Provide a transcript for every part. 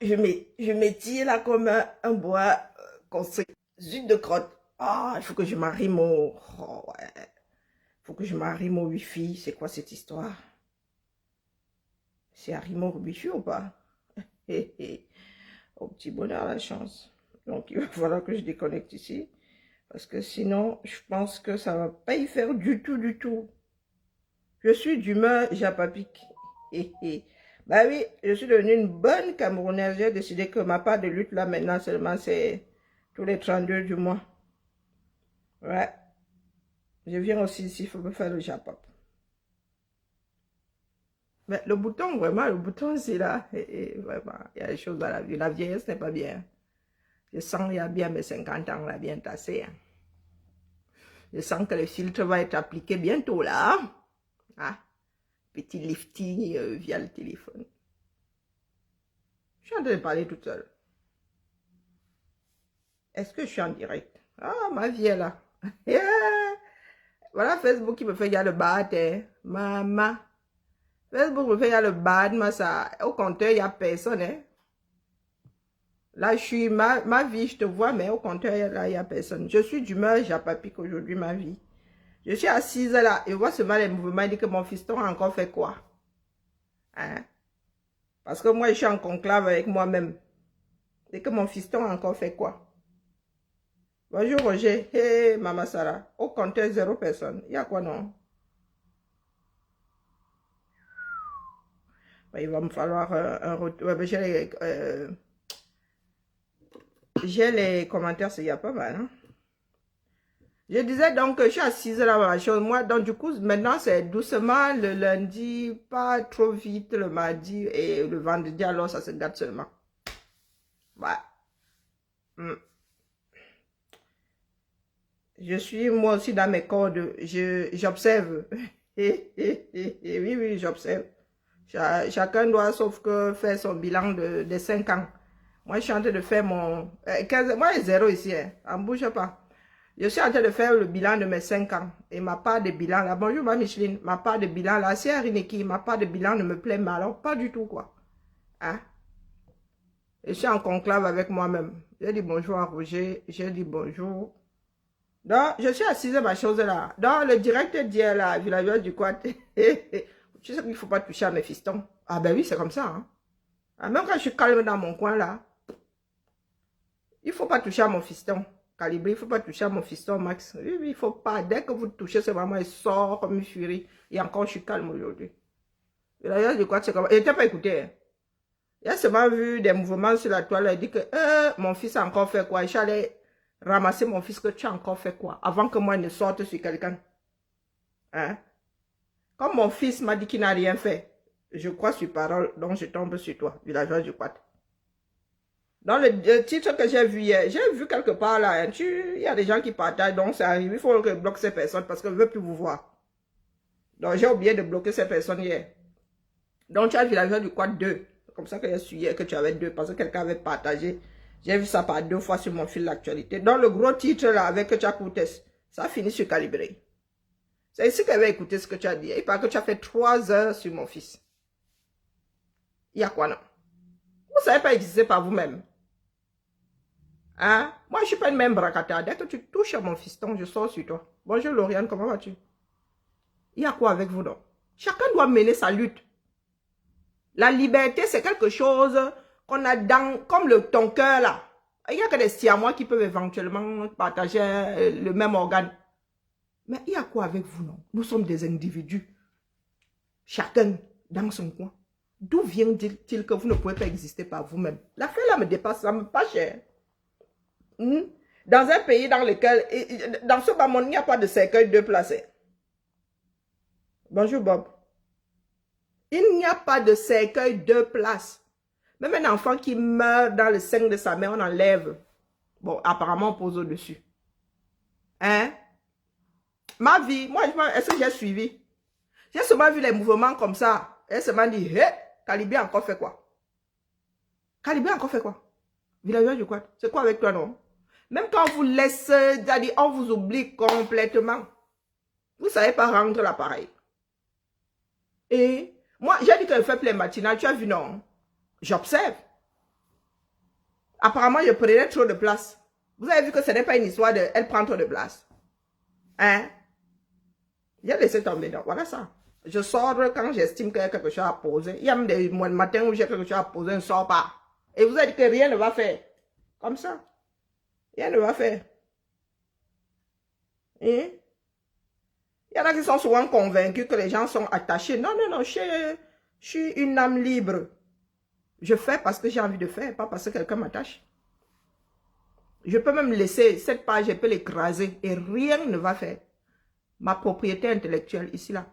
je m'étire là comme un bois construit. Zut de crotte. Ah, il faut que je m'arrime au... Oh, ouais. Il faut que je m'arrime au wifi. C'est quoi cette histoire? C'est arrimé au wifi ou pas? Au petit bonheur, la chance. Donc, il va falloir que je déconnecte ici. Parce que sinon, je pense que ça va pas y faire du tout, du tout. Je suis d'humeur japapique. Bah oui, je suis devenue une bonne Camerounaise. J'ai décidé que ma part de lutte là maintenant seulement c'est tous les 32 du mois. Ouais. Je viens aussi ici, il faut me faire le japap. Mais le bouton, vraiment, le bouton c'est là. Vraiment, il y a des choses dans la vie. La vieillesse n'est pas bien. Je sens il y a bien mes 50 ans là, bien tassés. Hein. Je sens que le filtre va être appliqué bientôt là. Ah, petit lifting via le téléphone. Je suis en train de parler toute seule. Est-ce que je suis en direct? Ah, ma vie est là. Yeah. Voilà Facebook qui me fait y a le bad. Hein. Maman. Facebook me fait y a le bad, mais ça. Au compteur, il n'y a personne. Hein. Là, je suis ma vie, je te vois, mais au compteur, là, il n'y a personne. Je suis d'humeur japapique aujourd'hui, ma vie. Je suis assise là, et vois seulement les mouvements, il dit que mon fiston a encore fait quoi? Hein? Parce que moi, je suis en conclave avec moi-même. Et que mon fiston a encore fait quoi? Bonjour Roger, hey Maman Sarah, au compteur 0 personne. Il y a quoi non? Il va me falloir un retour. J'ai les commentaires, il y a pas mal. Hein? Je disais donc que je suis assise là, ma chose. Moi, donc du coup, maintenant c'est doucement le lundi, pas trop vite le mardi et le vendredi, alors ça se gâte seulement. Ouais. Mm. Je suis moi aussi dans mes cordes, j'observe. Oui, oui, j'observe. Chacun doit, sauf que faire son bilan de 5 ans. Moi, je suis en train de faire mon... 15, moi, j'ai 0 ici, hein. On ne bouge pas. Je suis en train de faire le bilan de mes 5 ans. Et ma part de bilan, là, bonjour ma Micheline, ma part de bilan, là, c'est Rineki, ma part de bilan ne me plaît pas. Alors, pas du tout, quoi. Hein? Je suis en conclave avec moi-même. J'ai dit bonjour à Roger, j'ai dit bonjour. Donc, je suis assise à ma chose là. Dans le direct d'hier là, villageois du Quad. Tu sais qu'il ne faut pas toucher à mes fistons. Ah ben oui, c'est comme ça. Hein. Ah, même quand je suis calme dans mon coin là, il ne faut pas toucher à mon fiston. Calibré, il ne faut pas toucher à mon fiston Max. Oui, oui, il ne faut pas. Dès que vous touchez, c'est vraiment, il sort comme une furie. Et encore, je suis calme aujourd'hui. Villageois du Quad, c'est comme... Il n'était pas écouté. Hein. Il a seulement vu des mouvements sur la toile. Il dit que mon fils a encore fait quoi. J'allais ramasser mon fils, que tu as encore fait quoi. Avant que moi ne sorte sur quelqu'un. Hein? Comme mon fils m'a dit qu'il n'a rien fait, je crois sur parole, donc je tombe sur toi, villageois du Quad. Dans le titre que j'ai vu hier, j'ai vu quelque part là, hein, il y a des gens qui partagent, donc c'est arrivé, il faut que je bloque ces personnes parce que je ne veux plus vous voir. Donc j'ai oublié de bloquer ces personnes hier. Donc tu as le villageois du Quad 2. C'est comme ça que j'ai su hier que tu avais 2 parce que quelqu'un avait partagé. J'ai vu ça par 2 fois sur mon fil d'actualité. Dans le gros titre là avec Tchakoutes, ça finit sur calibré. C'est ici qu'elle va écouter ce que tu as dit. Il paraît que tu as fait 3 heures sur mon fils. Il y a quoi non? Vous ne savez pas exister par vous-même. Hein? Moi, je ne suis pas une même bracata. Dès que tu touches à mon fiston, je sors sur toi. Bonjour Lauriane, comment vas-tu? Il y a quoi avec vous non? Chacun doit mener sa lutte. La liberté, c'est quelque chose qu'on a dans, comme ton cœur là. Il n'y a que des siamois qui peuvent éventuellement partager le même organe. Mais il y a quoi avec vous, non? Nous sommes des individus. Chacun dans son coin. D'où vient-il que vous ne pouvez pas exister par vous-même? L'affaire là me dépasse, ça me pas cher. Dans un pays dans lequel, dans ce bas monde, il n'y a pas de cercueil de place. Bonjour Bob. Il n'y a pas de cercueil de place. Même un enfant qui meurt dans le sein de sa mère, on enlève. Bon, apparemment, on pose au-dessus. Hein? Ma vie, moi, est-ce que j'ai suivi? J'ai seulement vu les mouvements comme ça. Elle se m'a dit, hé, Calibé encore fait quoi? Calibé encore fait quoi? Villageois du Quad, c'est quoi avec toi, non? Même quand on vous laisse, on vous oublie complètement. Vous ne savez pas rendre l'appareil. Et moi, j'ai dit que je fais plein matinal, tu as vu, non? J'observe. Apparemment, je prenais trop de place. Vous avez vu que ce n'est pas une histoire de elle prend trop de place. Hein? J'ai laissé tomber. Donc, voilà ça. Je sors quand j'estime qu'il y a quelque chose à poser. Il y a même des matins où j'ai quelque chose à poser, je ne sors pas. Et vous avez dit que rien ne va faire. Comme ça. Rien ne va faire. Hein? Il y en a qui sont souvent convaincus que les gens sont attachés. Non, non, non, je suis une âme libre. Je fais parce que j'ai envie de faire, pas parce que quelqu'un m'attache. Je peux même laisser cette page, je peux l'écraser et rien ne va faire. Ma propriété intellectuelle, ici, là.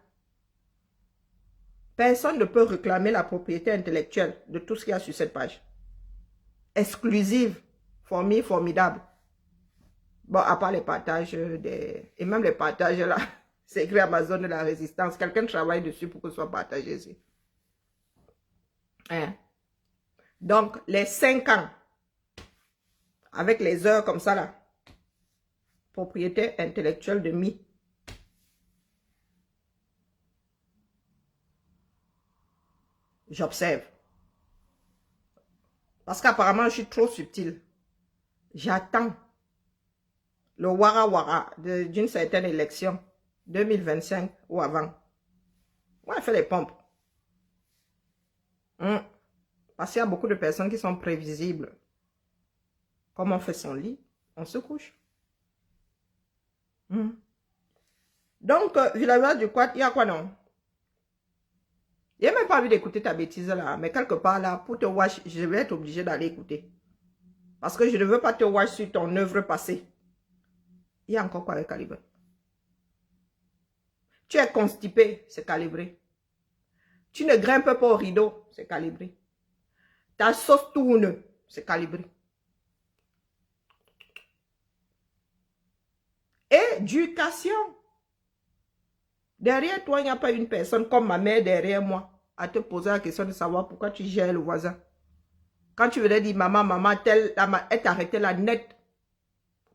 Personne ne peut réclamer la propriété intellectuelle de tout ce qu'il y a sur cette page. Exclusive, formidable. Bon, à part les partages et même les partages là, c'est écrit Amazon de la résistance. Quelqu'un travaille dessus pour que ce soit partagé ici. Hein? Donc, les 5 ans, avec les heures comme ça là, propriété intellectuelle de mi. J'observe. Parce qu'apparemment, je suis trop subtil. J'attends le wara-wara d'une certaine élection, 2025 ou avant. Moi, je fais les pompes. Parce qu'il y a beaucoup de personnes qui sont prévisibles. Comme on fait son lit, on se couche. Donc, Villageois du Quad, il y a quoi non? Il n'y a même pas envie d'écouter ta bêtise là. Mais quelque part là, pour te watch, je vais être obligé d'aller écouter. Parce que je ne veux pas te watch sur ton œuvre passée. Il y a encore quoi avec calibré? Tu es constipé, c'est calibré. Tu ne grimpes pas au rideau, c'est calibré. Ta sauce tourne, c'est calibré. Éducation. Derrière toi, il n'y a pas une personne comme ma mère derrière moi à te poser la question de savoir pourquoi tu gères le voisin. Quand tu venais dire maman, elle t'arrêtait la net.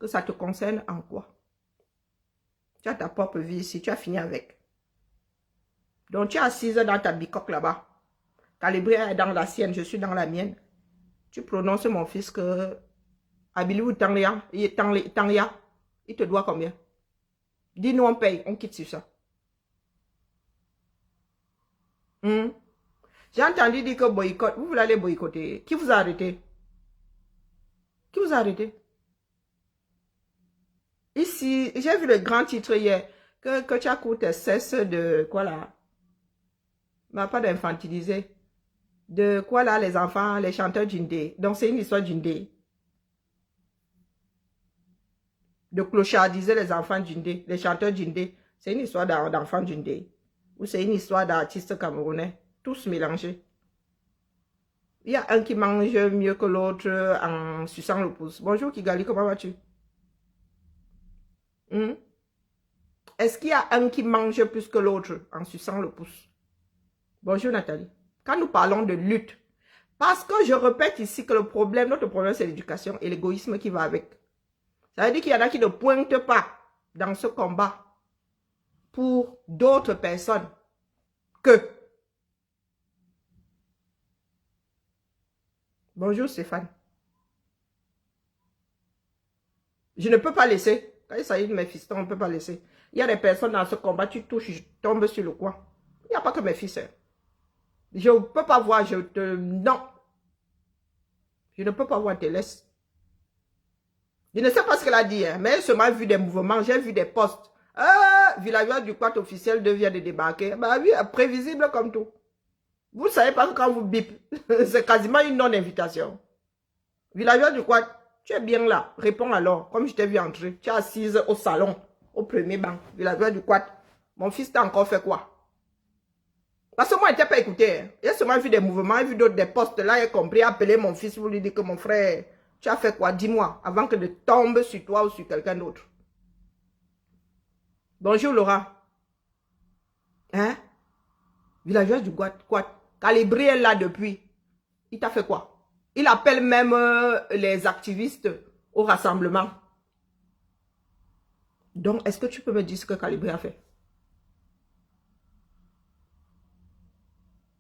Que ça te concerne en quoi? Tu as ta propre vie ici, tu as fini avec. Donc tu es assise dans ta bicoque là-bas. Calibré est dans la sienne, je suis dans la mienne. Tu prononces mon fils que Abiliou Tanglia, il te doit combien? Dis-nous, on paye, on quitte sur ça. J'ai entendu dire que boycott, vous voulez aller boycotter. Qui vous a arrêté? Qui vous a arrêté? Ici, j'ai vu le grand titre hier, que tu as coûté cesse de, quoi là? Mais pas d'infantiliser. De quoi là, les enfants, les chanteurs d'Indé. Donc c'est une histoire d'Indé. De clochardiser les enfants d'Indé, les chanteurs d'Indé. C'est une histoire d'enfants d'Indé. Ou c'est une histoire d'artistes camerounais. Tous mélangés. Il y a un qui mange mieux que l'autre en suçant le pouce. Bonjour Kigali, comment vas-tu? Est-ce qu'il y a un qui mange plus que l'autre en suçant le pouce? Bonjour Nathalie. Quand nous parlons de lutte, parce que je répète ici que notre problème c'est l'éducation et l'égoïsme qui va avec. Ça veut dire qu'il y en a qui ne pointent pas dans ce combat pour d'autres personnes que. Bonjour Stéphane. Je ne peux pas laisser. Quand il s'agit de mes fils, on ne peut pas laisser. Il y a des personnes dans ce combat, tu touches, je tombe sur le coin. Il n'y a pas que mes fils. Je ne peux pas voir, non. Je ne peux pas voir, te laisse. Je ne sais pas ce qu'elle a dit, mais elle m'a vu des mouvements, j'ai vu des posts. Villageois du Quad officiel vient de débarquer. Bah oui, prévisible comme tout. Vous ne savez pas que quand vous bip, c'est quasiment une non-invitation. Villageois du Quad, tu es bien là. Réponds alors, comme je t'ai vu entrer. Tu es assise au salon, au premier banc. Villageois du Quad, mon fils t'a encore fait quoi? Parce que moi, je n'étais pas écouté. Il a seulement vu des mouvements, il a vu d'autres des postes là, il a compris, appeler mon fils pour lui dire que mon frère, tu as fait quoi? Dis-moi, avant que de tomber sur toi ou sur quelqu'un d'autre. Bonjour Laura. Hein? Villageois du Quad, Calibré est là depuis. Il t'a fait quoi? Il appelle même les activistes au rassemblement. Donc, est-ce que tu peux me dire ce que Calibré a fait?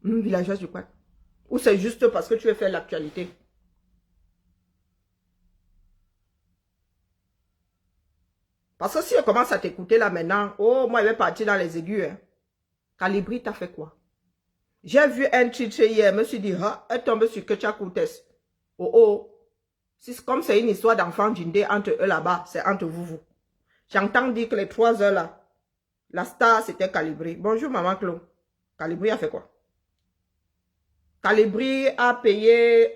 Villageois du Quad. Ou c'est juste parce que tu veux faire l'actualité? Parce que si je commence à t'écouter là maintenant, oh, moi, je vais partir dans les aigus. Hein. Calibri, t'as fait quoi? J'ai vu un titre hier, je me suis dit, ah, elle tombe sur Ketcha Koutes. Oh, oh. Comme c'est une histoire d'enfant djindé entre eux là-bas, c'est entre vous. J'entends dire que les 3 heures là, la star c'était Calibri. Bonjour, maman Claude. Calibri a fait quoi? Calibri a payé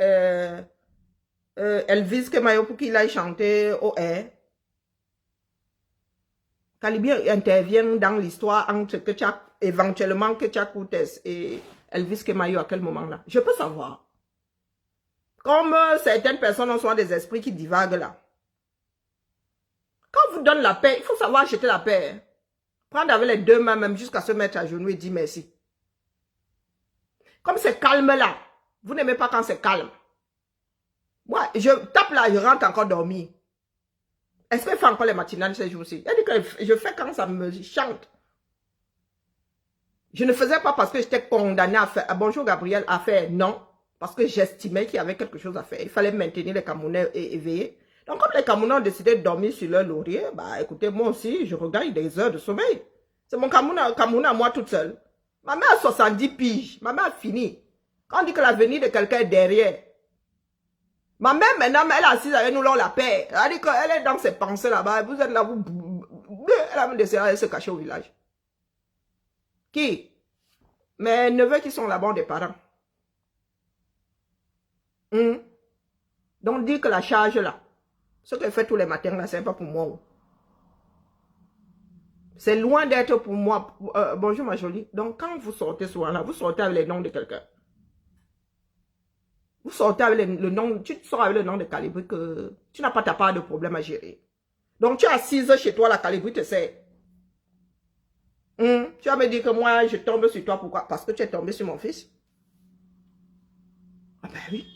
Elvis Kemayo pour qu'il aille chanter au air. Calibri intervient dans l'histoire entre éventuellement Ketcha Koutes et Elvis Kemayo à quel moment-là? Je peux savoir. Comme certaines personnes ont souvent des esprits qui divaguent là. Quand on vous donne la paix, il faut savoir acheter la paix. Hein. Prendre avec les 2 mains même jusqu'à se mettre à genoux et dire merci. Comme c'est calme là, vous n'aimez pas quand c'est calme. Moi, je tape là, je rentre encore dormir. Est-ce qu'elle fait encore les matinales ces jours-ci? Elle dit que je fais quand ça me chante. Je ne faisais pas parce que j'étais condamné à faire. Bonjour Gabriel, à faire non. Parce que j'estimais qu'il y avait quelque chose à faire. Il fallait maintenir les Camerounais éveillés. Donc, comme les Camerounais ont décidé de dormir sur leur laurier, bah écoutez, moi aussi, je regagne des heures de sommeil. C'est mon Camerounais à moi toute seule. Ma mère a 70 piges. Ma mère a fini. Quand on dit que l'avenir de quelqu'un est derrière. Ma mère, maintenant, elle est assise avec nous, là, on la paix. Elle dit qu'elle est dans ses pensées là-bas. Vous êtes là, elle a même décidé d'aller se cacher au village. Qui? Mes neveux qui sont là-bas, des parents. Donc, dire que la charge là, ce qu'elle fait tous les matins là, c'est pas pour moi. C'est loin d'être pour moi. Bonjour ma jolie. Donc, quand vous sortez souvent là, vous sortez avec les noms de quelqu'un. Vous sortez avec le nom, tu sors avec le nom de Calibri que tu n'as pas ta part de problème à gérer. Donc, tu es assise chez toi, la Calibri te sait. Tu vas me dire que moi, je tombe sur toi. Pourquoi? Parce que tu es tombé sur mon fils. Ah ben oui.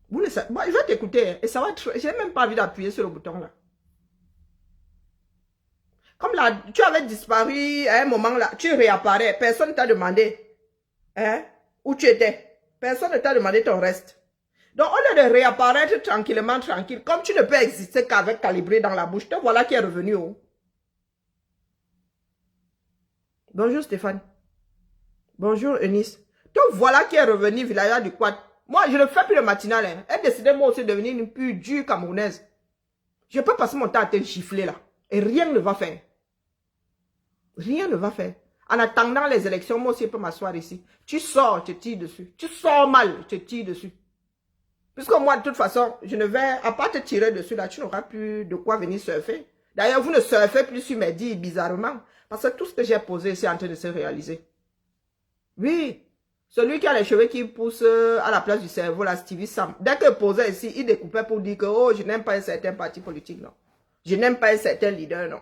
Vous ne savez, moi, je vais t'écouter. Et ça va être... J'ai même pas envie d'appuyer sur le bouton là. Comme là, tu avais disparu à un moment là, tu réapparais. Personne ne t'a demandé hein, où tu étais. Personne ne t'a demandé ton reste. Donc, au lieu de réapparaître tranquillement, tranquille, comme tu ne peux exister qu'avec Calibré dans la bouche, te voilà qui est revenu. Oh. Bonjour Stéphane. Bonjour Eunice. Te voilà qui est revenu, Vilaya du Quad. Moi, je ne fais plus le matinal. Hein. Elle décidait moi aussi de devenir une plus dure camerounaise. Je peux passer mon temps à te gifler là. Et rien ne va faire. Rien ne va faire. En attendant les élections, moi aussi, je peux m'asseoir ici. Tu sors, je te tire dessus. Tu sors mal, je te tire dessus. Puisque moi, de toute façon, je ne vais, à part te tirer dessus, là, tu n'auras plus de quoi venir surfer. D'ailleurs, vous ne surfez plus sur mes dits, bizarrement. Parce que tout ce que j'ai posé, c'est en train de se réaliser. Oui. Celui qui a les cheveux qui poussent à la place du cerveau, là, Stevie Sam. Dès qu'il posait ici, il découpait pour dire que, oh, je n'aime pas un certain parti politique, non. Je n'aime pas un certain leader, non.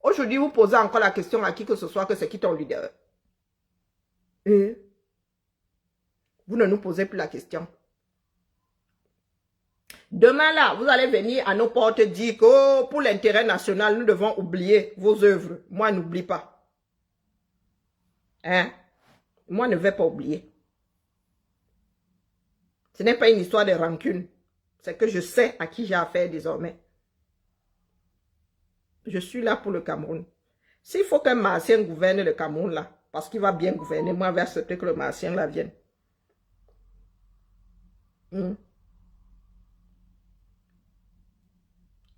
Aujourd'hui, vous posez encore la question à qui que ce soit que c'est qui ton leader. Et vous ne nous posez plus la question. Demain là, vous allez venir à nos portes dire que oh, pour l'intérêt national, nous devons oublier vos œuvres. Moi, n'oublie pas. Hein? Moi, ne vais pas oublier. Ce n'est pas une histoire de rancune. C'est que je sais à qui j'ai affaire désormais. Je suis là pour le Cameroun. S'il faut qu'un Martien gouverne le Cameroun là, parce qu'il va bien gouverner, moi, je vais accepter que le Martien là vienne.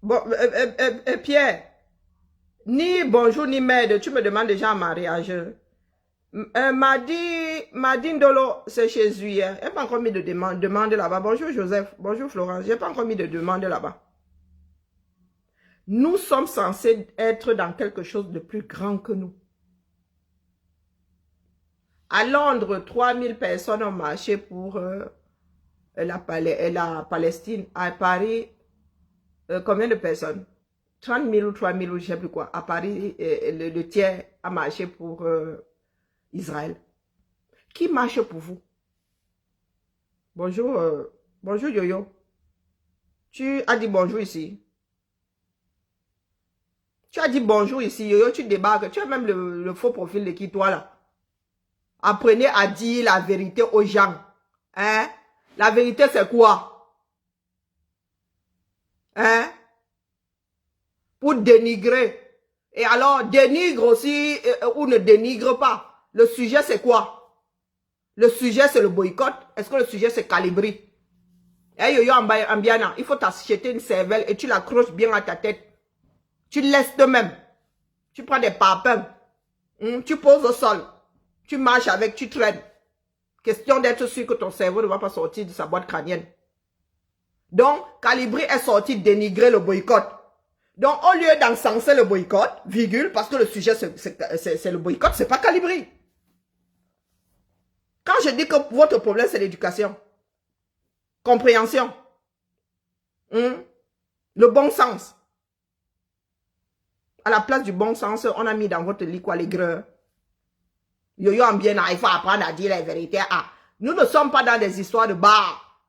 Bon, Pierre, ni bonjour ni merde, tu me demandes déjà en mariage. Mardi Ndolo, c'est chez lui. Hein. Il n'y a pas encore mis de demande là-bas. Bonjour Joseph, bonjour Florence, je n'ai pas encore mis de demande là-bas. Nous sommes censés être dans quelque chose de plus grand que nous. À Londres, 3000 personnes ont marché pour la Palestine. À Paris, combien de personnes? 30 000 ou 3 000 ou je ne sais plus quoi. À Paris, le tiers a marché pour Israël. Qui marche pour vous? Bonjour, bonjour Yoyo. Tu as dit bonjour ici. Tu as dit bonjour ici, Yoyo, tu débarques. Tu as même le faux profil de qui, toi, là? Apprenez à dire la vérité aux gens. Hein? La vérité, c'est quoi? Hein? Pour dénigrer. Et alors, dénigre aussi ou ne dénigre pas. Le sujet, c'est quoi? Le sujet, c'est le boycott. Est-ce que le sujet, c'est Calibri? Eh, yo, Ambiana, il faut t'acheter une cervelle et tu l'accroches bien à ta tête. Tu laisses de même. Tu prends des parpaings. Tu poses au sol. Tu marches avec, tu traînes. Question d'être sûr que ton cerveau ne va pas sortir de sa boîte crânienne. Donc, Calibri est sorti dénigrer le boycott. Donc, au lieu d'encenser le boycott, virgule, parce que le sujet, c'est le boycott, c'est pas Calibri. Quand je dis que votre problème, c'est l'éducation, compréhension, le bon sens. À la place du bon sens, on a mis dans votre lit quoi, l'aigreur. Yo-yo en bien, il faut apprendre à dire la vérité. Ah, nous ne sommes pas dans des histoires de bar.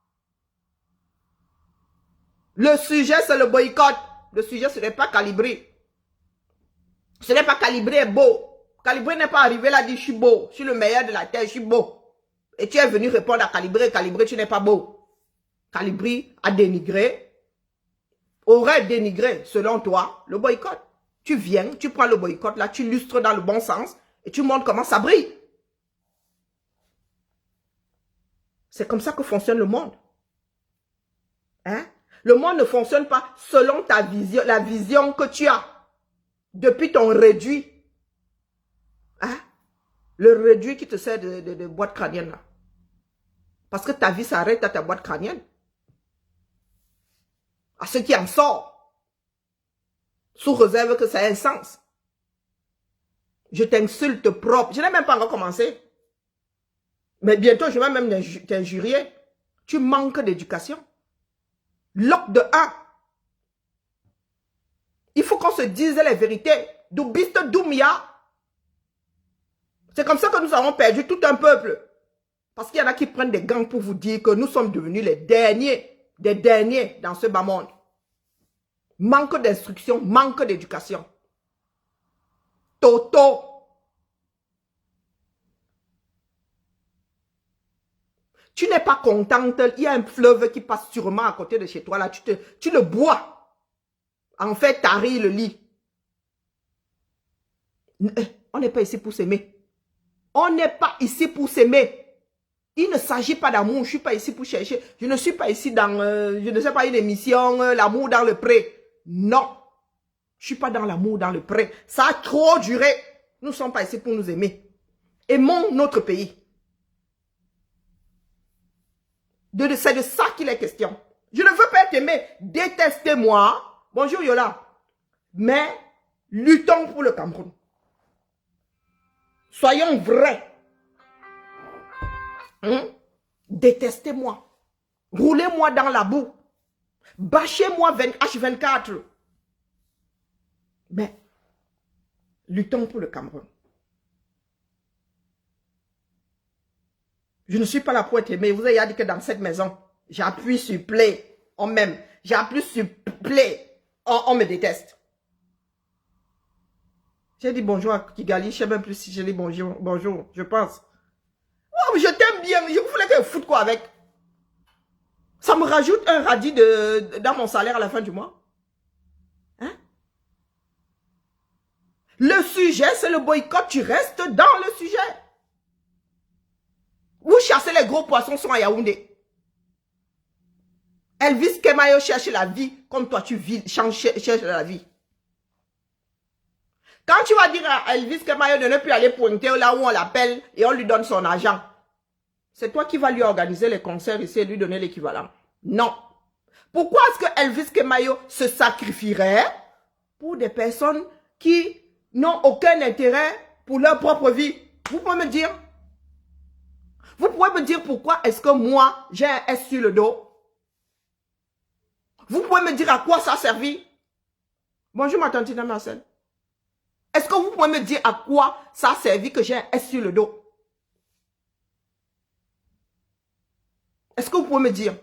Le sujet, c'est le boycott. Le sujet, ce n'est pas Calibri. Ce n'est pas Calibri est beau. Calibri n'est pas arrivé là, dit, je suis beau. Je suis le meilleur de la terre, je suis beau. Et tu es venu répondre à Calibri. Calibri, tu n'es pas beau. Calibri a dénigré, aurait dénigré, selon toi, le boycott. Tu viens, tu prends le boycott là, tu lustres dans le bon sens et tu montres comment ça brille. C'est comme ça que fonctionne le monde. Hein? Le monde ne fonctionne pas selon ta vision, la vision que tu as depuis ton réduit. Hein? Le réduit qui te sert de boîte crânienne là. Parce que ta vie s'arrête à ta boîte crânienne. À ceux qui en sortent. Sous réserve que ça ait un sens. Je t'insulte propre. Je n'ai même pas encore commencé. Mais bientôt, je vais même t'injurier. Tu manques d'éducation. Loc de 1. Il faut qu'on se dise les vérités. Doubiste Doumia. C'est comme ça que nous avons perdu tout un peuple. Parce qu'il y en a qui prennent des gants pour vous dire que nous sommes devenus les derniers, des derniers dans ce bas monde. Manque d'instruction, manque d'éducation. Toto. Tu n'es pas contente, il y a un fleuve qui passe sûrement à côté de chez toi, là, tu le bois. En fait, taris le lit. On n'est pas ici pour s'aimer. On n'est pas ici pour s'aimer. Il ne s'agit pas d'amour, je ne suis pas ici pour chercher. Je ne suis pas ici dans, je ne sais pas, une émission, l'amour dans le pré. Non. Je ne suis pas dans l'amour dans le pré. Ça a trop duré. Nous ne sommes pas ici pour nous aimer. Aimons notre pays. C'est de ça qu'il est question. Je ne veux pas t'aimer. Détestez-moi. Bonjour Yola. Mais luttons pour le Cameroun. Soyons vrais. Détestez-moi. Roulez-moi dans la boue. Bâchez-moi H24. Mais luttons pour le Cameroun. Je ne suis pas là pour être aimé. Vous avez dit que dans cette maison, j'appuie sur play. On m'aime. J'appuie sur play. On me déteste. J'ai dit bonjour à Kigali. Je ne sais même plus si j'ai dit bonjour. Bonjour, je pense. Oh, je t'aime bien. Je voulais qu'elle foute quoi avec. Ça me rajoute un radis dans mon salaire à la fin du mois. Hein? Le sujet, c'est le boycott. Tu restes dans le sujet. Vous chassez les gros poissons sont à Yaoundé. Elvis Kemayo cherche la vie comme toi tu cherches la vie. Quand tu vas dire à Elvis Kemayo de ne plus aller pointer là où on l'appelle et on lui donne son argent, c'est toi qui vas lui organiser les concerts ici et lui donner l'équivalent. Non. Pourquoi est-ce que Elvis Kemayo se sacrifierait pour des personnes qui n'ont aucun intérêt pour leur propre vie? Vous pouvez me dire? Vous pouvez me dire pourquoi est-ce que moi, j'ai un S sur le dos? Vous pouvez me dire à quoi ça a servi? Bonjour ma tante Marcel. Est-ce que vous pouvez me dire à quoi ça a servi que j'ai un S sur le dos? Est-ce que vous pouvez me dire?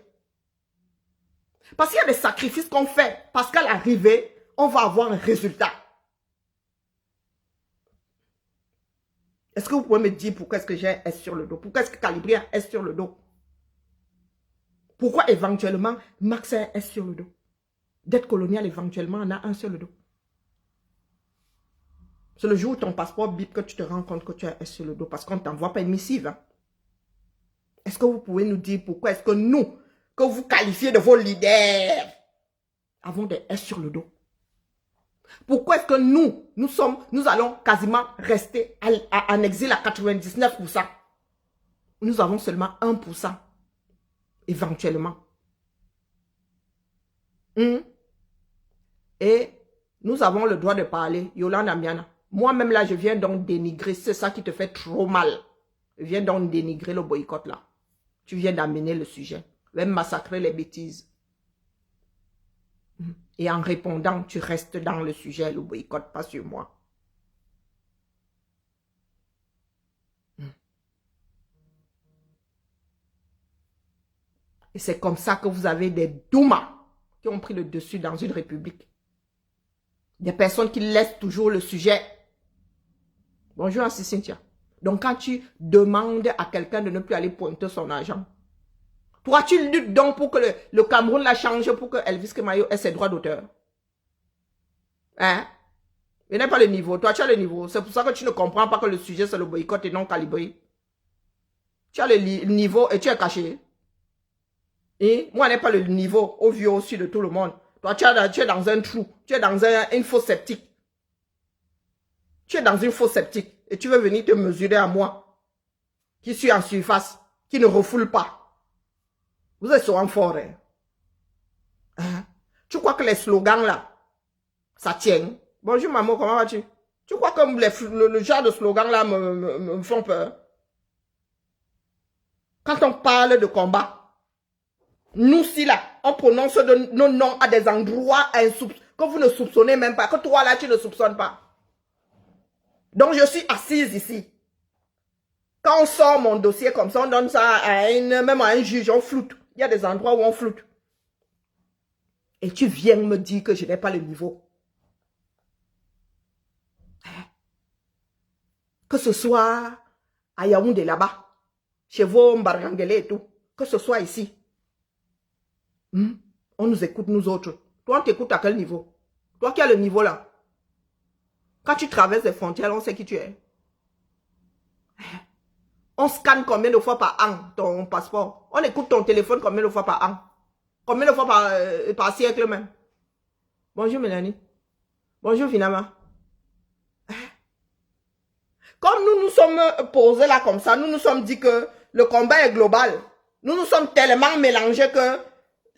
Parce qu'il y a des sacrifices qu'on fait. Parce qu'à l'arrivée, on va avoir un résultat. Est-ce que vous pouvez me dire pourquoi est-ce que j'ai un S sur le dos? Pourquoi est-ce que Calibri a un S sur le dos? Pourquoi éventuellement Max a un S sur le dos? Dette coloniale, éventuellement, on a un seul dos. C'est le jour où ton passeport bip que tu te rends compte que tu as un sur le dos parce qu'on ne t'envoie pas une missive. Hein. Est-ce que vous pouvez nous dire pourquoi est-ce que nous, que vous qualifiez de vos leaders, avons des S sur le dos? Pourquoi est-ce que nous allons quasiment rester en exil à 99%? Nous avons seulement 1%, éventuellement. Et nous avons le droit de parler, Yolanda Miana. Moi-même là, je viens donc dénigrer, c'est ça qui te fait trop mal. Je viens donc dénigrer le boycott là. Tu viens d'amener le sujet. Même massacrer les bêtises. Et en répondant, tu restes dans le sujet, le boycott, pas sur moi. Et c'est comme ça que vous avez des doumas qui ont pris le dessus dans une république. Des personnes qui laissent toujours le sujet. Bonjour, Assis Cynthia. Donc, quand tu demandes à quelqu'un de ne plus aller pointer son argent, toi, tu luttes donc pour que le Cameroun la change, pour que Elvis Kemayo ait ses droits d'auteur. Hein? Il n'est pas le niveau. Toi, tu as le niveau. C'est pour ça que tu ne comprends pas que le sujet, c'est le boycott et non calibré. Tu as le niveau et tu es caché. Et moi, je n'ai pas le niveau au vieux aussi de tout le monde. Toi, tu es dans un trou. Tu es dans une fosse septique. Tu es dans une fosse septique. Et tu veux venir te mesurer à moi, qui suis en surface, qui ne refoule pas. Vous êtes souvent fort. Hein? Tu crois que les slogans là, ça tient? Bonjour maman, comment vas-tu? Tu crois que le genre de slogans là me font peur? Quand on parle de combat, nous si là, on prononce nos noms à des endroits que vous ne soupçonnez même pas, que toi là tu ne soupçonnes pas. Donc je suis assise ici. Quand on sort mon dossier comme ça, on donne ça même à un juge, on floute. Il y a des endroits où on floute. Et tu viens me dire que je n'ai pas le niveau. Que ce soit à Yaoundé là-bas, chez vos Mbarangele et tout, que ce soit ici. On nous écoute nous autres. Toi, on t'écoute à quel niveau? Toi qui as le niveau là. Quand tu traverses les frontières, on sait qui tu es. On scanne combien de fois par an ton passeport? On écoute ton téléphone combien de fois par an? Combien de fois par siècle même? Bonjour Mélanie. Bonjour Vinama. Comme nous nous sommes posés là comme ça, nous nous sommes dit que le combat est global. Nous nous sommes tellement mélangés que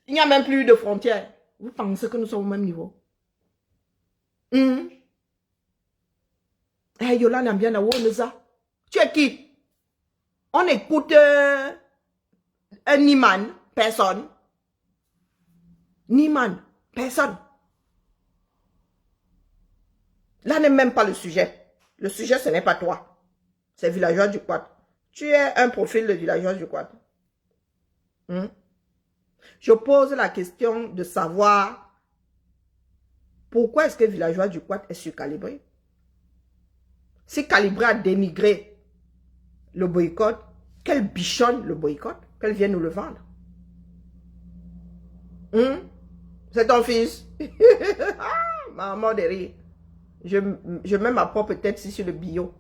il n'y a même plus de frontières. Vous pensez que nous sommes au même niveau? Hey, Yolanda Mbiana, tu es qui? On écoute un Niman, personne. Niman, personne. Là n'est même pas le sujet. Le sujet, ce n'est pas toi. C'est villageois du Quad. Tu es un profil de villageois du Quad. Je pose la question de savoir pourquoi est-ce que villageois du Quad est surcalibré. Si calibré a dénigré le boycott, qu'elle bichonne le boycott, qu'elle vienne nous le vendre. C'est ton fils. Maman de rire. Je mets ma propre tête ici sur le bio.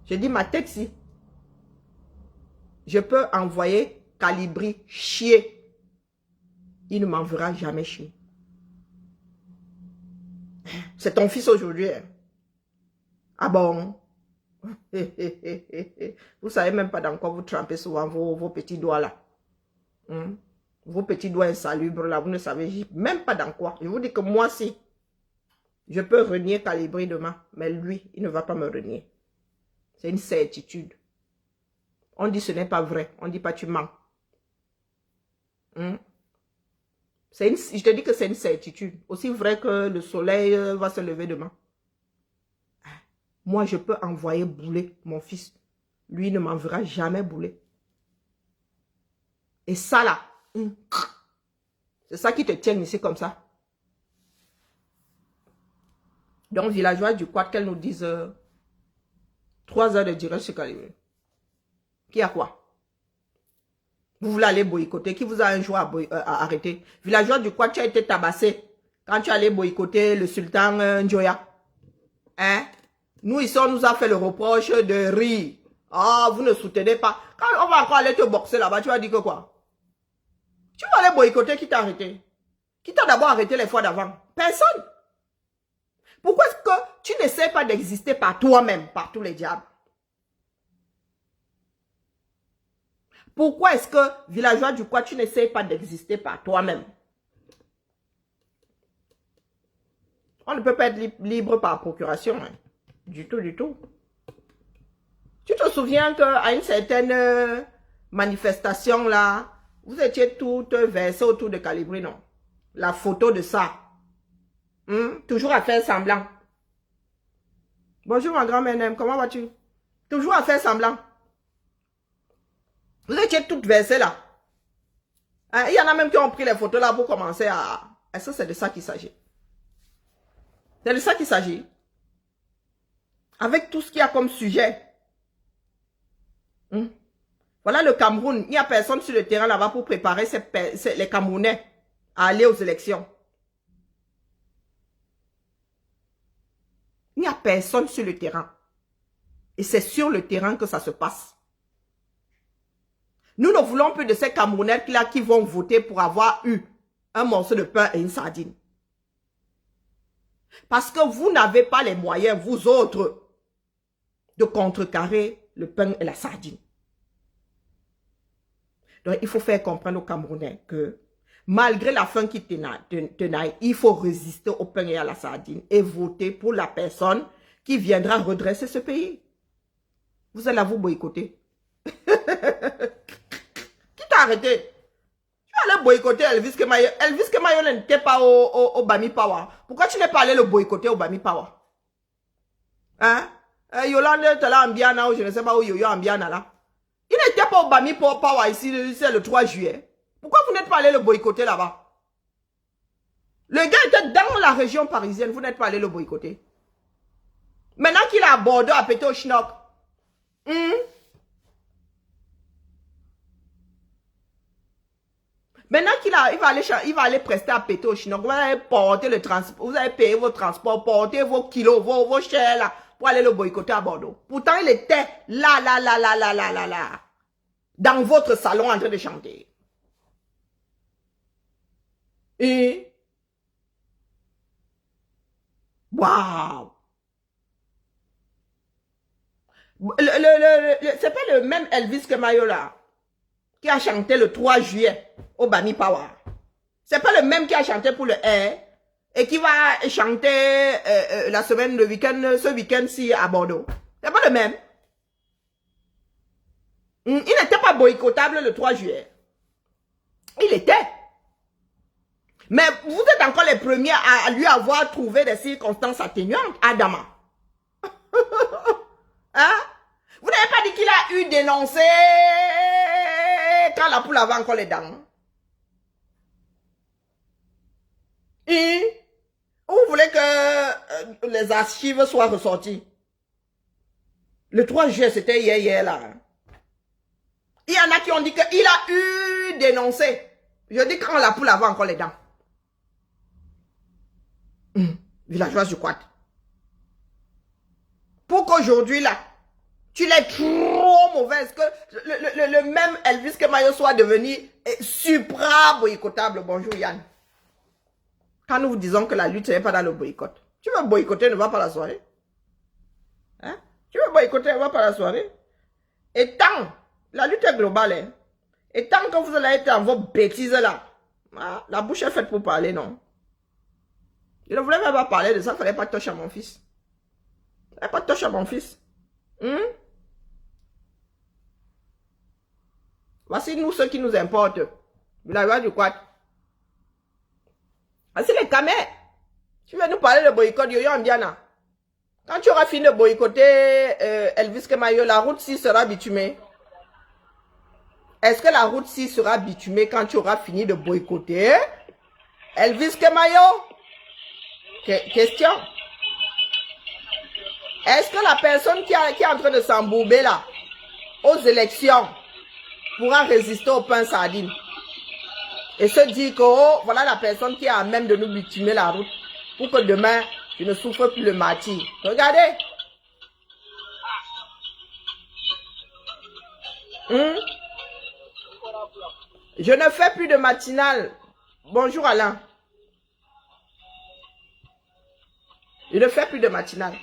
Je dis ma tête ici. Je peux envoyer Calibri chier. Il ne m'enverra jamais chier. C'est ton fils aujourd'hui. Hein? Ah bon? Vous savez même pas dans quoi vous trempez souvent vos petits doigts là. Vos petits doigts insalubres là, vous ne savez même pas dans quoi. Je vous dis que moi si, je peux renier Calibri demain, mais lui, il ne va pas me renier. C'est une certitude. On dit ce n'est pas vrai, on dit pas tu mens. Je te dis que c'est une certitude. Aussi vrai que le soleil va se lever demain. Moi, je peux envoyer bouler mon fils. Lui ne m'enverra jamais bouler. Et ça là, c'est ça qui te tient ici comme ça. Donc, villageois du Quad, qu'elle nous dise 3 heures de direct sur Calibri. Qui a quoi? Vous voulez aller boycotter. Qui vous a un jour arrêté? Villageois du quoi tu as été tabassé quand tu allais boycotter le sultan Njoya. Hein? Nous, ici, on nous a fait le reproche de rire. Ah, vous ne soutenez pas. Quand on va encore aller te boxer là-bas, tu vas dire que quoi? Tu vas aller boycotter, qui t'a arrêté? Qui t'a d'abord arrêté les fois d'avant? Personne. Pourquoi est-ce que tu n'essaies pas d'exister par toi-même, par tous les diables? Pourquoi est-ce que, villageois du quoi, tu n'essaies pas d'exister par toi-même? On ne peut pas être libre par procuration. Hein. Du tout, du tout. Tu te souviens qu'à une certaine manifestation là, vous étiez toutes versées autour de Calibri, non? La photo de ça. Toujours à faire semblant. Bonjour ma grand-mère, comment vas-tu? Toujours à faire semblant. Vous étiez toutes versées là. Hein, il y en a même qui ont pris les photos là pour commencer à... Est-ce que c'est de ça qu'il s'agit? C'est de ça qu'il s'agit. Avec tout ce qu'il y a comme sujet. Voilà le Cameroun. Il n'y a personne sur le terrain là-bas pour préparer les Camerounais à aller aux élections. Il n'y a personne sur le terrain. Et c'est sur le terrain que ça se passe. Nous ne voulons plus de ces Camerounais-là qui vont voter pour avoir eu un morceau de pain et une sardine. Parce que vous n'avez pas les moyens, vous autres, de contrecarrer le pain et la sardine. Donc, il faut faire comprendre aux Camerounais que malgré la faim qui tenaille, il faut résister au pain et à la sardine et voter pour la personne qui viendra redresser ce pays. Vous allez vous boycotter. Qui t'a arrêté? Tu allais boycotter Elvis Kemayo. Elvis Kemayo n'était pas au Bami Power. Pourquoi tu n'es pas allé le boycotter au Bami Power? Hein? Yolande, tu là en Biana ou je ne sais pas où Yoyo en Biana là. Il n'était pas au Bami Power ici, c'est le 3 juillet. Pourquoi vous n'êtes pas allé le boycotter là-bas? Le gars était dans la région parisienne, vous n'êtes pas allé le boycotter. Maintenant qu'il est à Bordeaux, à péter au schnock. Maintenant qu'il va aller prester à péter au schnock, vous allez porter le transport, vous allez payer vos transports, porter vos kilos, vos chairs là, pour aller le boycotter à Bordeaux. Pourtant, il était là, dans votre salon en train de chanter. Et waouh! C'est pas le même Elvis Kemayo là qui a chanté le 3 juillet au Bami Power. C'est pas le même qui a chanté pour le Air et qui va chanter la semaine, ce week-end-ci à Bordeaux. C'est pas le même. Il n'était pas boycottable le 3 juillet. Il était. Mais vous êtes encore les premiers à lui avoir trouvé des circonstances atténuantes, Adama. Hein? Vous n'avez pas dit qu'il a eu dénoncé quand la poule avait encore les dents. Et vous voulez que les archives soient ressorties. Le 3 juillet, c'était hier là. Il y en a qui ont dit qu'il a eu dénoncé. Je dis quand la poule avait encore les dents. Villageois du Quad. Pour qu'aujourd'hui là, tu l'es trop mauvaise, que le même Elvis Kemayo soit devenu supra boycottable. Bonjour Yann. Quand nous vous disons que la lutte n'est pas dans le boycott. Tu veux boycotter, ne va pas à la soirée. Hein? Tu veux boycotter, ne va pas à la soirée. Et tant, la lutte est globale, hein? Et tant que vous allez être dans vos bêtises là, hein? La bouche est faite pour parler, non? Je ne voulais même pas parler de ça, il ne fallait pas toucher à mon fils. Il ne fallait pas toucher à mon fils. Voici nous ceux qui nous importent. Villageois du Quad. Voici les camés. Tu viens nous parler de boycott Yoyo Ambiana. Quand tu auras fini de boycotter Elvis Kemayo, la route 6 sera bitumée. Est-ce que la route 6 sera bitumée quand tu auras fini de boycotter Elvis Kemayo? Question. Est-ce que la personne qui est en train de s'embourber là, aux élections, pourra résister au pain sardine. Et se dire que, oh, voilà la personne qui est à même de nous bitumer la route pour que demain, je ne souffre plus le martyre. Regardez. Je ne fais plus de matinale. Bonjour Alain. Je ne fais plus de matinale.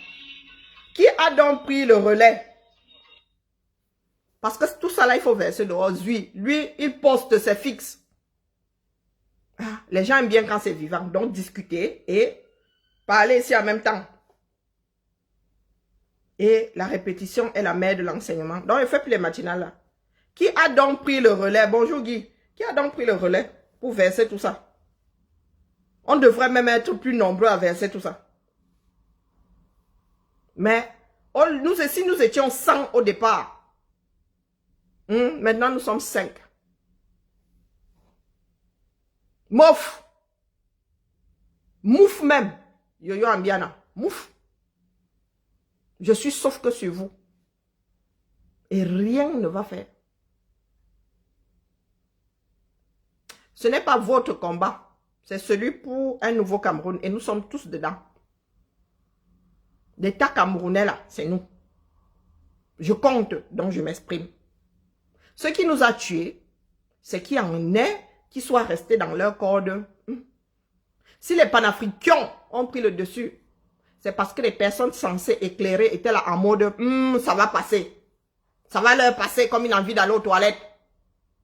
Qui a donc pris le relais? Parce que tout ça là, il faut verser dehors. Lui, il poste ses fixes. Ah, les gens aiment bien quand c'est vivant. Donc, discuter et parler ici en même temps. Et la répétition est la mère de l'enseignement. Donc, il ne fait plus les matinales là. Qui a donc pris le relais? Bonjour Guy. Qui a donc pris le relais pour verser tout ça? On devrait même être plus nombreux à verser tout ça. Mais nous étions 100 au départ. Maintenant, nous sommes 5. Mouf. Mouf même. Yo-yo Ambiana. Mouf. Je suis sauf que sur vous. Et rien ne va faire. Ce n'est pas votre combat. C'est celui pour un nouveau Cameroun. Et nous sommes tous dedans. L'État camerounais là, c'est nous. Je compte, donc je m'exprime. Ce qui nous a tués, c'est qu'il y en ait qui soient restés dans leur corde. Si les panafricains ont pris le dessus, c'est parce que les personnes censées éclairer étaient là en mode ça va passer. Ça va leur passer comme une envie d'aller aux toilettes.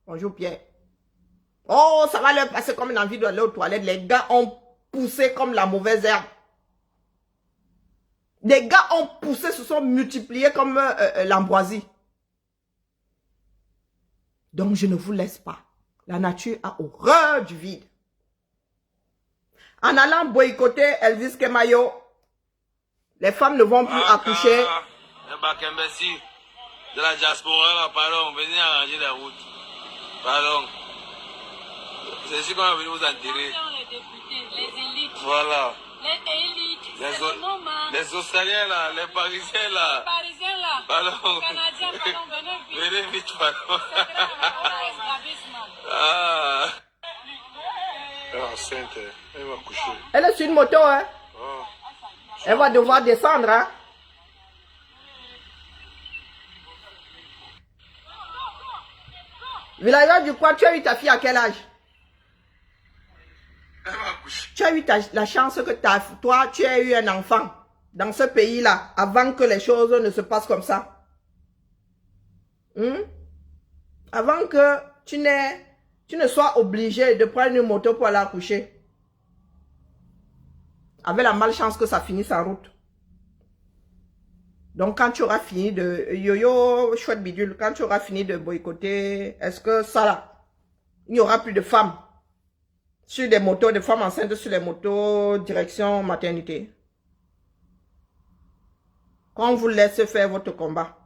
Bonjour Pierre. Oh, ça va leur passer comme une envie d'aller aux toilettes. Les gars ont poussé comme la mauvaise herbe. Les gars ont poussé, se sont multipliés comme l'ambroisie. Donc je ne vous laisse pas. La nature a horreur du vide. En allant boycotter Elvis Kemayo, les femmes ne vont plus accoucher. De la diaspora, là, pardon, venez arranger la route. Pardon. C'est ici qu'on a venu vous enterrer. Les députés, les élites. Voilà. Les élites. Les Australiens là, les Parisiens là. Les Parisiens là. Pardon. Les Canadiens, pardon, venez vite. Venez vite, pardon. Ah. Elle est enceinte, elle va coucher. Elle est sur une moto, hein. Oh. Elle va devoir descendre, hein. Villageois du quoi, tu as eu ta fille à quel âge? Elle va coucher. Tu as eu la chance que toi, tu aies eu un enfant dans ce pays-là avant que les choses ne se passent comme ça. Avant que tu ne sois obligé de prendre une moto pour aller accoucher. Avec la malchance que ça finisse en route. Donc, quand tu auras fini de... Yo-yo, chouette bidule, quand tu auras fini de boycotter, est-ce que ça là, il n'y aura plus de femmes sur des motos, de femmes enceintes sur les motos, direction maternité? Quand on vous laisse faire votre combat,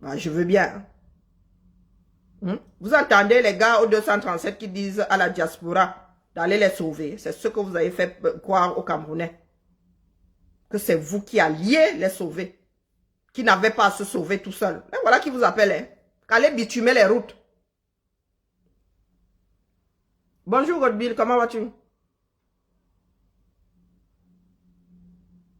bah, je veux bien. Vous entendez les gars au 237 qui disent à la diaspora d'aller les sauver. C'est ce que vous avez fait croire aux Camerounais. Que c'est vous qui alliez les sauver. Qui n'avaient pas à se sauver tout seul. Et voilà qui vous appelle. Hein. Qu'allez bitumer les routes. Bonjour Godbill, comment vas-tu?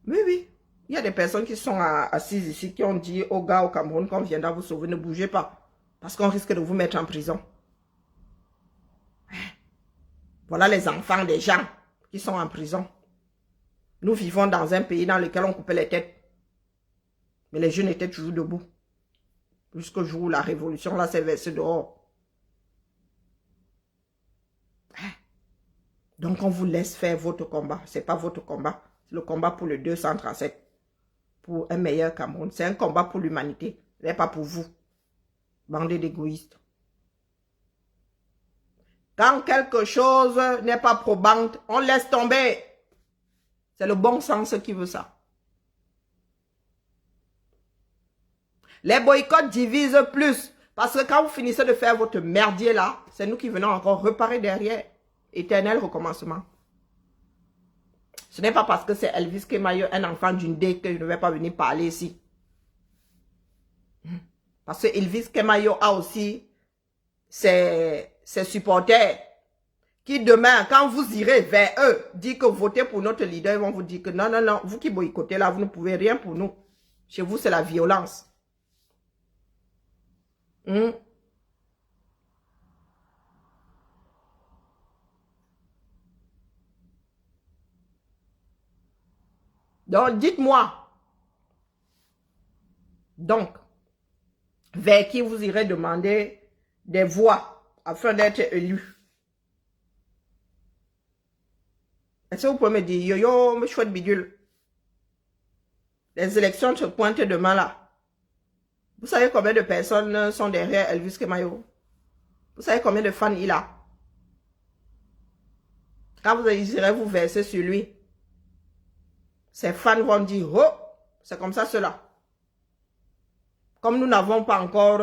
Oui. Il y a des personnes qui sont assises ici, qui ont dit aux gars au Cameroun qu'on viendra vous sauver, ne bougez pas. Parce qu'on risque de vous mettre en prison. Voilà les enfants des gens qui sont en prison. Nous vivons dans un pays dans lequel on coupait les têtes. Mais les jeunes étaient toujours debout. Jusqu'au jour où la révolution là s'est versée dehors. Donc on vous laisse faire votre combat. Ce n'est pas votre combat. C'est le combat pour le 237. Pour un meilleur Cameroun. C'est un combat pour l'humanité. Ce n'est pas pour vous. Bandez d'égoïstes. Quand quelque chose n'est pas probant, on laisse tomber. C'est le bon sens qui veut ça. Les boycotts divisent plus. Parce que quand vous finissez de faire votre merdier là, c'est nous qui venons encore réparer derrière. Éternel recommencement. Ce n'est pas parce que c'est Elvis Kemayo, un enfant d'une dé, que je ne vais pas venir parler ici. Parce que Elvis Kemayo a aussi ses supporters, qui demain, quand vous irez vers eux, dire que votez pour notre leader, ils vont vous dire que non, non, non, vous qui boycottez là, vous ne pouvez rien pour nous. Chez vous, c'est la violence. Donc, dites-moi. Donc, vers qui vous irez demander des voix afin d'être élu. Est-ce que vous pouvez me dire, yo, chouette bidule, les élections se pointent demain là. Vous savez combien de personnes sont derrière Elvis Kemayo? Vous savez combien de fans il a? Quand vous irez vous verser sur lui, ses fans vont dire, oh, c'est comme ça cela. Comme nous n'avons pas encore,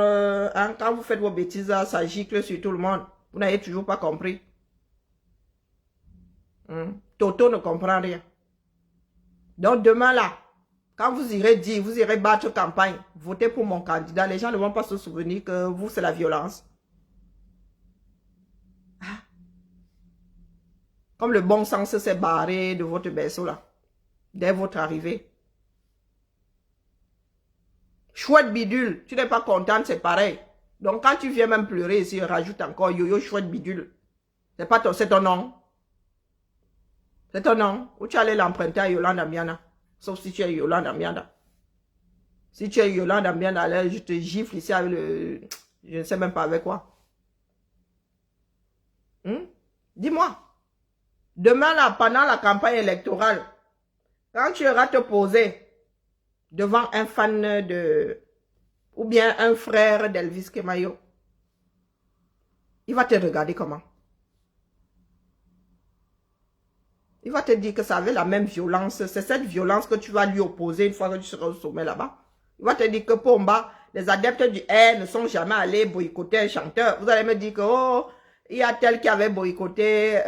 quand vous faites vos bêtises, ça gicle sur tout le monde. Vous n'avez toujours pas compris. Toto ne comprend rien. Donc demain là, quand vous irez dire, vous irez battre campagne, votez pour mon candidat, les gens ne vont pas se souvenir que vous, c'est la violence. Ah. Comme le bon sens s'est barré de votre berceau là, dès votre arrivée. Chouette bidule, tu n'es pas contente, c'est pareil. Donc quand tu viens même pleurer ici, rajoute encore yo chouette bidule. C'est pas ton, c'est ton nom. C'est ton nom. Où tu allais l'emprunter à Yolanda Miana. Sauf si tu es Yolanda Miana. Si tu es Yolanda Miana, alors je te gifle ici avec le... Je ne sais même pas avec quoi. Dis-moi. Demain là, pendant la campagne électorale, quand tu iras te poser devant un fan de... ou bien un frère d'Elvis Kemayo, il va te regarder comment? Il va te dire que ça avait la même violence. C'est cette violence que tu vas lui opposer une fois que tu seras au sommet là-bas. Il va te dire que Pomba, les adeptes du R ne sont jamais allés boycotter un chanteur. Vous allez me dire que, oh, il y a tel qui avait boycotté,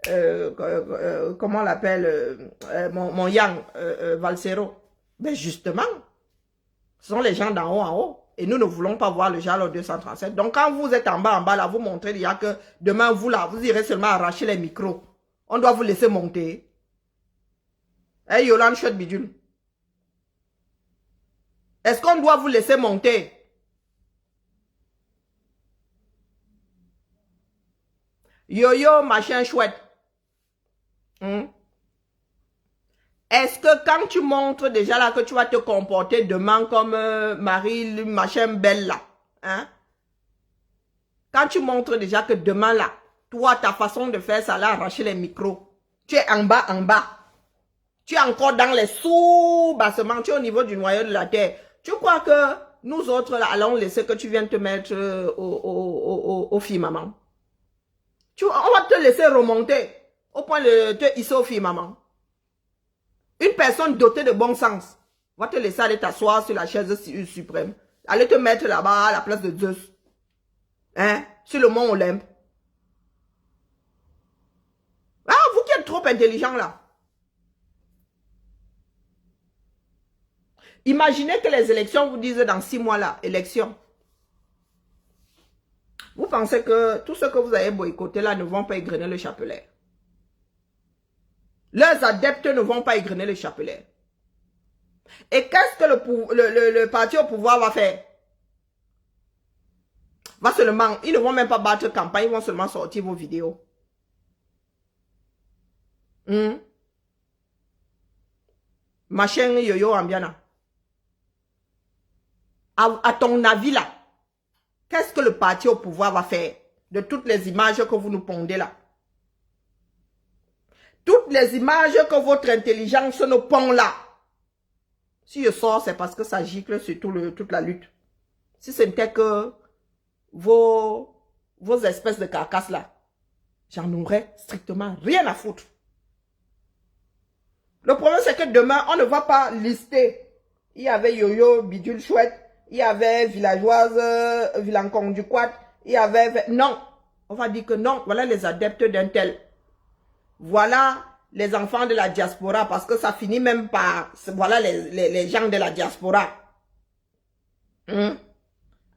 comment on l'appelle, mon Yang, Valsero. Mais justement, ce sont les gens d'en haut en haut. Et nous ne voulons pas voir le jalon 237. Donc quand vous êtes en bas, là, vous montrez déjà que demain, vous là, vous irez seulement arracher les micros. On doit vous laisser monter. Hey, Yolande chouette bidule. Est-ce qu'on doit vous laisser monter? Yo, machin chouette. Est-ce que quand tu montres déjà là que tu vas te comporter demain comme Marie, machin belle là, hein? Quand tu montres déjà que demain là, toi, ta façon de faire ça là, arracher les micros. Tu es en bas. Tu es encore dans les sous-bassements. Tu es au niveau du noyau de la terre. Tu crois que nous autres là, allons laisser que tu viennes te mettre au fille maman? On va te laisser remonter au point de te hisser au fille maman. Une personne dotée de bon sens va te laisser aller t'asseoir sur la chaise suprême. Aller te mettre là-bas à la place de Zeus. Hein? Sur le mont Olympe. Ah, vous qui êtes trop intelligent là. Imaginez que les élections vous disent dans 6 mois là, élections. Vous pensez que tout ce que vous avez boycotté là ne vont pas égrener le chapelet. Leurs adeptes ne vont pas égrener le chapelet. Et qu'est-ce que le parti au pouvoir va faire? Va seulement, ils ne vont même pas battre campagne, ils vont seulement sortir vos vidéos. Machin yo ambiana. À ton avis là, qu'est-ce que le parti au pouvoir va faire de toutes les images que vous nous pondez là? Toutes les images que votre intelligence nous pond là. Si je sors, c'est parce que ça gicle sur toute la lutte. Si ce n'était que vos espèces de carcasses là, j'en aurais strictement rien à foutre. Le problème, c'est que demain, on ne va pas lister. Il y avait Yo-Yo, Bidule Chouette, il y avait Villageoise, Vilancon du Quad, il y avait... Non, on va dire que non, voilà les adeptes d'un tel. Voilà les enfants de la diaspora, parce que ça finit même par... Voilà les gens de la diaspora.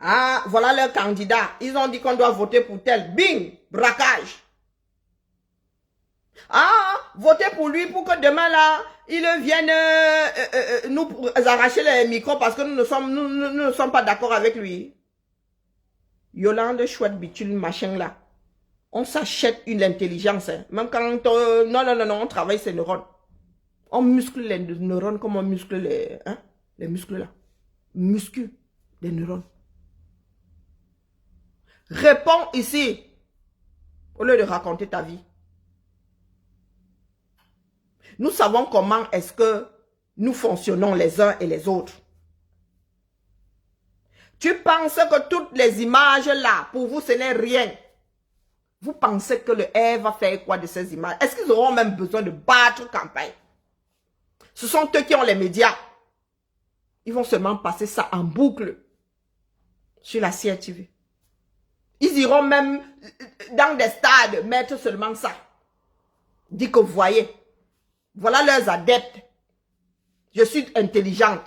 Ah, voilà leur candidat. Ils ont dit qu'on doit voter pour tel. Bing, braquage. Ah, votez pour lui pour que demain là, il vienne nous arracher les micros parce que nous ne sommes pas d'accord avec lui. Yolande Chouette Bitul, machin là. On s'achète une intelligence. Hein. Même quand non, on travaille ses neurones. On muscle les neurones comme on muscle les muscles là. Muscle les neurones. Réponds ici. Au lieu de raconter ta vie. Nous savons comment est-ce que nous fonctionnons les uns et les autres. Tu penses que toutes les images là, pour vous, ce n'est rien. Vous pensez que le R va faire quoi de ces images? Est-ce qu'ils auront même besoin de battre campagne? Ce sont eux qui ont les médias. Ils vont seulement passer ça en boucle sur la CRTV. Ils iront même dans des stades mettre seulement ça. Dis que vous voyez. Voilà leurs adeptes. Je suis intelligente.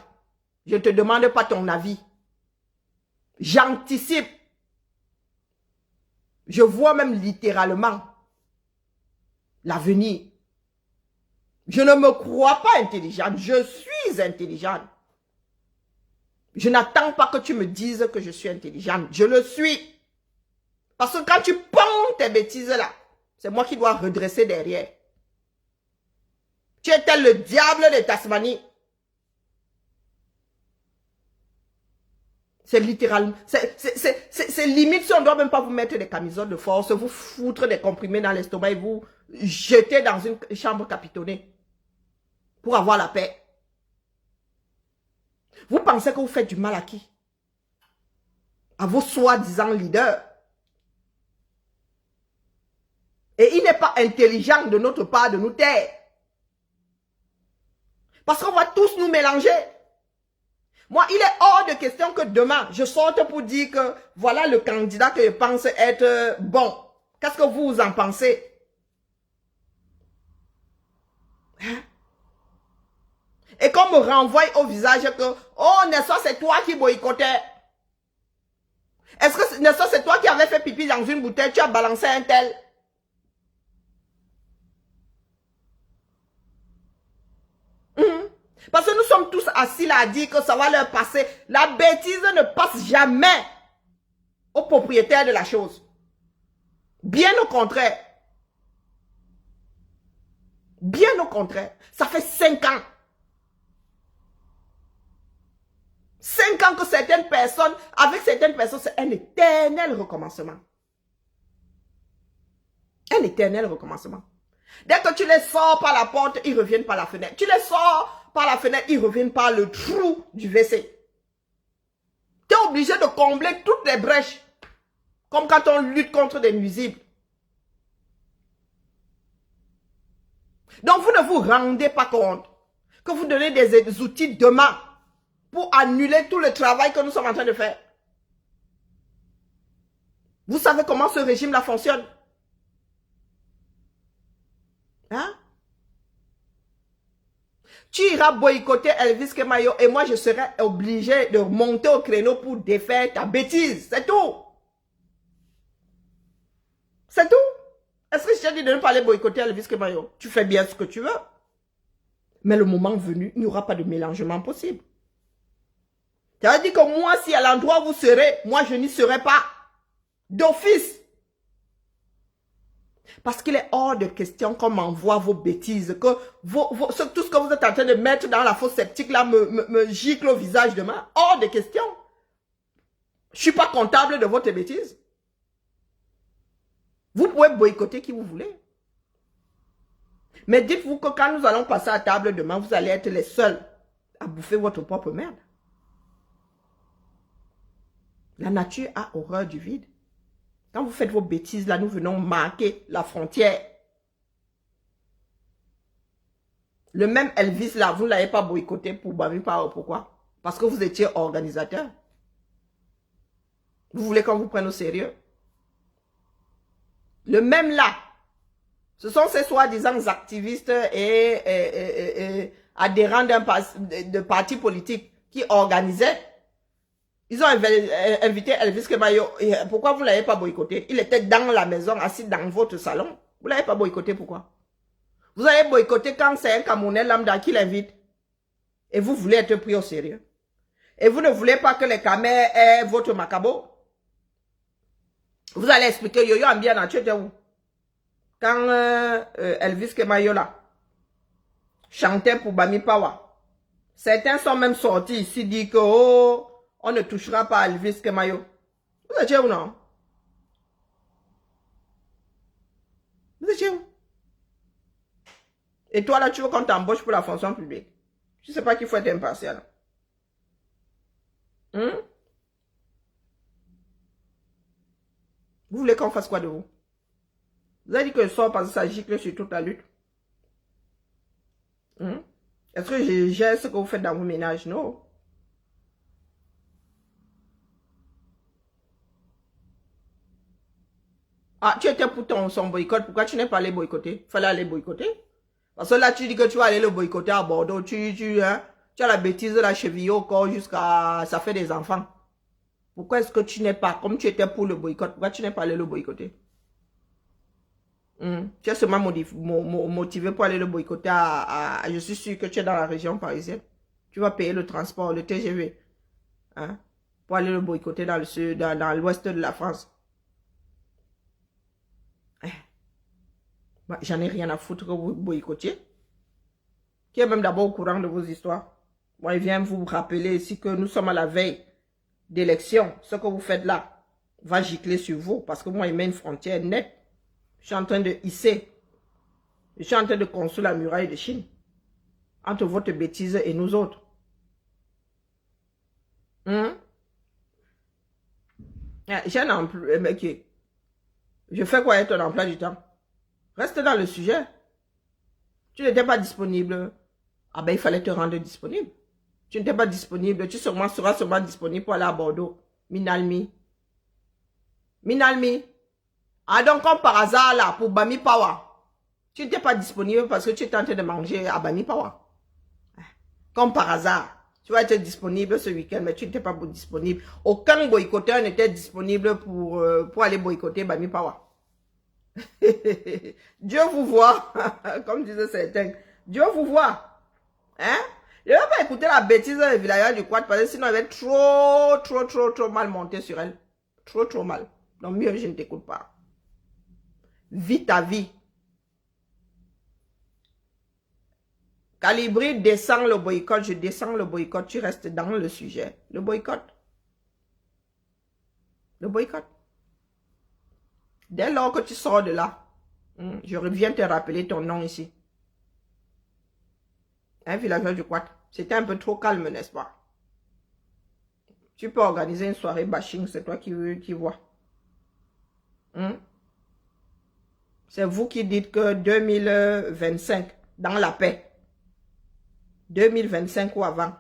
Je ne te demande pas ton avis. J'anticipe. Je vois même littéralement l'avenir. Je ne me crois pas intelligente. Je suis intelligente. Je n'attends pas que tu me dises que je suis intelligente. Je le suis. Parce que quand tu ponds tes bêtises là, c'est moi qui dois redresser derrière. Tu es tel le diable de Tasmanie. C'est littéralement, c'est limite si on ne doit même pas vous mettre des camisoles de force, vous foutre des comprimés dans l'estomac et vous jeter dans une chambre capitonnée pour avoir la paix. Vous pensez que vous faites du mal à qui? À vos soi-disant leaders. Et il n'est pas intelligent de notre part de nous taire. Parce qu'on va tous nous mélanger. Moi, il est hors de question que demain, je sorte pour dire que voilà le candidat que je pense être bon. Qu'est-ce que vous en pensez? Hein? Et qu'on me renvoie au visage que, oh, Nelson, c'est toi qui boycottais. Est-ce que, Nelson, c'est toi qui avais fait pipi dans une bouteille, tu as balancé un tel? Parce que nous sommes tous assis là à dire que ça va leur passer. La bêtise ne passe jamais au propriétaire de la chose. Bien au contraire. Bien au contraire. Ça fait 5 ans. 5 ans que certaines personnes, avec certaines personnes, c'est un éternel recommencement. Un éternel recommencement. Dès que tu les sors par la porte, ils reviennent par la fenêtre. Tu les sors par la fenêtre, ils reviennent par le trou du WC. Tu es obligé de combler toutes les brèches. Comme quand on lutte contre des nuisibles. Donc vous ne vous rendez pas compte que vous donnez des outils demain pour annuler tout le travail que nous sommes en train de faire. Vous savez comment ce régime-là fonctionne? Hein? Tu iras boycotter Elvis Kemayo et moi je serai obligé de monter au créneau pour défaire ta bêtise. C'est tout. C'est tout. Est-ce que je t'ai dit de ne pas aller boycotter Elvis Kemayo? Tu fais bien ce que tu veux. Mais le moment venu, il n'y aura pas de mélangement possible. Ça veut dire que moi, si à l'endroit où vous serez, moi je n'y serai pas. D'office. Parce qu'il est hors de question qu'on m'envoie vos bêtises, que tout ce que vous êtes en train de mettre dans la fosse septique là me gicle au visage demain. Hors de question. Je ne suis pas comptable de votre bêtise. Vous pouvez boycotter qui vous voulez. Mais dites-vous que quand nous allons passer à table demain, vous allez être les seuls à bouffer votre propre merde. La nature a horreur du vide. Quand vous faites vos bêtises, là, nous venons marquer la frontière. Le même Elvis, là, vous ne l'avez pas boycotté pour Bavi Power. Pourquoi? Parce que vous étiez organisateur. Vous voulez qu'on vous prenne au sérieux? Le même là, ce sont ces soi-disant activistes et adhérents de partis politiques qui organisaient Ils ont invité Elvis Kemayo. Pourquoi vous ne l'avez pas boycotté? Il était dans la maison, assis dans votre salon. Vous ne l'avez pas boycotté, pourquoi? Vous avez boycotté quand c'est un Camerounais lambda qui l'invite. Et vous voulez être pris au sérieux. Et vous ne voulez pas que les Camers aient votre macabo. Vous allez expliquer, Yo-Yo Ambiana, tu étais où? Quand Elvis Kemayo là, chantait pour Bami Pawa. Certains sont même sortis ici, dit que, oh, on ne touchera pas à Elvis Kemayo. Vous étiez où, non? Vous étiez où? Et toi, là, tu veux qu'on t'embauche pour la fonction publique? Tu sais pas qu'il faut être impartial. Vous voulez qu'on fasse quoi de vous? Vous avez dit que je sors parce que ça gicle sur toute la lutte. Est-ce que je gère ce que vous faites dans vos ménages? Non. Ah, tu étais pour son boycott. Pourquoi tu n'es pas allé boycotter? Il fallait aller boycotter. Parce que là, tu dis que tu vas aller le boycotter à Bordeaux. Tu as la bêtise de la cheville au corps jusqu'à... Ça fait des enfants. Pourquoi est-ce que tu n'es pas... Comme tu étais pour le boycott, pourquoi tu n'es pas allé le boycotter? Tu es seulement motivé pour aller le boycotter je suis sûr que tu es dans la région parisienne. Tu vas payer le transport, le TGV. Hein, pour aller le boycotter dans le sud, dans l'ouest de la France. Bah, j'en ai rien à foutre que vous boycottiez. Qui est même d'abord au courant de vos histoires. Moi, il vient vous rappeler ici que nous sommes à la veille d'élection. Ce que vous faites là va gicler sur vous. Parce que moi, il met une frontière nette. Je suis en train de hisser. Je suis en train de construire la muraille de Chine. Entre votre bêtise et nous autres. J'ai un emploi. Mec, je fais quoi avec ton emploi du temps? Reste dans le sujet. Tu n'étais pas disponible. Ah ben, il fallait te rendre disponible. Tu n'étais pas disponible. Tu seras sûrement disponible pour aller à Bordeaux. Minalmi. Minalmi. Ah donc, comme par hasard, là, pour Bami Pawa. Tu n'étais pas disponible parce que tu étais en train de manger à Bami Pawa. Comme par hasard. Tu vas être disponible ce week-end, mais tu n'étais pas disponible. Aucun boycotteur n'était disponible pour aller boycotter Bami Pawa. Dieu vous voit, comme disaient certains. Dieu vous voit. Hein? Je ne vais pas écouter la bêtise des villageois du quad parce que sinon elle va être trop mal montée sur elle. Trop mal. Donc mieux, je ne t'écoute pas. Vis ta vie. Calibri descend le boycott, je descends le boycott, tu restes dans le sujet. Le boycott. Le boycott. Dès lors que tu sors de là, je reviens te rappeler ton nom ici. Un villageois du Quat. C'était un peu trop calme, n'est-ce pas? Tu peux organiser une soirée bashing, c'est toi qui vois. C'est vous qui dites que 2025, dans la paix. 2025 ou avant.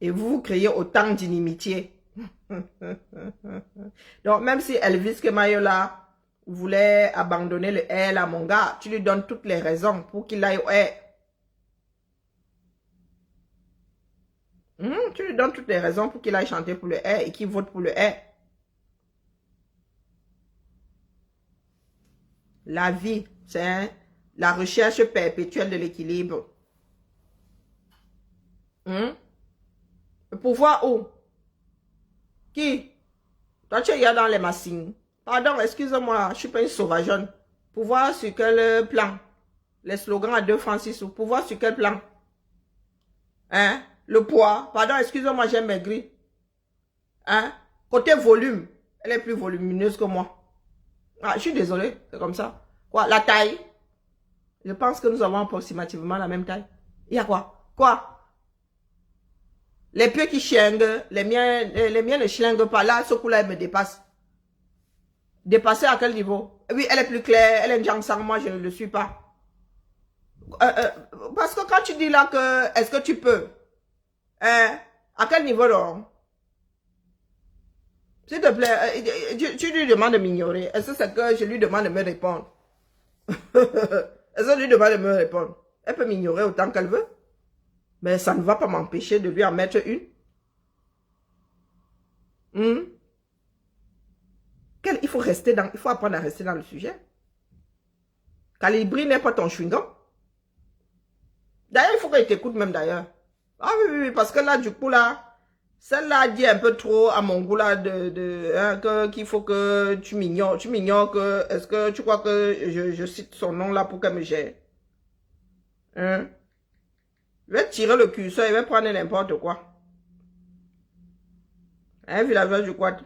Et vous créez autant d'inimitié. Donc, même si Elvis Kemayo là voulait abandonner le air à mon gars, tu lui donnes toutes les raisons pour qu'il aille au air. Tu lui donnes toutes les raisons pour qu'il aille chanter pour le air et qu'il vote pour le air. La vie, c'est la recherche perpétuelle de l'équilibre. Le pouvoir où? Qui? Toi, tu es dans les massines. Pardon, excuse-moi, je suis pas une sauvageonne. Pouvoir sur quel plan? Les slogans à 2 francs 6 sous. Pouvoir sur quel plan? Hein? Le poids. Pardon, excuse-moi, j'ai maigri. Hein? Côté volume, elle est plus volumineuse que moi. Ah, je suis désolé, c'est comme ça. Quoi? La taille? Je pense que nous avons approximativement la même taille. Il y a quoi? Quoi? Les pieds qui chinguent, les miens ne chinguent pas. Là, ce coup-là, elle me dépasse. Dépasser à quel niveau? Oui, elle est plus claire, elle est Jangsang, moi je ne le suis pas. Parce que quand tu dis là que, est-ce que tu peux? Hein? À quel niveau donc? S'il te plaît, tu lui demandes de m'ignorer. Est-ce que c'est que je lui demande de me répondre? Est-ce que je lui demande de me répondre? Elle peut m'ignorer autant qu'elle veut. Mais ça ne va pas m'empêcher de lui en mettre une. Il faut apprendre à rester dans le sujet. Calibri n'est pas ton chewing-gum. D'ailleurs, il faut qu'elle t'écoute même d'ailleurs. Ah oui, parce que là, du coup, là, celle-là dit un peu trop à mon goût, là, qu'il faut que tu m'ignores. Tu m'ignores que, est-ce que tu crois que je cite son nom là pour qu'elle me gère? Hein? Je vais tirer le curseur, il va prendre n'importe quoi. Hein, villageois du quad.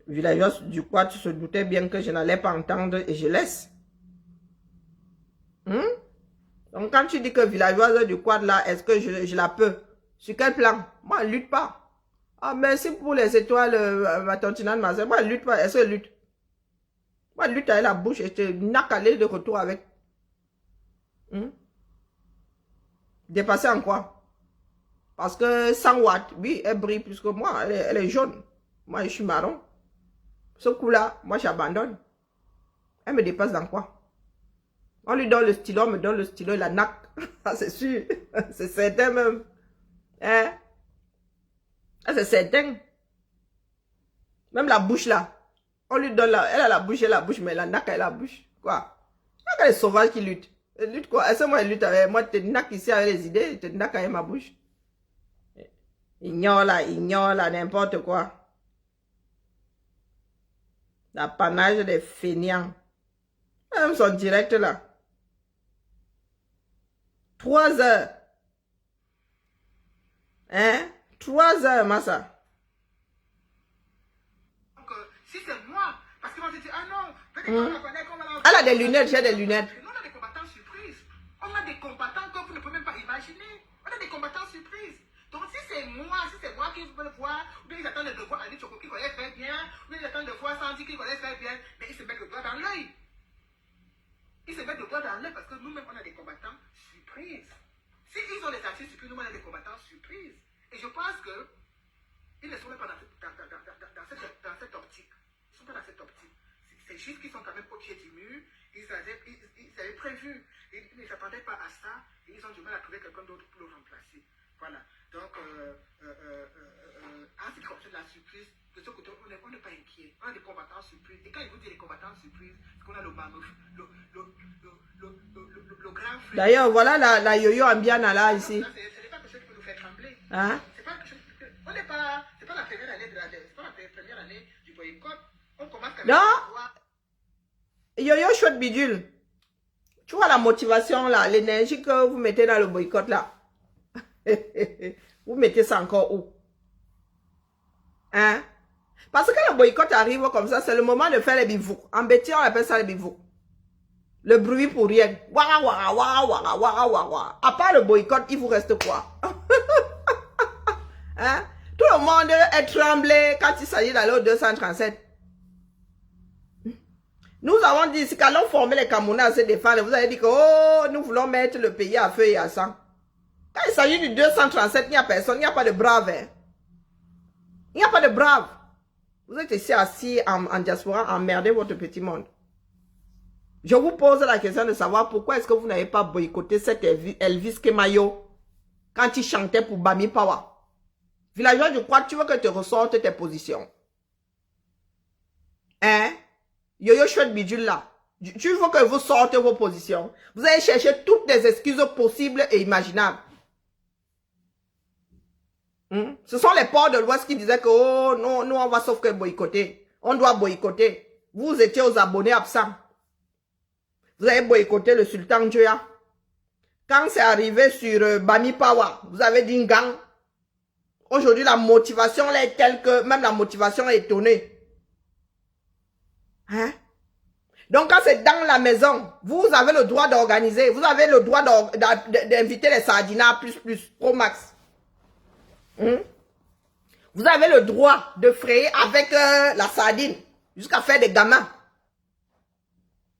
Villageois du quad, tu se doutais bien que je n'allais pas entendre et je laisse. Donc quand tu dis que villageoise du quad là, est-ce que je la peux? Sur quel plan? Moi, elle lutte pas. Ah, merci pour les étoiles, ma tontinade, ma soeur. Moi, elle lutte pas. Est-ce qu'elle lutte? Moi, elle lutte avec la bouche et je te nacalé de retour avec. Dépasser en quoi? Parce que 100 watts, oui, elle brille plus que moi. Elle est jaune. Moi, je suis marron. Ce coup-là, moi, j'abandonne. Elle me dépasse dans quoi? On lui donne le stylo, on me donne le stylo et la naque. Ça, c'est sûr. C'est certain même. Hein? C'est certain. Même la bouche là. On lui donne elle a la bouche et la bouche, mais la naque, elle a la bouche. Quoi? Il y a des sauvages qui luttent. Elle lutte quoi? Est-ce que moi, elle lutte avec moi? Tu te naques ici avec les idées, tu te naques avec ma bouche. Ignore là, n'importe quoi. L'apanage des fainéants. Même son direct là. 3 heures. Hein? 3 heures, Massa. Donc, si c'est moi, parce que moi je dis, ah non, peut-être qu'on la connaît, qu'on va la... Elle a des lunettes, j'ai des lunettes. Nous, on a des combattants surprises. On a des combattants que vous ne pouvez même pas imaginer. On a des combattants surprises. Donc, si c'est moi qui veux le voir, ou bien ils attendent de voir Annie Choco qui connaît très bien, ou bien ils attendent de voir Sandy qui connaît très bien, mais ils se mettent le doigt dans l'œil. Ils se mettent le doigt dans l'œil parce que nous-mêmes, on a des combattants surprises. Si ils ont des artistes surprises, nous, on a des combattants surprises. Et je pense que ils ne sont même pas dans cette optique. Ils ne sont pas dans cette optique. C'est juste qu'ils sont quand même au pied du mur. Ils avaient prévu. Ils ne s'attendaient pas à ça. Et ils ont du mal à trouver quelqu'un d'autre pour le remplacer. Voilà. Donc, en ce qui concerne la surprise, de ce côté, on n'est pas inquiet. On a des combattants surprises. Et quand ils vous disent les combattants surprises, c'est qu'on a le manouf, le grand frère. D'ailleurs, voilà la yo-yo ambiana là, ici. Ce n'est pas quelque chose qui peut nous faire trembler. Hein? C'est pas quelque chose que... On n'est pas... C'est pas la première année de c'est pas la première année du boycott. On commence quand même Non. à voir... Yo-yo chouette bidule. Tu vois la motivation là, l'énergie que vous mettez dans le boycott là. Vous mettez ça encore où? Hein? Parce que le boycott arrive comme ça, c'est le moment de faire les bivoucs. En bêtise, on appelle ça les bivoucs. Le bruit pour rien. Wara, wara, wara, wara, wara, wara. À part le boycott, il vous reste quoi? Hein? Tout le monde est tremblé quand il s'agit d'aller au 237. Nous avons dit, si qu'allons former les Camerounais à se défendre, vous avez dit que, oh, nous voulons mettre le pays à feu et à sang. Quand il s'agit du 237, il n'y a personne, il n'y a pas de brave. Hein? Il n'y a pas de brave. Vous êtes ici assis en diaspora, emmerdez votre petit monde. Je vous pose la question de savoir pourquoi est-ce que vous n'avez pas boycotté cet Elvis Kemayo quand il chantait pour Bami Pawa. Villageois, je crois que tu veux que tu ressortes tes positions. Hein? Yo-yo chouette bidule là. Tu veux que vous sortez vos positions. Vous allez chercher toutes les excuses possibles et imaginables. Ce sont les ports de l'Ouest qui disaient que oh non, nous on va sauf que boycotter. On doit boycotter. Vous étiez aux abonnés absents. Vous avez boycotté le sultan Djoya. Quand c'est arrivé sur Bami Pawa, vous avez dit une gang. Aujourd'hui, la motivation là, est telle que même la motivation est étonnée. Hein? Donc, quand c'est dans la maison, vous avez le droit d'organiser. Vous avez le droit d'inviter les Sardinats plus, Pro Max. Vous avez le droit de frayer avec la sardine jusqu'à faire des gamins.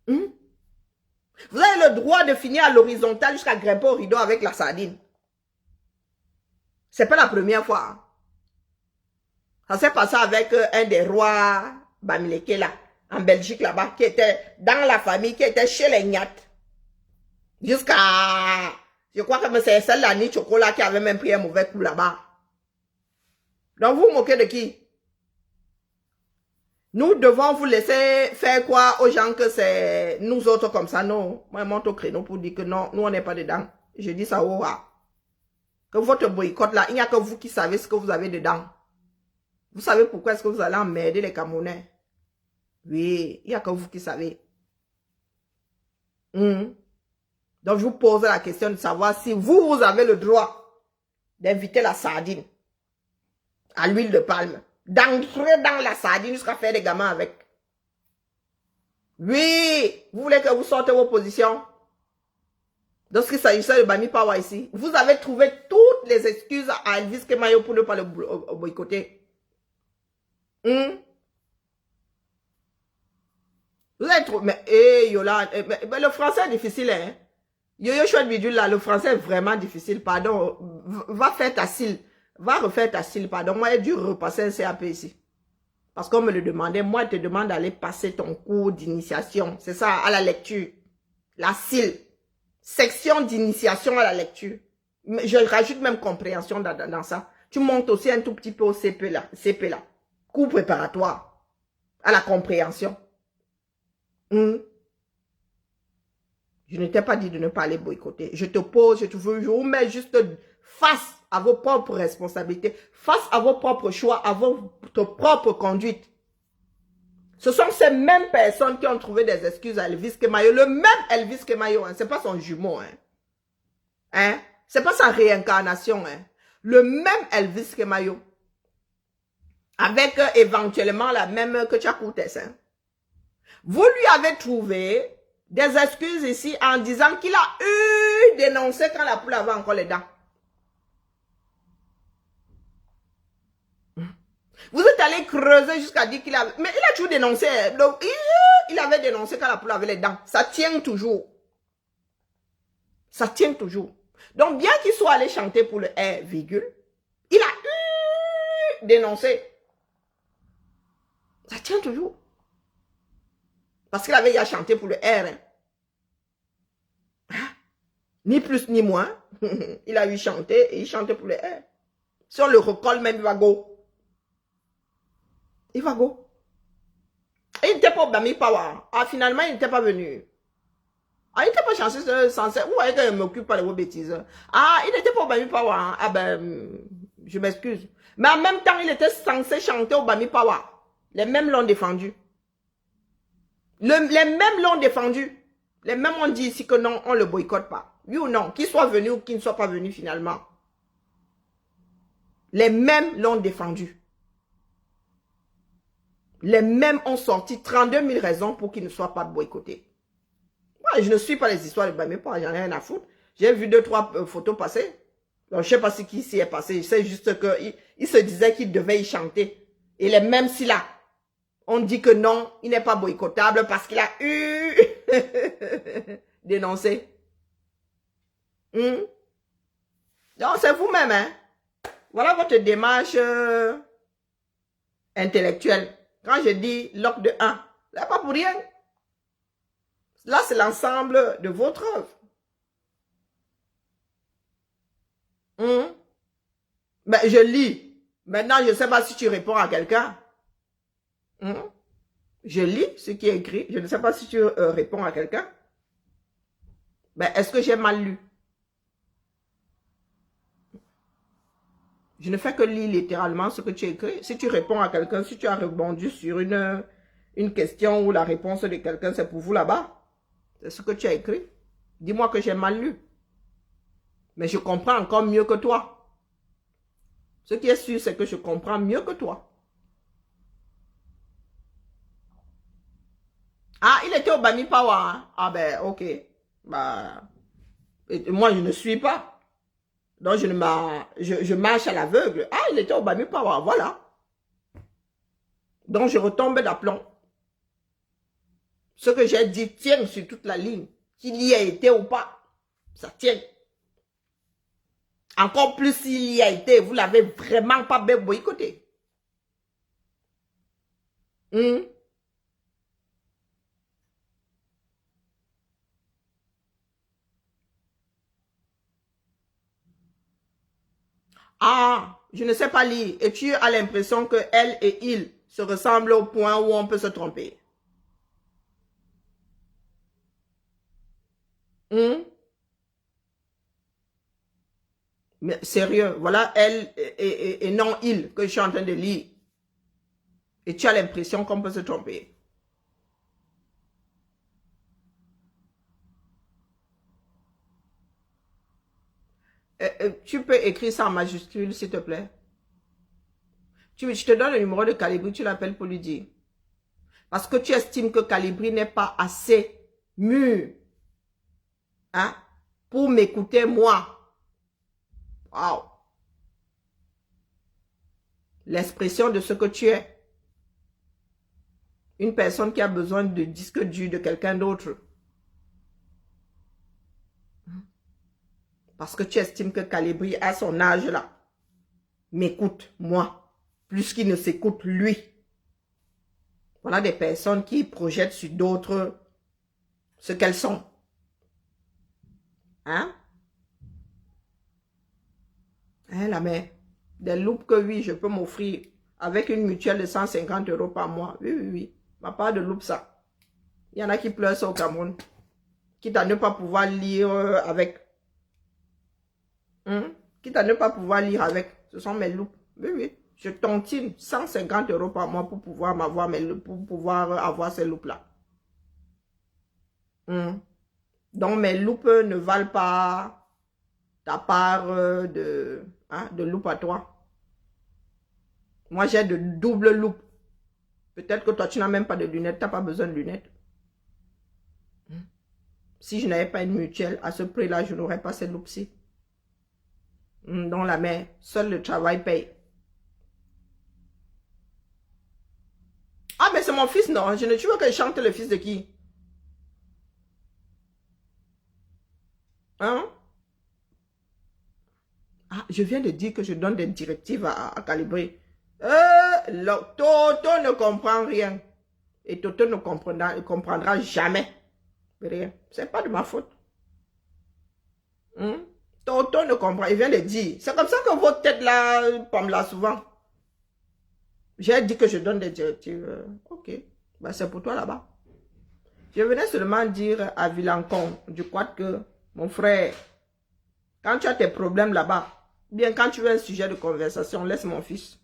Vous avez le droit de finir à l'horizontale jusqu'à grimper au rideau avec la sardine. C'est pas la première fois. Hein. Ça s'est passé avec un des rois Bamileke là, en Belgique là-bas, qui était dans la famille, qui était chez les Nyat. Jusqu'à... Je crois que c'est celle-là, Ni Chocolat, qui avait même pris un mauvais coup là-bas. Donc, vous vous moquez de qui? Nous devons vous laisser faire quoi aux gens que c'est nous autres comme ça? Non. Moi, je monte au créneau pour dire que non, nous, on n'est pas dedans. Je dis ça au roi. Que votre boycott là, il n'y a que vous qui savez ce que vous avez dedans. Vous savez pourquoi est-ce que vous allez emmerder les Camerounais? Oui, il n'y a que vous qui savez. Donc, je vous pose la question de savoir si vous avez le droit d'inviter la sardine à l'huile de palme, d'entrer dans la sardine jusqu'à faire des gamins avec. Oui, vous voulez que vous sortez vos positions? Lorsqu'il s'agissait de Bami Pawa ici, vous avez trouvé toutes les excuses à Elvis Kemayo pour ne pas le boycotter. Vous avez trouvé, mais Yola, mais le français est difficile, hein? Yo-yo chouette bidule là, le français est vraiment difficile, pardon. Va faire ta cile, va refaire ta cile, pardon. Moi, j'ai dû repasser un CAP ici. Parce qu'on me le demandait, moi, je te demande d'aller passer ton cours d'initiation. C'est ça, à la lecture. La cile. Section d'initiation à la lecture. Je rajoute même compréhension dans ça. Tu montes aussi un tout petit peu au CP là. Cours préparatoire. À la compréhension. Je ne t'ai pas dit de ne pas aller boycotter. Je te pose, je vous mets juste face à vos propres responsabilités, face à vos propres choix, à votre propre conduite. Ce sont ces mêmes personnes qui ont trouvé des excuses à Elvis Kemayo. Le même Elvis Kemayo, hein, c'est pas son jumeau. Hein? C'est pas sa réincarnation. Hein? Le même Elvis Kemayo. Avec éventuellement la même que Tchakoutes. Hein? Vous lui avez trouvé des excuses ici en disant qu'il a eu dénoncé quand la poule avait encore les dents. Vous êtes allé creuser jusqu'à dire qu'il avait... Mais il a toujours dénoncé. Donc, il avait dénoncé quand la poule avait les dents. Ça tient toujours. Ça tient toujours. Donc, bien qu'il soit allé chanter pour le R, virgule, il a dénoncé. Ça tient toujours. Parce qu'il avait déjà chanté pour le R. Hein? Ni plus ni moins. Il a eu chanté et il chantait pour le R. Si on le recolle même, il va go. Il va go. Et il n'était pas au Bami Pawa. Ah, finalement, il n'était pas venu. Ah, il n'était pas censé. Vous voyez que je ne m'occupe pas de vos bêtises. Ah, il n'était pas au Bami Pawa. Ah ben, je m'excuse. Mais en même temps, il était censé chanter au Bami Pawa. Les mêmes l'ont défendu. Les mêmes l'ont défendu. Les mêmes ont dit ici que non, on ne le boycotte pas. Oui ou non? Qu'il soit venu ou qu'il ne soit pas venu finalement. Les mêmes l'ont défendu. Les mêmes ont sorti 32 000 raisons pour qu'il ne soit pas boycotté. Moi, je ne suis pas les histoires de Bami Pawa, j'en ai rien à foutre. J'ai vu 2-3 photos passer. Donc, je ne sais pas ce qui s'y est passé. Je sais juste qu'il se disait qu'il devait y chanter. Et les mêmes si là, on dit que non, il n'est pas boycottable parce qu'il a eu dénoncé. Donc, c'est vous-même, hein. Voilà votre démarche intellectuelle. Quand je dis loc de 1, ce n'est pas pour rien. Là, c'est l'ensemble de votre œuvre. Ben, je lis. Maintenant, je ne sais pas si tu réponds à quelqu'un. Je lis ce qui est écrit. Je ne sais pas si tu réponds à quelqu'un. Ben, est-ce que j'ai mal lu? Je ne fais que lire littéralement ce que tu écris. Si tu réponds à quelqu'un, si tu as rebondi sur une question ou la réponse de quelqu'un, c'est pour vous là-bas. C'est ce que tu as écrit. Dis-moi que j'ai mal lu. Mais je comprends encore mieux que toi. Ce qui est sûr, c'est que je comprends mieux que toi. Ah, il était au Bami Pawa. Hein? Ah ben, ok. Bah, moi, je ne suis pas. Donc, je marche à l'aveugle. Ah, il était au Bami Pawa, voilà. Donc, je retombe d'aplomb. Ce que j'ai dit tient sur toute la ligne. Qu'il y a été ou pas, ça tient. Encore plus s'il y a été, vous l'avez vraiment pas bien boycotté. Ah, je ne sais pas lire. Et tu as l'impression que elle et il se ressemblent au point où on peut se tromper. Mais sérieux, voilà elle et non il que je suis en train de lire. Et tu as l'impression qu'on peut se tromper. Tu peux écrire ça en majuscule, s'il te plaît. Je te donne le numéro de Calibri, tu l'appelles pour lui dire. Parce que tu estimes que Calibri n'est pas assez mûr, hein, pour m'écouter moi. Wow. L'expression de ce que tu es. Une personne qui a besoin de disque dur de quelqu'un d'autre. Parce que tu estimes que Calibri, à son âge là, m'écoute, moi, plus qu'il ne s'écoute lui. Voilà des personnes qui projettent sur d'autres ce qu'elles sont. Hein? Hein, la mère? Des loupes que oui, je peux m'offrir avec une mutuelle de 150 € par mois. Oui, oui, oui. Ma part de loupe, ça. Il y en a qui pleurent ça au Cameroun. Quitte à ne pas pouvoir lire avec. Quitte à ne pas pouvoir lire avec. Ce sont mes loupes. Oui, oui. Je tontine 150 € par mois pour pouvoir m'avoir pour pouvoir avoir ces loupes-là. Donc mes loupes ne valent pas ta part de loupe à toi. Moi, j'ai de double loupe. Peut-être que toi, tu n'as même pas de lunettes. Tu n'as pas besoin de lunettes. Si je n'avais pas une mutuelle, à ce prix-là, je n'aurais pas cette loupe-ci. Dans la mer, seul le travail paye. Ah, mais c'est mon fils, non? Tu veux que je chante le fils de qui? Hein? Ah, je viens de dire que je donne des directives à Calibri. Toto ne comprend rien. Et Toto ne comprendra jamais. Rien. C'est pas de ma faute. Toto ne comprend. Il vient de dire. C'est comme ça que votre tête là, pomme là souvent. J'ai dit que je donne des directives. Ok. Ben, c'est pour toi là-bas. Je venais seulement dire à Vilancon, du quad que, mon frère, quand tu as tes problèmes là-bas, bien quand tu veux un sujet de conversation, laisse mon fils.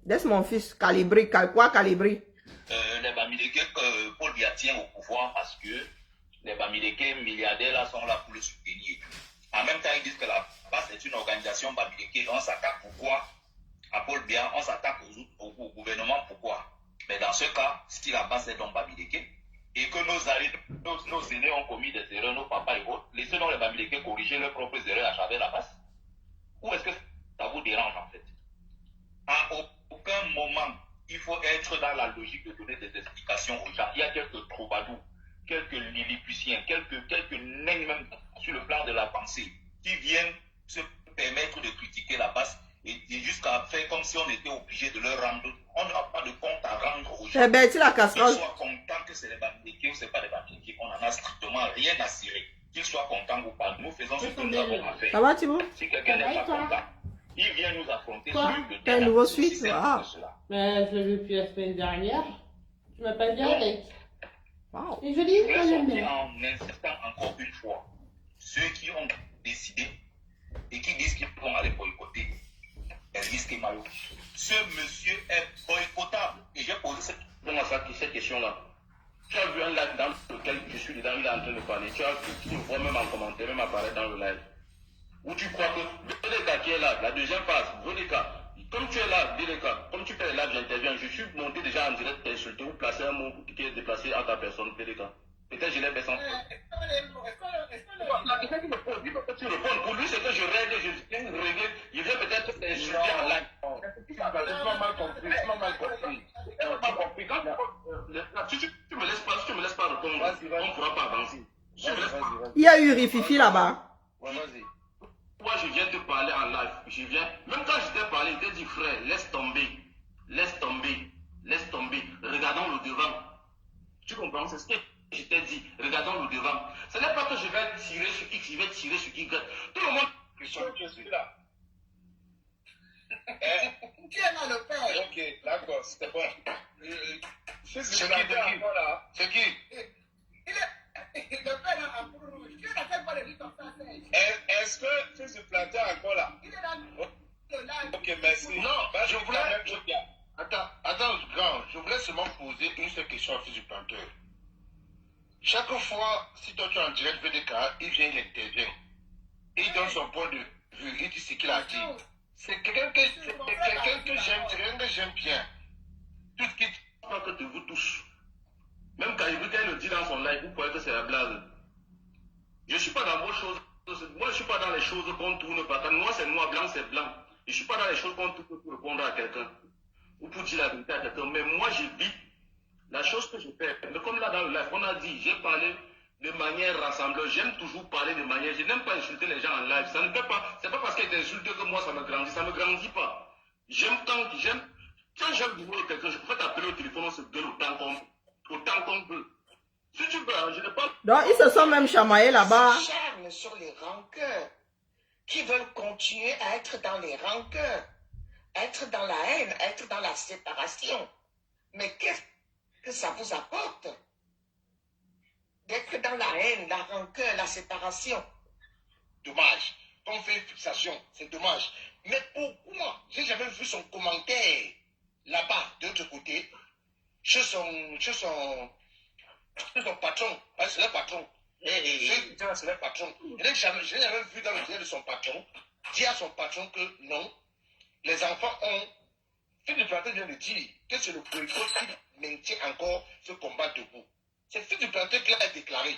Laisse mon fils calibrer. Quoi calibrer? Les Bamileke, Paul Biya tient au pouvoir parce que les Bamileke milliardaires là sont là pour le soutenir. En même temps, ils disent que la BAS est une organisation Bamileke. On s'attaque pourquoi à Paul Biya, on s'attaque au gouvernement pourquoi? Mais dans ce cas, si la BAS est donc Bamileke et que nos aînés ont commis des erreurs, nos papas et autres, laissez donc les Bamileke corriger leurs propres erreurs à travers la BAS. Ou est-ce que ça vous dérange en fait? À aucun moment, il faut être dans la logique de donner des explications aux gens. Il y a quelques troubadours, quelques lilliputiens, quelques nains même sur le plan de la pensée qui viennent se permettre de critiquer la BAS et jusqu'à faire comme si on était obligé de leur rendre. On n'a pas de compte à rendre aux gens. Eh ben, tu la casserole. Qu'ils soient contents que c'est les Bamileke ou c'est pas les Bamileke, on n'en a strictement rien à cirer. Qu'ils soient contents ou pas, nous faisons ce que nous avons à faire. Ça va, Thibaut? Si quelqu'un n'est pas content, il vient nous affronter sur le T'as un nouveau suite? Ah. Ben, je l'ai vu depuis la semaine dernière. Je m'appelle Véronique. Wow. Et je dis, Je moi vais j'aime sortir bien. en insistant encore une fois. Ceux qui ont décidé et qui disent qu'ils vont aller boycotter, Elvis Kemayo. Ce monsieur est boycottable. Et j'ai posé cette question-là. Tu as vu un live dans lequel je suis dedans, il est en train de parler. Tu le vois même en commentaire, même apparaître dans le live. Où tu crois que Vénéka qui est là, la deuxième phase, Vénéka, comme tu es là, Vénéka, comme tu fais les lives, j'interviens, je suis monté déjà en direct t'insulter ou placer un mot qui est déplacé à ta personne, Vénéka. Peut-être je l'ai fait sans faute. Tu réponds, pour lui c'est que je règle, je viens régler, je viens peut-être t'insulter en live. Tu m'as mal compris, tu m'as mal compris. Tu m'as mal compris. Si tu me laisses pas, si tu me laisses pas répondre, on ne pourra pas avancer. Il y a eu Rififi là-bas. Vas-y. Moi, je viens te parler en live. Je viens. Même quand je t'ai parlé, je t'ai dit, frère, laisse tomber. Laisse tomber. Laisse tomber. Regardons le devant. Tu comprends? C'est ce que je t'ai dit. Regardons le devant. Ce n'est pas que je vais tirer sur X, je vais tirer sur Y. Tout le monde Je suis là. Qui est là, le père? Ok, d'accord, c'était bon. C'est qui? Le père là, à Bourou Rouge. Qui est là, pas de lui comme ça, est-ce que tu se plantais encore là? Il est là. Ok, merci. Non, bah, je voulais... même chose. Attends, grand, je voulais seulement poser une seule question à fils du planteur. Chaque fois, si toi tu es en direct VDK, il vient, il intervient. Il donne son point de vue, il dit ce qu'il a dit. C'est quelqu'un que j'aime, c'est quelqu'un que j'aime bien. Tout ce qui que vous touche. Même quand il le dit dans son live, vous croyez que c'est la blague. Je ne suis pas dans vos choses. Moi, je ne suis pas dans les choses qu'on tourne pas. Quand noir, c'est noir, blanc, c'est blanc. Je ne suis pas dans les choses qu'on tourne pour répondre à quelqu'un. Ou pour dire la vérité à quelqu'un. Mais moi, je vis la chose que je fais. Mais comme là, dans le live, on a dit, j'ai parlé de manière rassembleur. J'aime toujours parler de manière. Je n'aime pas insulter les gens en live. Ça ne fait pas. C'est pas parce qu'il est insulté que moi, ça me grandit. Ça ne me grandit pas. J'aime quand j'aime. Quand j'aime du mot de quelqu'un, je peux t'appeler au téléphone, on se donne autant qu'on veut. Si tu veux, je n'ai pas... Donc, ils se sont même chamaillés là-bas. Ils s'acharnent sur les rancœurs, qui veulent continuer à être dans les rancœurs, être dans la haine, être dans la séparation. Mais qu'est-ce que ça vous apporte d'être dans la haine, la rancœur, la séparation? Dommage. On fait une fixation, c'est dommage. Mais pourquoi j'ai jamais vu son commentaire là-bas, de l'autre côté, chez son patron, c'est le patron. C'est le patron. Je n'ai jamais vu dans le direct de son patron dire à son patron que non, les enfants ont. Philippe du Planteur vient de dire que c'est le boycott qui maintient encore ce combat debout. C'est Philippe du Planteur qui l'a déclaré.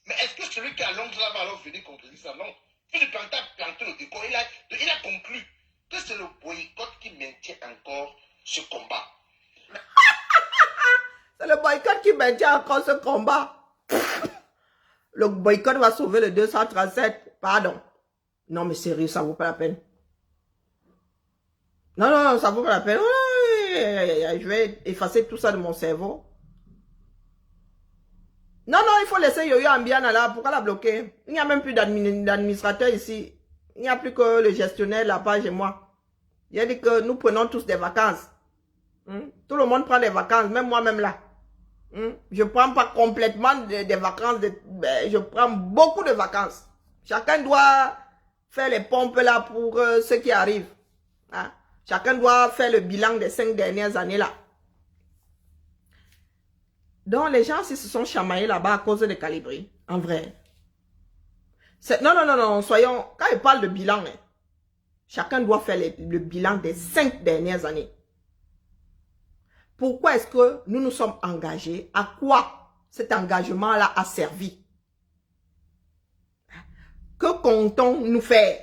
Mais est-ce que celui qui a Londres là va alors venir conclure ça? Non. Philippe du Planteur a planté le décor. Il a conclu que c'est le boycott qui maintient encore ce combat. C'est le boycott qui maintient encore ce combat. Le boycott va sauver le 237. Pardon. Non, mais sérieux, ça vaut pas la peine. Non, ça vaut pas la peine. Je vais effacer tout ça de mon cerveau. Non, il faut laisser Yo-Yo Ambiana là. Pourquoi la bloquer? Il n'y a même plus d'administrateur ici. Il n'y a plus que le gestionnaire, la page et moi. Il a dit que nous prenons tous des vacances. Tout le monde prend des vacances, même moi-même là. Je ne prends pas complètement des vacances, je prends beaucoup de vacances. Chacun doit faire les pompes là pour ceux qui arrivent. Hein? Chacun doit faire le bilan des 5 dernières années là. Donc les gens s'ils se sont chamaillés là-bas à cause de Calibri, en vrai. Non, soyons, quand ils parlent de bilan, chacun doit faire le bilan des 5 dernières années. Pourquoi est-ce que nous nous sommes engagés? À quoi cet engagement-là a servi? Que comptons-nous faire?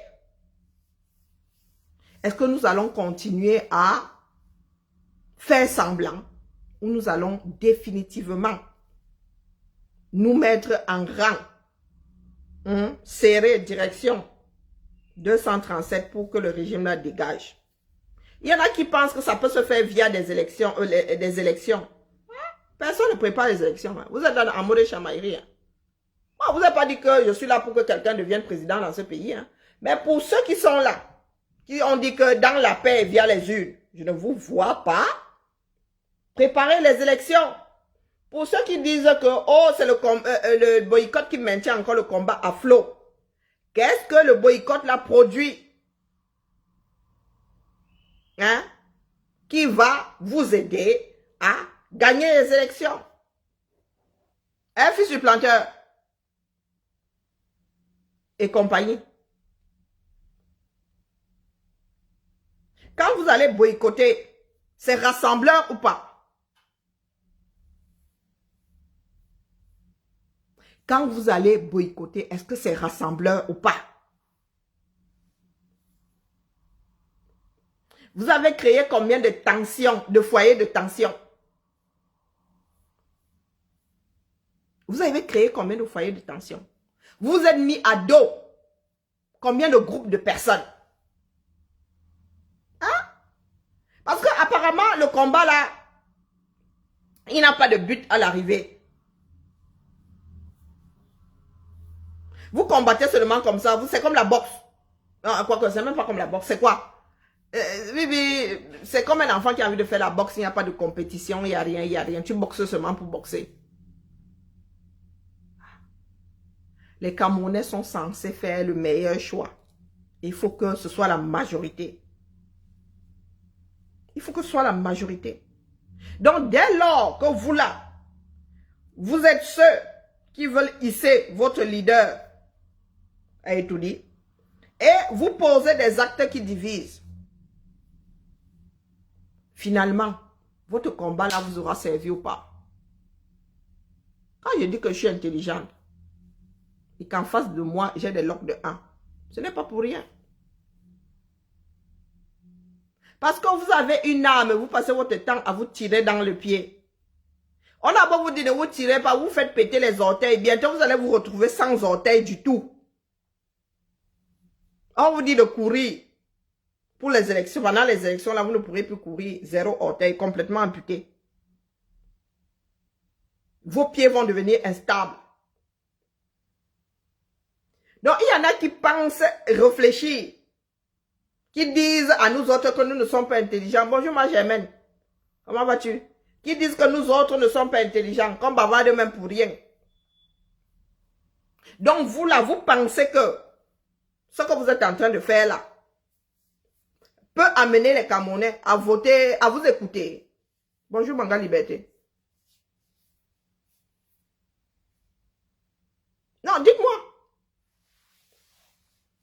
Est-ce que nous allons continuer à faire semblant ou nous allons définitivement nous mettre en rang, serrer direction 237 pour que le régime la dégage? Il y en a qui pensent que ça peut se faire via des élections. Personne ne prépare les élections. Vous êtes en mode chamaillerie. Moi, vous n'avez pas dit que je suis là pour que quelqu'un devienne président dans ce pays. Mais pour ceux qui sont là, qui ont dit que dans la paix via les urnes, je ne vous vois pas préparer les élections. Pour ceux qui disent que c'est le boycott qui maintient encore le combat à flot. Qu'est-ce que le boycott l'a produit? Qui va vous aider à gagner les élections. Fils du planteur et compagnie. Quand vous allez boycotter, c'est rassembleur ou pas? Quand vous allez boycotter, est-ce que c'est rassembleur ou pas? Vous avez créé combien de tensions, de foyers de tension? Vous avez créé combien de foyers de tension? Vous êtes mis à dos combien de groupes de personnes? Parce qu'apparemment, le combat là, il n'a pas de but à l'arrivée. Vous combattez seulement comme ça, c'est comme la boxe. Non, quoi que c'est même pas comme la boxe. C'est quoi? Oui, c'est comme un enfant qui a envie de faire la boxe. Il n'y a pas de compétition, il n'y a rien, il n'y a rien. Tu boxes seulement pour boxer. Les Camerounais sont censés faire le meilleur choix. Il faut que ce soit la majorité. Il faut que ce soit la majorité. Donc, dès lors que vous là, vous êtes ceux qui veulent hisser votre leader à étudier, et vous posez des actes qui divisent, finalement, votre combat là vous aura servi ou pas. Quand je dis que je suis intelligente, et qu'en face de moi, j'ai des loques de 1, ce n'est pas pour rien. Parce que vous avez une arme, vous passez votre temps à vous tirer dans le pied. On a beau vous dire ne vous tirez pas, vous faites péter les orteils. Bientôt, vous allez vous retrouver sans orteils du tout. On vous dit de courir pour les élections. Pendant les élections, là, vous ne pourrez plus courir. 0 orteil, complètement amputé. Vos pieds vont devenir instables. Donc, il y en a qui pensent réfléchir. Qui disent à nous autres que nous ne sommes pas intelligents. Bonjour ma Germaine. Comment vas-tu? Qui disent que nous autres ne sommes pas intelligents. Qu'on bavarde même pour rien. Donc vous là, vous pensez que ce que vous êtes en train de faire là peut amener les Camerounais à voter, à vous écouter. Bonjour Manga Liberté. Non, dites-moi.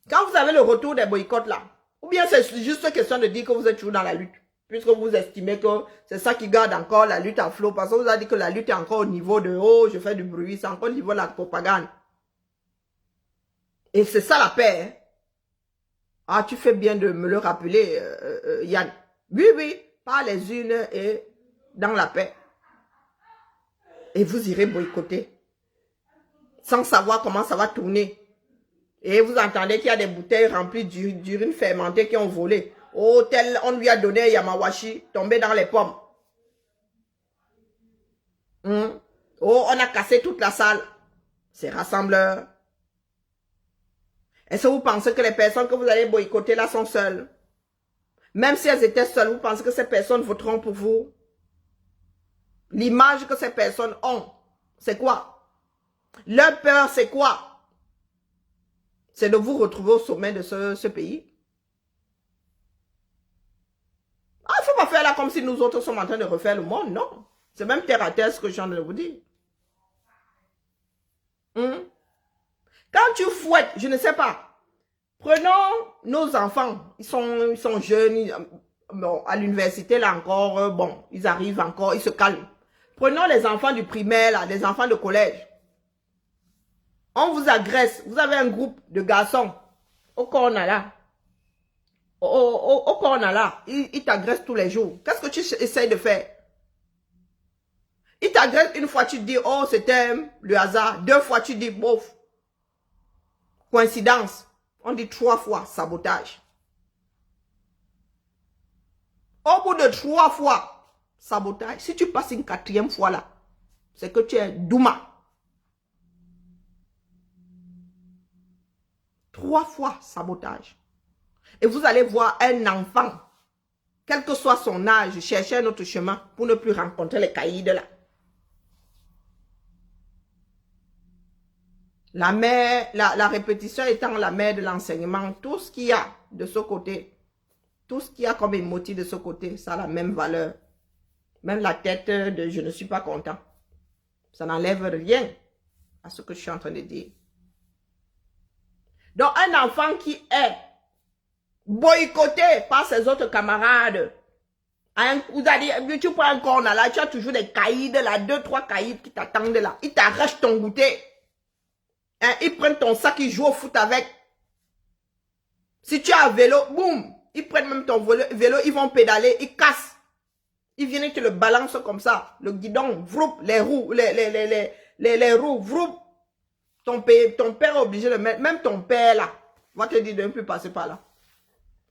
Quand vous avez le retour des boycotts là, ou bien c'est juste question de dire que vous êtes toujours dans la lutte, puisque vous estimez que c'est ça qui garde encore la lutte à flot, parce que vous avez dit que la lutte est encore au niveau de « oh, je fais du bruit », c'est encore au niveau de la propagande. Et c'est ça la paix. Hein? Ah, tu fais bien de me le rappeler, Yann. Oui, par les unes et dans la paix. Et vous irez boycotter, sans savoir comment ça va tourner. Et vous entendez qu'il y a des bouteilles remplies d'urine fermentée qui ont volé. Oh, tel, on lui a donné Yamawashi, tombé dans les pommes. Oh, on a cassé toute la salle. C'est rassembleur. Est-ce que vous pensez que les personnes que vous allez boycotter là sont seules? Même si elles étaient seules, vous pensez que ces personnes voteront pour vous? L'image que ces personnes ont, c'est quoi? Leur peur, c'est quoi? C'est de vous retrouver au sommet de ce pays. Ah, il ne faut pas faire là comme si nous autres sommes en train de refaire le monde, non. C'est même terre à terre ce que je viens de vous dire. Quand tu fouettes, je ne sais pas, prenons nos enfants, ils sont jeunes, bon, à l'université là encore, bon, ils arrivent encore, ils se calment. Prenons les enfants du primaire là, les enfants de collège. On vous agresse, vous avez un groupe de garçons au corner là. Au corner là, ils t'agressent tous les jours. Qu'est-ce que tu essayes de faire? Ils t'agressent une fois, tu te dis, oh, c'était le hasard. 2 fois, tu dis, bof. Coïncidence. On dit 3 fois, sabotage. Au bout de 3 fois, sabotage. Si tu passes une 4e fois là, c'est que tu es Douma. 3 fois sabotage. Et vous allez voir un enfant, quel que soit son âge, chercher un autre chemin pour ne plus rencontrer les caïds là. La répétition étant la mère de l'enseignement, tout ce qu'il y a de ce côté, tout ce qu'il y a comme émotif de ce côté, ça a la même valeur. Même la tête de je ne suis pas content. Ça n'enlève rien à ce que je suis en train de dire. Donc, un enfant qui est boycotté par ses autres camarades, vous allez dire, tu prends un corner là, tu as toujours des caïds là, 2, 3 caïds qui t'attendent là. Ils t'arrachent ton goûter. Hein, ils prennent ton sac, ils jouent au foot avec. Si tu as un vélo, boum, ils prennent même ton vélo, ils vont pédaler, ils cassent. Ils viennent et te le balancent comme ça. Le guidon, vroup, les roues, les roues, vroup. Ton père est obligé de mettre, même ton père là, va te dire de ne plus passer par là.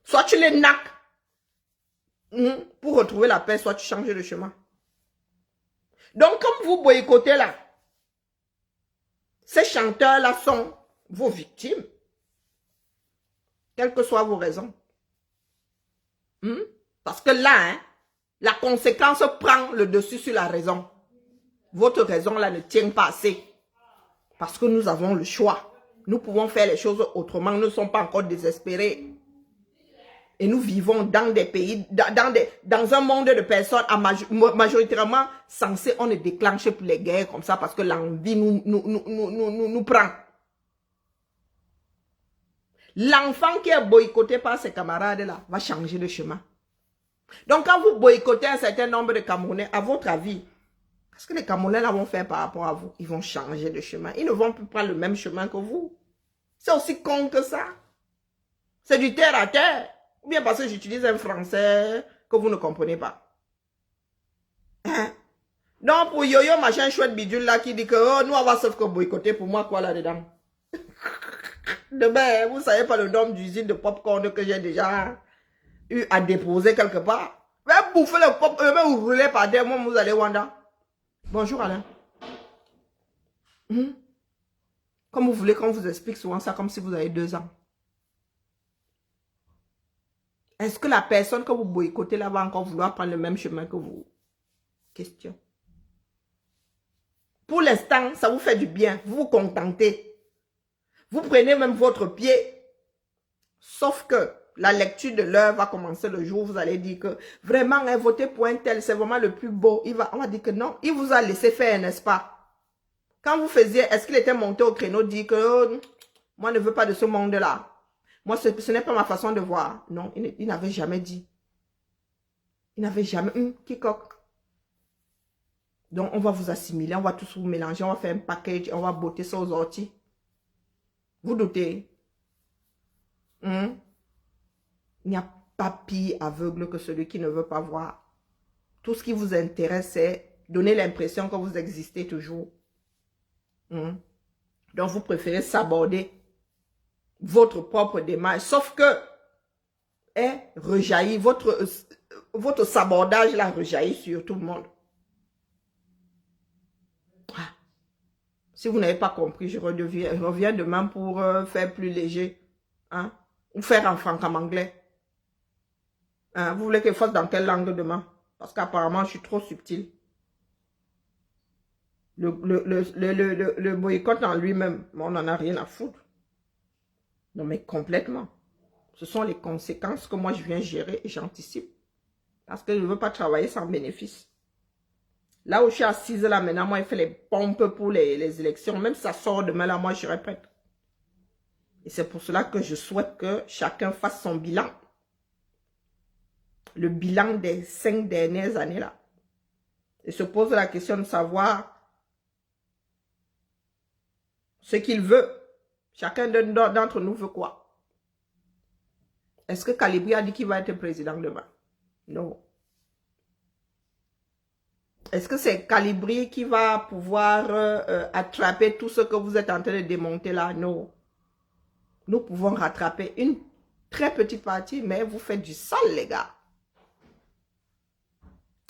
Soit tu les naques pour retrouver la paix, soit tu changes de chemin. Donc, comme vous boycottez là, ces chanteurs là sont vos victimes. Quelles que soient vos raisons. Parce que là, hein, la conséquence prend le dessus sur la raison. Votre raison là ne tient pas assez. Parce que nous avons le choix. Nous pouvons faire les choses autrement. Nous ne sommes pas encore désespérés. Et nous vivons dans des pays, dans un monde de personnes majoritairement censées, on ne déclenche plus les guerres comme ça parce que l'envie nous prend. L'enfant qui est boycotté par ses camarades là va changer de chemin. Donc quand vous boycottez un certain nombre de Camerounais, à votre avis, qu'est-ce que les Camerounais là vont faire par rapport à vous? Ils vont changer de chemin. Ils ne vont plus prendre le même chemin que vous. C'est aussi con que ça. C'est du terre à terre. Ou bien parce que j'utilise un français que vous ne comprenez pas. Hein? Donc pour Yoyo, machin chouette bidule là qui dit que oh, nous on va sauf que boycotter, pour moi quoi là-dedans? Demain, vous savez pas le nombre d'usines de popcorn que j'ai déjà eu à déposer quelque part. Même bouffer le pop, même vous roulez par terre, moi vous allez Wanda. Bonjour Alain. Comme vous voulez qu'on vous explique souvent ça comme si vous avez 2 ans. Est-ce que la personne que vous boycottez là va encore vouloir prendre le même chemin que vous? Question. Pour l'instant, ça vous fait du bien. Vous vous contentez. Vous prenez même votre pied. Sauf que la lecture de l'heure va commencer le jour où vous allez dire que vraiment, voter pour un tel, c'est vraiment le plus beau. On va dire que non. Il vous a laissé faire, n'est-ce pas? Quand vous faisiez, est-ce qu'il était monté au créneau, dit que oh, moi ne veux pas de ce monde-là. Moi, ce n'est pas ma façon de voir. Non, il n'avait jamais dit. Il n'avait jamais... quiconque. Donc, on va vous assimiler, on va tous vous mélanger, on va faire un package, on va botter ça aux orties. Vous doutez? Il n'y a pas pire aveugle que celui qui ne veut pas voir. Tout ce qui vous intéresse, c'est donner l'impression que vous existez toujours. Donc, vous préférez s'aborder votre propre démarche, sauf que rejaillit, votre sabordage là rejaillit sur tout le monde. Si vous n'avez pas compris, je reviens demain pour faire plus léger, hein, ou faire en franc-anglais. Hein, vous voulez que je fasse dans quelle langue demain? Parce qu'apparemment, je suis trop subtil. Le boycott en lui-même, on n'en a rien à foutre. Non, mais complètement. Ce sont les conséquences que moi, je viens gérer et j'anticipe. Parce que je ne veux pas travailler sans bénéfice. Là où je suis assise, là, maintenant, moi, il fait les pompes pour les élections. Même si ça sort demain, là, moi, je répète. Et c'est pour cela que je souhaite que chacun fasse son bilan. Le bilan des 5 dernières années, là. Et se pose la question de savoir ce qu'il veut. Chacun d'entre nous veut quoi? Est-ce que Calibri a dit qu'il va être président demain? Non. Est-ce que c'est Calibri qui va pouvoir attraper tout ce que vous êtes en train de démonter là? Non. Nous pouvons rattraper une très petite partie, mais vous faites du sale, les gars.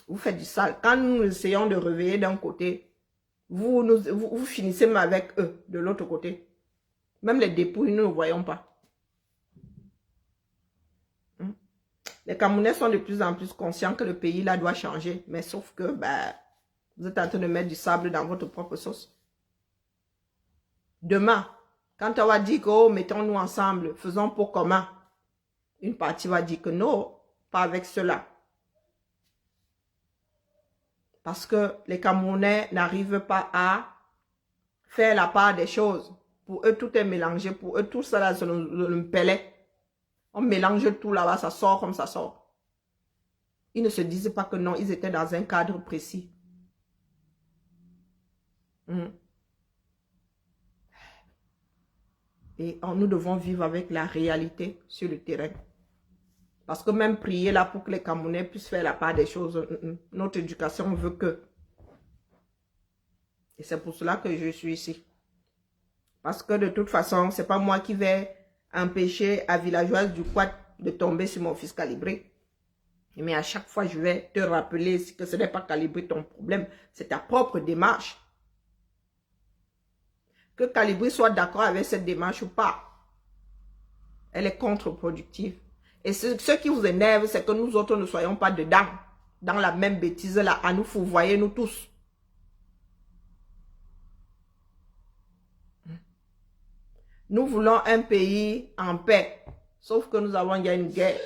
Vous faites du sale. Quand nous essayons de réveiller d'un côté, vous finissez même avec eux de l'autre côté. Même les dépouilles, nous ne voyons pas. Les Camerounais sont de plus en plus conscients que le pays là doit changer. Mais sauf que vous êtes en train de mettre du sable dans votre propre sauce. Demain, quand on va dire que oh, mettons-nous ensemble, faisons pour commun, une partie va dire que non, pas avec cela. Parce que les Camerounais n'arrivent pas à faire la part des choses. Pour eux, tout est mélangé. Pour eux, tout ça là, c'est le pellet. On mélange tout là-bas, ça sort comme ça sort. Ils ne se disaient pas que non, ils étaient dans un cadre précis. Et nous devons vivre avec la réalité sur le terrain. Parce que même prier là pour que les Camerounais puissent faire la part des choses, notre éducation veut que. Et c'est pour cela que je suis ici. Parce que de toute façon, c'est pas moi qui vais empêcher à Villageoise du Quad de tomber sur mon fils Calibré. Mais à chaque fois, je vais te rappeler que ce n'est pas Calibré ton problème, c'est ta propre démarche. Que Calibré soit d'accord avec cette démarche ou pas. Elle est contre-productive. Et ce qui vous énerve, c'est que nous autres ne soyons pas dedans, dans la même bêtise là, à nous fourvoyer, nous tous. Nous voulons un pays en paix, sauf que nous avons il y a une guerre.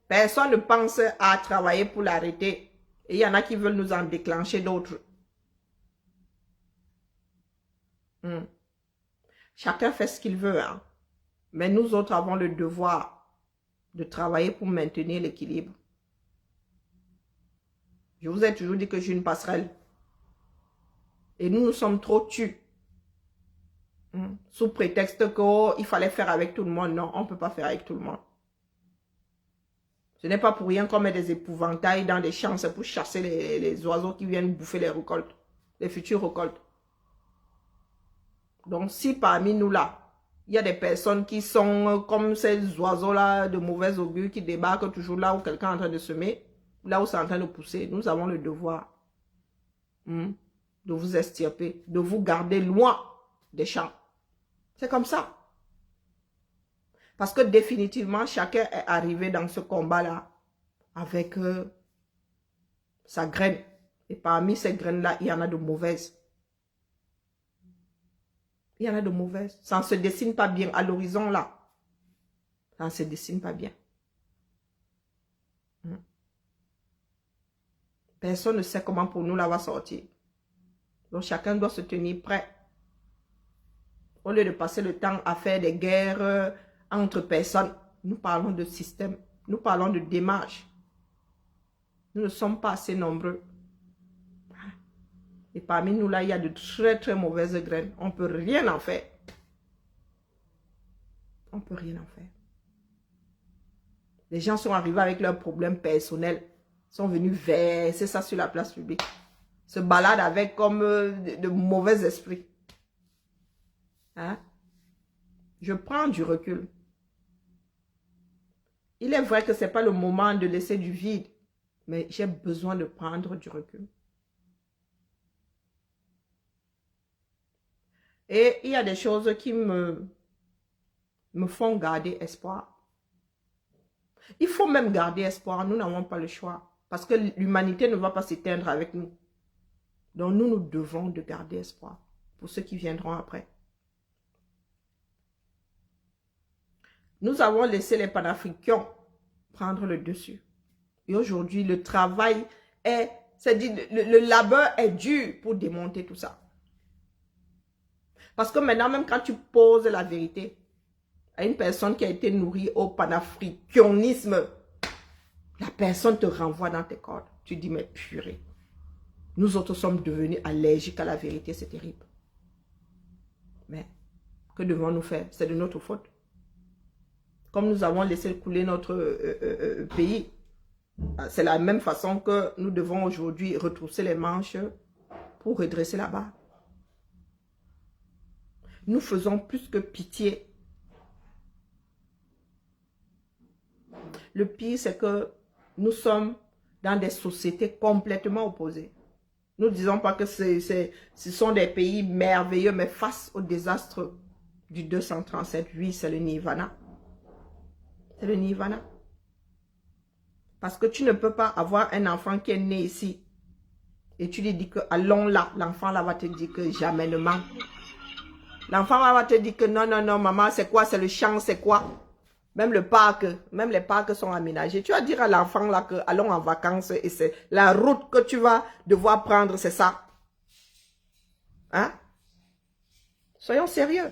Personne ne pense à travailler pour l'arrêter. Et il y en a qui veulent nous en déclencher d'autres. Chacun fait ce qu'il veut, hein. Mais nous autres avons le devoir de travailler pour maintenir l'équilibre. Je vous ai toujours dit que j'ai une passerelle. Et nous sommes trop tus. Sous prétexte qu'il fallait faire avec tout le monde. Non, on ne peut pas faire avec tout le monde. Ce n'est pas pour rien qu'on met des épouvantails dans des champs. C'est pour chasser les oiseaux qui viennent bouffer les récoltes. Les futures récoltes. Donc si parmi nous là, il y a des personnes qui sont comme ces oiseaux-là de mauvais augure qui débarquent toujours là où quelqu'un est en train de semer, là où c'est en train de pousser, nous avons le devoir de vous extirper, de vous garder loin des champs. C'est comme ça. Parce que définitivement, chacun est arrivé dans ce combat-là avec sa graine. Et parmi ces graines-là, il y en a de mauvaises. Il y en a de mauvaises. Ça ne se dessine pas bien à l'horizon là. Ça ne se dessine pas bien. Personne ne sait comment pour nous là va sortir. Donc chacun doit se tenir prêt. Au lieu de passer le temps à faire des guerres entre personnes, nous parlons de système. Nous parlons de démarche. Nous ne sommes pas assez nombreux. Et parmi nous, là, il y a de très, très mauvaises graines. On ne peut rien en faire. On ne peut rien en faire. Les gens sont arrivés avec leurs problèmes personnels. Sont venus verser ça sur la place publique. Se baladent avec comme de mauvais esprits. Hein? Je prends du recul. Il est vrai que ce n'est pas le moment de laisser du vide. Mais j'ai besoin de prendre du recul. Et il y a des choses qui me font garder espoir. Il faut même garder espoir. Nous n'avons pas le choix. Parce que l'humanité ne va pas s'éteindre avec nous. Donc nous devons de garder espoir. Pour ceux qui viendront après. Nous avons laissé les panafricains prendre le dessus. Et aujourd'hui, le travail est... C'est-à-dire, le labeur est dur pour démonter tout ça. Parce que maintenant, même quand tu poses la vérité à une personne qui a été nourrie au panafricanisme, la personne te renvoie dans tes cordes. Tu dis, mais purée, nous autres sommes devenus allergiques à la vérité, c'est terrible. Mais, que devons-nous faire? C'est de notre faute. Comme nous avons laissé couler notre pays, c'est la même façon que nous devons aujourd'hui retrousser les manches pour redresser la barre. Nous faisons plus que pitié. Le pire, c'est que nous sommes dans des sociétés complètement opposées. Nous ne disons pas que ce sont des pays merveilleux, mais face au désastre du 237, oui, c'est le nirvana. C'est le nirvana. Parce que tu ne peux pas avoir un enfant qui est né ici et tu lui dis que allons là, l'enfant là va te dire que jamais ne ment. L'enfant va te dire que non, non, non, maman, c'est quoi? C'est le champ, c'est quoi? Même le parc, même les parcs sont aménagés. Tu vas dire à l'enfant là que allons en vacances et c'est la route que tu vas devoir prendre, c'est ça. Hein? Soyons sérieux.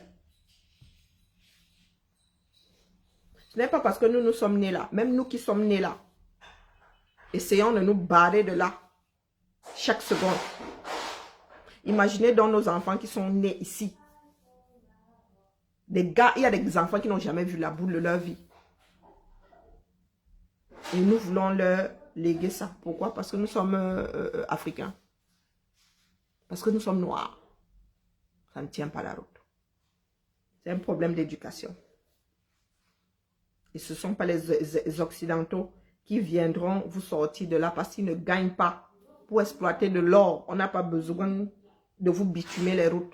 Ce n'est pas parce que nous sommes nés là, même nous qui sommes nés là. Essayons de nous barrer de là chaque seconde. Imaginez donc nos enfants qui sont nés ici. Des gars, il y a des enfants qui n'ont jamais vu la boule de leur vie. Et nous voulons leur léguer ça. Pourquoi? Parce que nous sommes africains. Parce que nous sommes noirs. Ça ne tient pas la route. C'est un problème d'éducation. Et ce ne sont pas les Occidentaux qui viendront vous sortir de là parce qu'ils ne gagnent pas pour exploiter de l'or. On n'a pas besoin de vous bitumer les routes.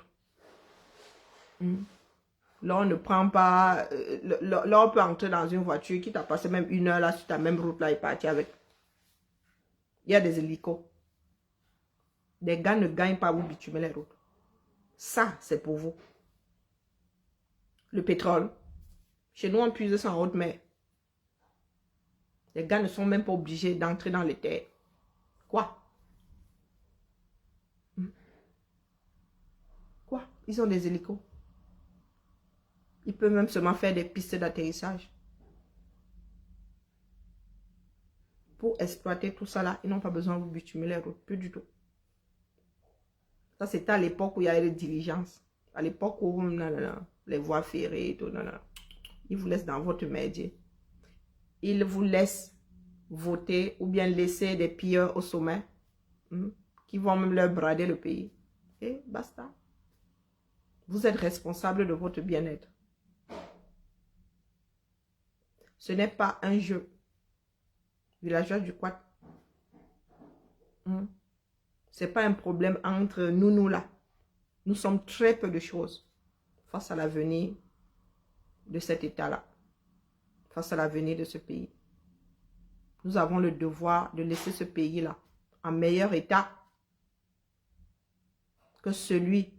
Là, on ne prend pas... là, on peut entrer dans une voiture qui t'a passé même 1 heure là, sur ta même route là, et partir avec. Il y a des hélicos. Des gars ne gagnent pas, vous bitumez les routes. Ça, c'est pour vous. Le pétrole. Chez nous, on puise ça en haute mer. Les gars ne sont même pas obligés d'entrer dans les terres. Quoi? Quoi? Ils ont des hélicos. Ils peuvent même seulement faire des pistes d'atterrissage. Pour exploiter tout ça là, ils n'ont pas besoin de vous bitumer les routes. Plus du tout. Ça, c'était à l'époque où il y avait les diligences. À l'époque où les voies ferrées et tout. Ils vous laissent dans votre merdier. Ils vous laissent voter ou bien laisser des pilleurs au sommet qui vont même leur brader le pays. Et basta. Vous êtes responsable de votre bien-être. Ce n'est pas un jeu. Villageois du Quad. Ce n'est pas un problème entre nous là. Nous sommes très peu de choses face à l'avenir de cet État-là. Face à l'avenir de ce pays. Nous avons le devoir de laisser ce pays-là en meilleur état que celui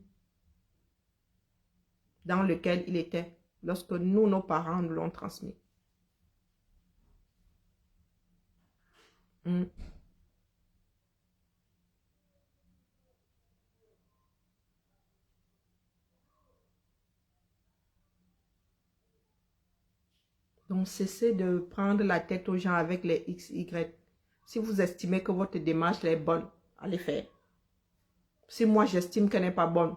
dans lequel il était lorsque nous, nos parents, nous l'ont transmis. Donc, cessez de prendre la tête aux gens avec les XY. Si vous estimez que votre démarche est bonne, allez faire. Si moi, j'estime qu'elle n'est pas bonne,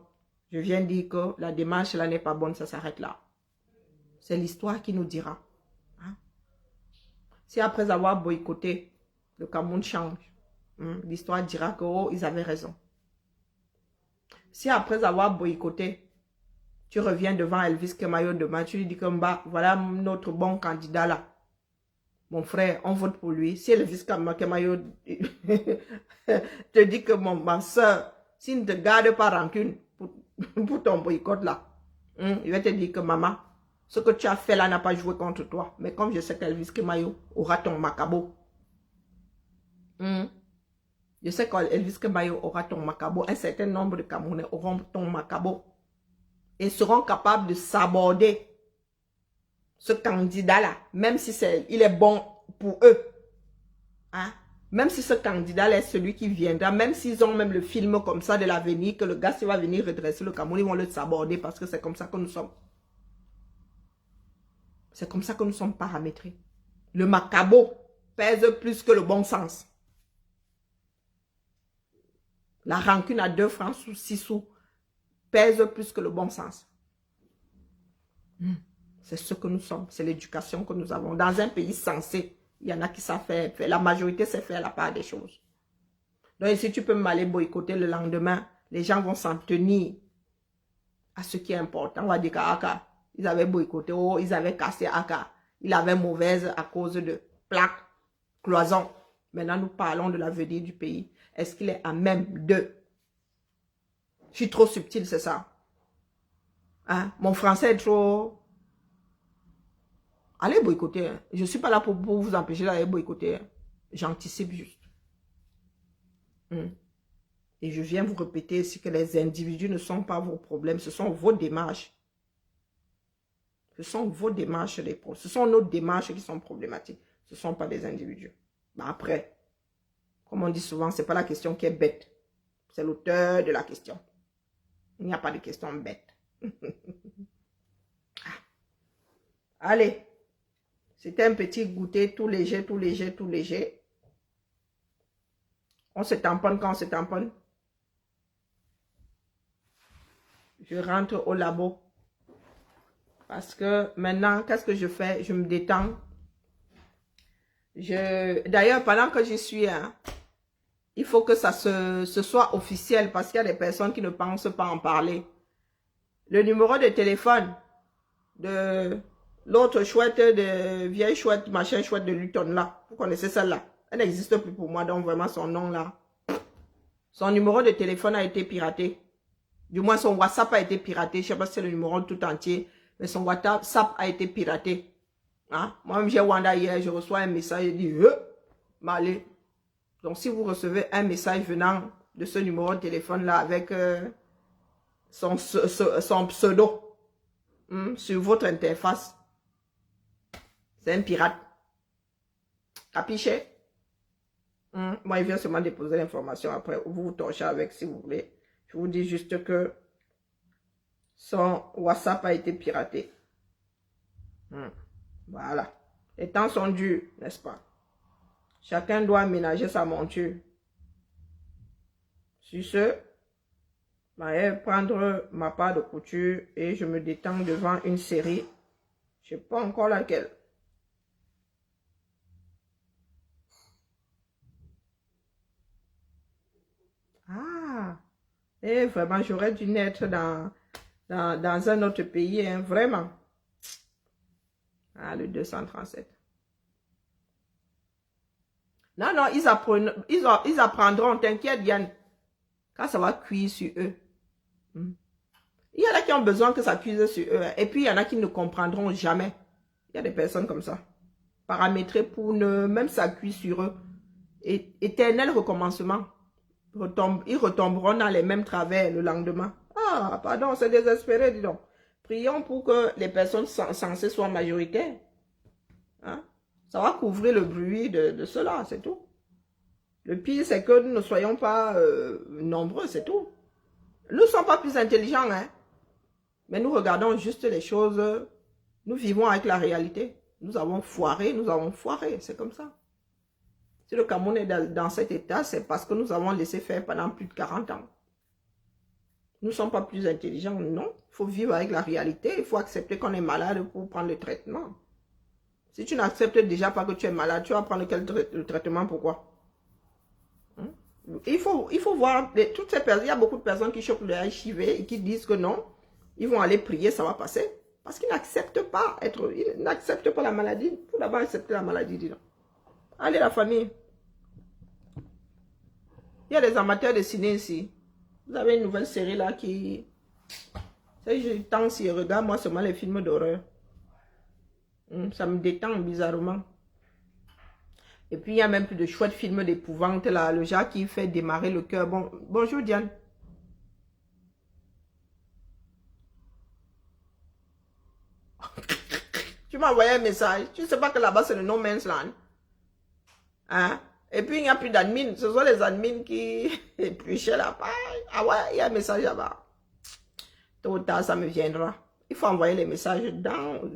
je viens dire que la démarche là n'est pas bonne, ça s'arrête là. C'est l'histoire qui nous dira. Si après avoir boycotté, le Cameroun change, l'histoire dira que oh, ils avaient raison. Si après avoir boycotté, tu reviens devant Elvis Kemayo demain, tu lui dis que bah, voilà notre bon candidat là. Mon frère, on vote pour lui. Si Elvis Kemayo te dit que ma soeur, s'il ne te garde pas rancune pour ton boycott là, il va te dire que maman, ce que tu as fait là n'a pas joué contre toi. Mais comme je sais qu'Elvis Kemayo aura ton macabo. Je sais qu'Elvis Kemayo aura ton macabo. Un certain nombre de Camerounais auront ton macabo. Et seront capables de s'aborder ce candidat-là, même si il est bon pour eux. Même si ce candidat-là est celui qui viendra, même s'ils ont même le film comme ça de l'avenir, que le gars s'il va venir redresser le Cameroun, ils vont le s'aborder parce que c'est comme ça que nous sommes. C'est comme ça que nous sommes paramétrés. Le macabo pèse plus que le bon sens. La rancune à 2 francs ou 6 sous pèse plus que le bon sens. C'est ce que nous sommes. C'est l'éducation que nous avons. Dans un pays sensé, il y en a qui savent faire. La majorité sait faire la part des choses. Donc, si tu peux m'aller boycotter le lendemain, les gens vont s'en tenir à ce qui est important. On va dire qu'Aka, ils avaient boycotté, oh, ils avaient cassé Aka. Il avait mauvaise à cause de plaques, cloisons. Maintenant, nous parlons de l'avenir du pays. Est-ce qu'il est à même de... Je suis trop subtil, c'est ça. Mon français est trop... Allez boycotter. Je ne suis pas là pour vous empêcher d'aller boycotter. J'anticipe juste. Et je viens vous répéter ici que les individus ne sont pas vos problèmes. Ce sont vos démarches. Ce sont vos démarches. Ce sont nos démarches qui sont problématiques. Ce ne sont pas des individus. Mais après, comme on dit souvent, ce n'est pas la question qui est bête. C'est l'auteur de la question. Il n'y a pas de question bête. Allez. C'était un petit goûter tout léger, tout léger, tout léger. On se tamponne quand on se tamponne. Je rentre au labo. Parce que maintenant, qu'est-ce que je fais? Je me détends. D'ailleurs, pendant que j'y suis, il faut que ça se soit officiel parce qu'il y a des personnes qui ne pensent pas en parler. Le numéro de téléphone de l'autre chouette, de vieille chouette, machin chouette de Luton là. Vous connaissez celle-là? Elle n'existe plus pour moi, donc vraiment son nom là. Son numéro de téléphone a été piraté. Du moins son WhatsApp a été piraté. Je ne sais pas si c'est le numéro tout entier. mais son WhatsApp a été piraté. Hein? Moi-même, j'ai Wanda hier, je reçois un message, je dis, Malé. Donc, si vous recevez un message venant de ce numéro de téléphone-là avec son pseudo sur votre interface, c'est un pirate. Capiché? Moi, il vient seulement déposer l'information. Après, vous vous torchez avec si vous voulez. Je vous dis juste que son WhatsApp a été piraté. Voilà. Les temps sont durs, n'est-ce pas? Chacun doit aménager sa monture. Sur ce, je vais prendre ma part de couture et je me détends devant une série. Je ne sais pas encore laquelle. Ah! Et vraiment, j'aurais dû naître dans un autre pays, hein, vraiment. Ah, le 237. Non, non, ils apprendront, t'inquiète, Yann. Quand ça va cuire sur eux. Il y en a qui ont besoin que ça cuise sur eux. Et puis, il y en a qui ne comprendront jamais. Il y a des personnes comme ça. Paramétrées pour ne... Même ça cuit sur eux. Et, éternel recommencement. Ils retomberont dans les mêmes travers le lendemain. Ah, pardon, c'est désespéré, dis donc. Prions pour que les personnes censées soient majoritaires. Hein? Ça va couvrir le bruit de cela, c'est tout. Le pire, c'est que nous ne soyons pas nombreux, c'est tout. Nous ne sommes pas plus intelligents, hein. Mais nous regardons juste les choses. Nous vivons avec la réalité. Nous avons foiré, c'est comme ça. Si le Cameroun est dans cet état, c'est parce que nous avons laissé faire pendant plus de 40 ans. Nous ne sommes pas plus intelligents, non. Il faut vivre avec la réalité. Il faut accepter qu'on est malade pour prendre le traitement. Si tu n'acceptes déjà pas que tu es malade, tu vas prendre le traitement, pourquoi? Il faut voir, toutes ces personnes, il y a beaucoup de personnes qui chopent le HIV et qui disent que non, ils vont aller prier, ça va passer. Parce qu'ils n'acceptent pas ils n'acceptent pas la maladie. Il faut d'abord accepter la maladie, dis donc. Allez, la famille. Il y a des amateurs de ciné ici. Vous avez une nouvelle série là qui... Je tends si je regarde, moi, seulement les films d'horreur. Ça me détend bizarrement. Et puis, il y a même plus de chouettes films d'épouvante là. Le genre qui fait démarrer le cœur. Bon, bonjour Diane. Tu m'as envoyé un message. Tu ne sais pas que là-bas, c'est le No Man's Land. Hein? Et puis, il n'y a plus d'admin. Ce sont les admins qui épluchaient la paille. Ah ouais, il y a un message là-bas. Tôt ou tard, ça me viendra. Il faut envoyer les messages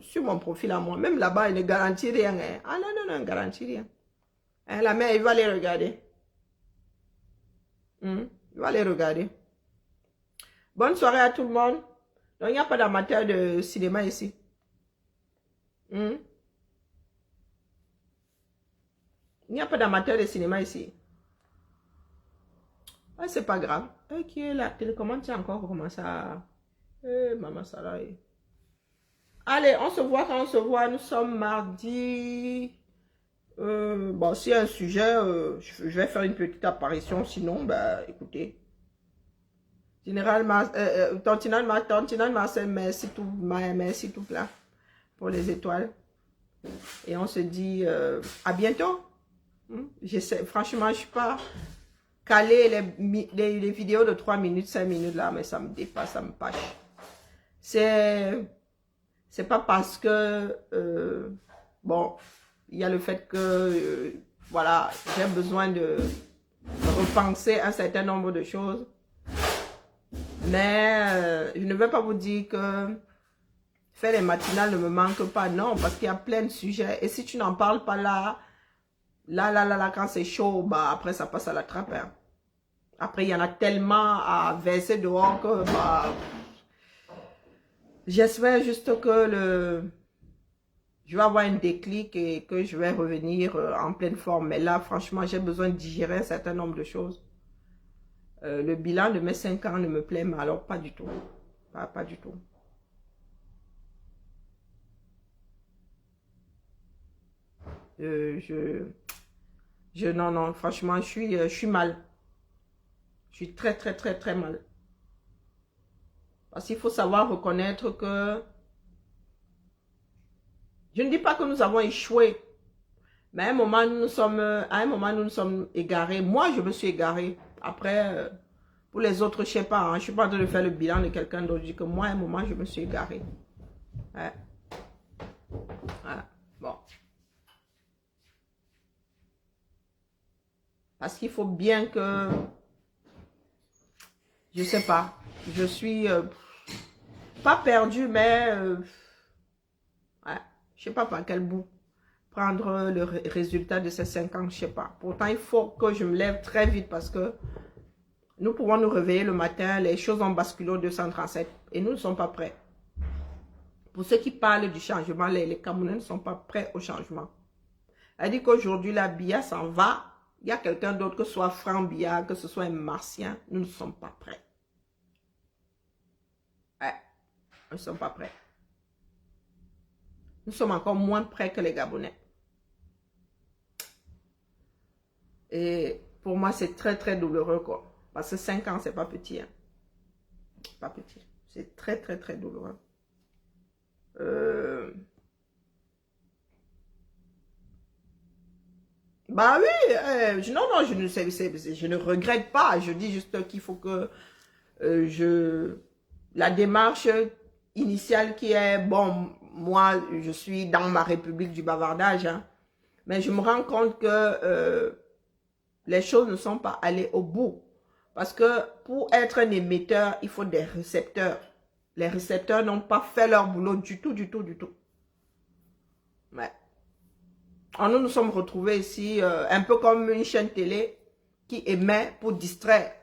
sur mon profil à moi. Même là-bas, il ne garantit rien. Hein. Ah non, non, non, il ne garantit rien. Hein, la mère, il va les regarder. Il va les regarder. Bonne soirée à tout le monde. Donc, il n'y a pas d'amateur de cinéma ici. Il n'y a pas d'amateur de cinéma ici. Ah, c'est pas grave. Ok, la télécommande, tu as encore recommencé à... maman Sarah. Allez, on se voit quand on se voit. Nous sommes mardi. Bon, s'il y a un sujet, je vais faire une petite apparition. Sinon, bah, écoutez. Généralement, Tantinal Marcel, merci tout là. Pour les étoiles. Et on se dit à bientôt. Franchement, je ne suis pas calé les vidéos de 3 minutes, 5 minutes là, mais ça me dépasse, ça me pâche. C'est pas parce que bon, il y a le fait que voilà, j'ai besoin de repenser un certain nombre de choses. Mais je ne vais pas vous dire que faire les matinales ne me manque pas, non, parce qu'il y a plein de sujets. Et si tu n'en parles pas là, quand c'est chaud, bah après ça passe à la trappe. Hein. Après, il y en a tellement à verser dehors que bah, j'espère juste que je vais avoir un déclic et que je vais revenir en pleine forme. Mais là, franchement, j'ai besoin de digérer un certain nombre de choses. Le bilan de mes 5 ans ne me plaît, mais alors pas du tout. Pas du tout. Non, franchement, je suis mal. Je suis très, très, très, très mal. Parce qu'il faut savoir reconnaître que Je ne dis pas que nous avons échoué. Mais à un moment, nous nous sommes égarés. Moi, je me suis égaré. Après, pour les autres, je ne sais pas. Hein, je ne suis pas en train de faire le bilan de quelqu'un d'autre. Je dis que moi, à un moment, je me suis égaré. Ouais. Voilà. Bon. Parce qu'il faut bien que... Je ne sais pas. Je suis... pas perdu, mais... ouais. Je ne sais pas par quel bout prendre le résultat de ces 5 ans, je ne sais pas. Pourtant, il faut que je me lève très vite parce que nous pouvons nous réveiller le matin, les choses ont basculé au 237 et nous ne sommes pas prêts. Pour ceux qui parlent du changement, les Camerounais ne sont pas prêts au changement. Elle dit qu'aujourd'hui, la Biya s'en va. Il y a quelqu'un d'autre, que ce soit Franck Biya, que ce soit un Martien, nous ne sommes pas prêts. Ouais, nous ne sommes pas prêts. Nous sommes encore moins prêts que les Gabonais. Et pour moi, c'est très, très douloureux, quoi. Parce que 5 ans, c'est pas petit. Hein. Pas petit. C'est très, très, très douloureux. Bah oui, non, je ne regrette pas. Je dis juste qu'il faut que la démarche initiale qui est, bon, moi, je suis dans ma république du bavardage, hein, mais je me rends compte que les choses ne sont pas allées au bout. Parce que pour être un émetteur, il faut des récepteurs. Les récepteurs n'ont pas fait leur boulot du tout, du tout, du tout. Ouais. Alors nous nous sommes retrouvés ici, un peu comme une chaîne télé qui émet pour distraire.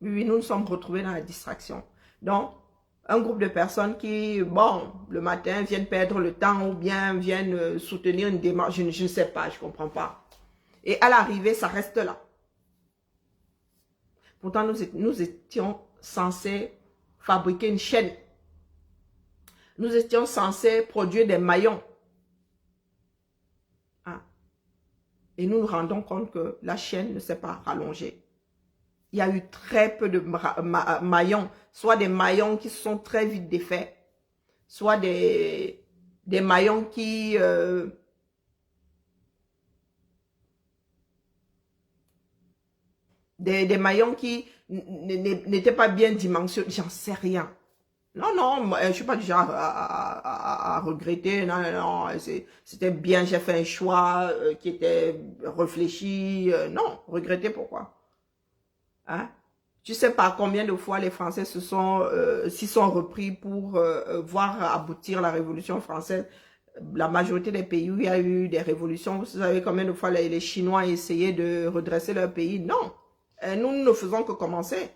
Oui, nous nous sommes retrouvés dans la distraction. Donc, un groupe de personnes qui, bon, le matin, viennent perdre le temps ou bien viennent soutenir une démarche, je ne sais pas, je ne comprends pas. Et à l'arrivée, ça reste là. Pourtant, nous étions censés fabriquer une chaîne. Nous étions censés produire des maillons. Ah. Et nous nous rendons compte que la chaîne ne s'est pas rallongée. Il y a eu très peu de maillons, soit des maillons qui sont très vite défaits, soit des maillons qui... Des maillons qui n'étaient pas bien dimensionnés, j'en sais rien. Non, non, je ne suis pas du genre à regretter, non, non, c'était bien, j'ai fait un choix qui était réfléchi, non, regretter pourquoi? Hein? Tu sais pas combien de fois les Français s'y sont repris pour voir aboutir la Révolution française. La majorité des pays où il y a eu des révolutions, vous savez combien de fois les Chinois essayaient de redresser leur pays? Non. Nous ne faisons que commencer.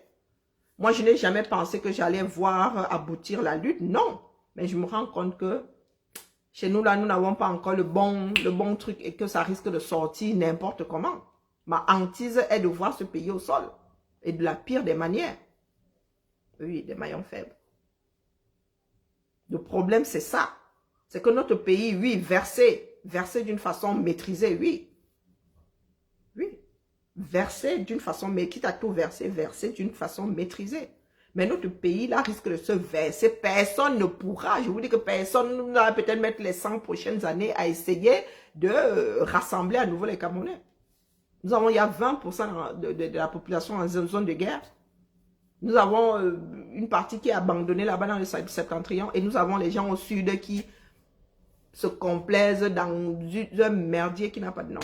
Moi, je n'ai jamais pensé que j'allais voir aboutir la lutte. Non. Mais je me rends compte que chez nous, là, nous n'avons pas encore le bon truc et que ça risque de sortir n'importe comment. Ma hantise est de voir ce pays au sol. Et de la pire des manières. Oui, des maillons faibles. Le problème, c'est ça. C'est que notre pays, oui, versé d'une façon maîtrisée, oui. Oui. Versé d'une façon, mais quitte à tout versé d'une façon maîtrisée. Mais notre pays, là, risque de se verser. Personne ne pourra, je vous dis que personne ne va peut-être mettre les 100 prochaines années à essayer de rassembler à nouveau les Camerounais. Nous avons, il y a 20% de la population en zone de guerre. Nous avons une partie qui est abandonnée là-bas dans le septentrion. Et nous avons les gens au sud qui se complaisent dans un merdier qui n'a pas de nom.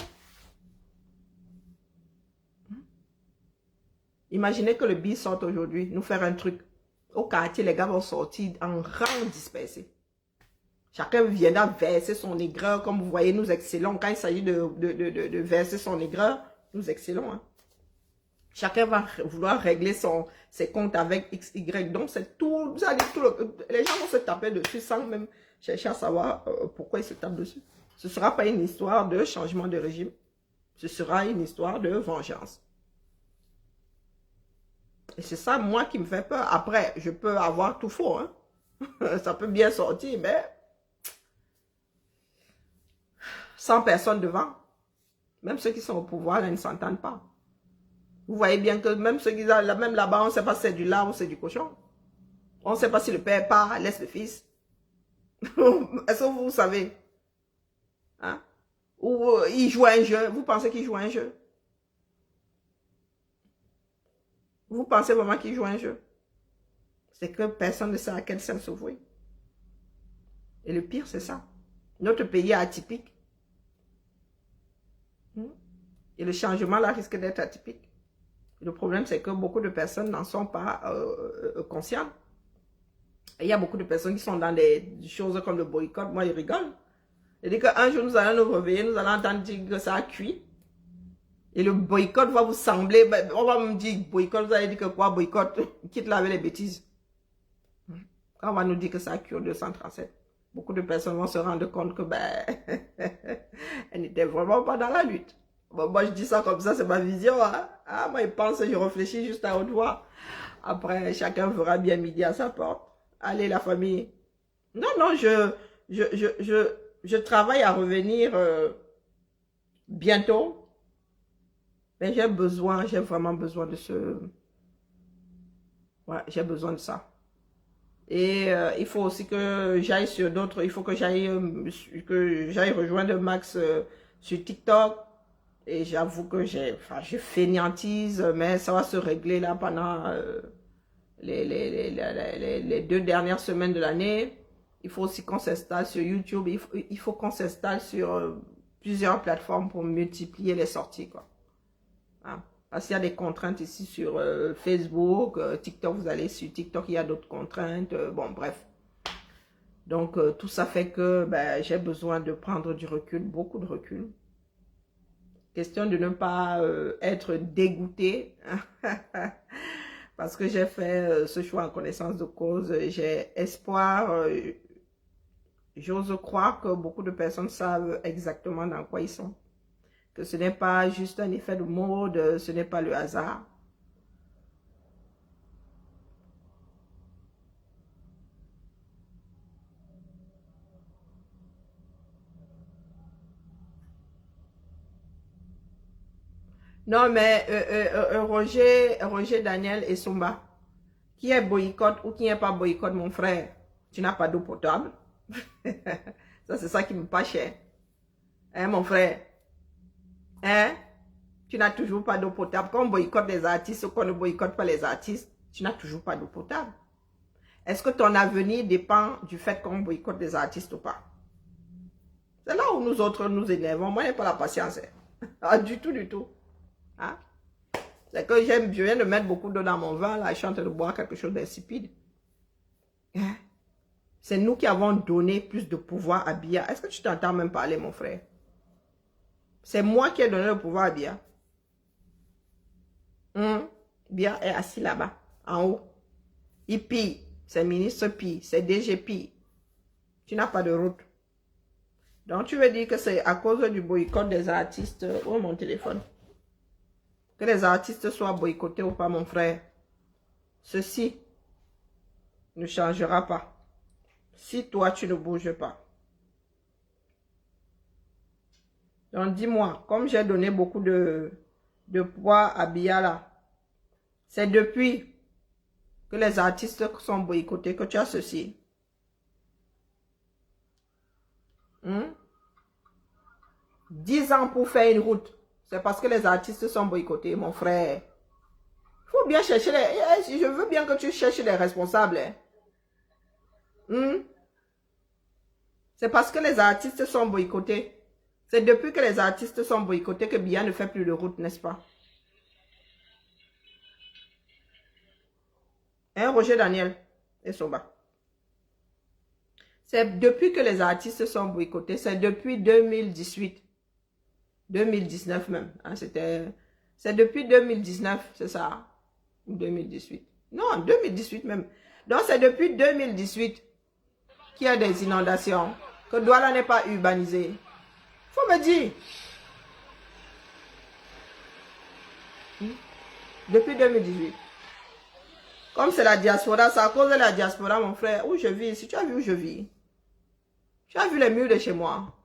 Imaginez que le BIS sorte aujourd'hui, nous faire un truc. Au quartier, les gars vont sortir en rang dispersé. Chacun viendra verser son aigreur. Comme vous voyez, nous excellons. Quand il s'agit de verser son aigreur, nous excellons. Hein. Chacun va vouloir régler ses comptes avec XY. Donc, c'est tout. Vous allez, les gens vont se taper dessus sans même chercher à savoir pourquoi ils se tapent dessus. Ce ne sera pas une histoire de changement de régime. Ce sera une histoire de vengeance. Et c'est ça, moi, qui me fait peur. Après, je peux avoir tout faux. Hein? Ça peut bien sortir, mais 100 personnes devant. Même ceux qui sont au pouvoir, là, ils ne s'entendent pas. Vous voyez bien que même ceux qui sont même là-bas, on ne sait pas si c'est du lard ou c'est du cochon. On ne sait pas si le père part, laisse le fils. Est-ce que vous savez? Hein? Ou il joue à un jeu. Vous pensez qu'il joue à un jeu? Vous pensez vraiment qu'il joue à un jeu? C'est que personne ne sait à quel sens se vouer. Et le pire, c'est ça. Notre pays est atypique. Et le changement là risque d'être atypique. Et le problème, c'est que beaucoup de personnes n'en sont pas conscientes. Et il y a beaucoup de personnes qui sont dans des choses comme le boycott. Moi, je rigole. Je dis qu'un jour, nous allons nous réveiller, nous allons entendre dire que ça a cuit. Et le boycott va vous sembler... Ben, on va me dire boycott, vous allez dire que quoi boycott? Quitte là avec les bêtises. Quand on va nous dire que ça a cuit au 237. Beaucoup de personnes vont se rendre compte que ben, elles n'étaient vraiment pas dans la lutte. Bon, moi, je dis ça comme ça, c'est ma vision. Hein? Ah, moi, je pense, je réfléchis juste à haute voix. Après, chacun verra bien midi à sa porte. Allez, la famille. Non, non, je travaille à revenir bientôt. Mais j'ai vraiment besoin de ce... Ouais, j'ai besoin de ça. Et il faut aussi que j'aille sur d'autres, il faut que j'aille rejoindre Max sur TikTok. Et j'avoue que je fainéantise, mais ça va se régler là pendant les 2 dernières semaines de l'année. Il faut aussi qu'on s'installe sur YouTube, il faut qu'on s'installe sur plusieurs plateformes pour multiplier les sorties, quoi. Hein? Parce qu'il y a des contraintes ici sur Facebook, TikTok, vous allez sur TikTok, il y a d'autres contraintes, bon bref. Donc tout ça fait que ben, j'ai besoin de prendre du recul, beaucoup de recul. Question de ne pas être dégoûté, parce que j'ai fait ce choix en connaissance de cause, j'ai espoir, j'ose croire que beaucoup de personnes savent exactement dans quoi ils sont. Que ce n'est pas juste un effet de mode, ce n'est pas le hasard. Non, mais Roger, Daniel et Sumba, qui est boycott ou qui n'est pas boycott, mon frère, tu n'as pas d'eau potable. Ça, c'est ça qui me passe cher. Hein, mon frère? Hein? Tu n'as toujours pas d'eau potable. Quand on boycotte les artistes ou qu'on ne boycotte pas les artistes, tu n'as toujours pas d'eau potable. Est-ce que ton avenir dépend du fait qu'on boycotte des artistes ou pas? C'est là où nous autres nous énervons. Moi, je n'ai pas la patience. Hein? Ah, du tout, du tout. Hein? C'est que je viens de mettre beaucoup d'eau dans mon vin. Là, je suis en train de boire quelque chose d'insipide. Hein? C'est nous qui avons donné plus de pouvoir à Biya. Est-ce que tu t'entends même parler, mon frère? C'est moi qui ai donné le pouvoir à Biya. Biya est assis là-bas, en haut. Il pille. C'est ministre pille. C'est DG pille. Tu n'as pas de route. Donc, tu veux dire que c'est à cause du boycott des artistes. Où est mon téléphone? Que les artistes soient boycottés ou pas, mon frère. Ceci ne changera pas. Si toi, tu ne bouges pas. Donc, dis-moi, comme j'ai donné beaucoup de poids à Biya là, c'est depuis que les artistes sont boycottés que tu as ceci. 10 ans pour faire une route. C'est parce que les artistes sont boycottés, mon frère. Il faut bien chercher les... Je veux bien que tu cherches les responsables. C'est parce que les artistes sont boycottés. C'est depuis que les artistes sont boycottés que Biya ne fait plus de route, n'est-ce pas? Hein, Roger Daniel et Soba. C'est depuis que les artistes sont boycottés. C'est depuis 2018. 2019 même. Hein, c'est depuis 2019, c'est ça? Ou 2018? Non, 2018 même. Donc c'est depuis 2018 qu'il y a des inondations. Que Douala n'est pas urbanisé. Faut me dire. Depuis 2018. Comme c'est la diaspora, c'est à cause de la diaspora, mon frère, où je vis. Si tu as vu où je vis. Tu as vu les murs de chez moi.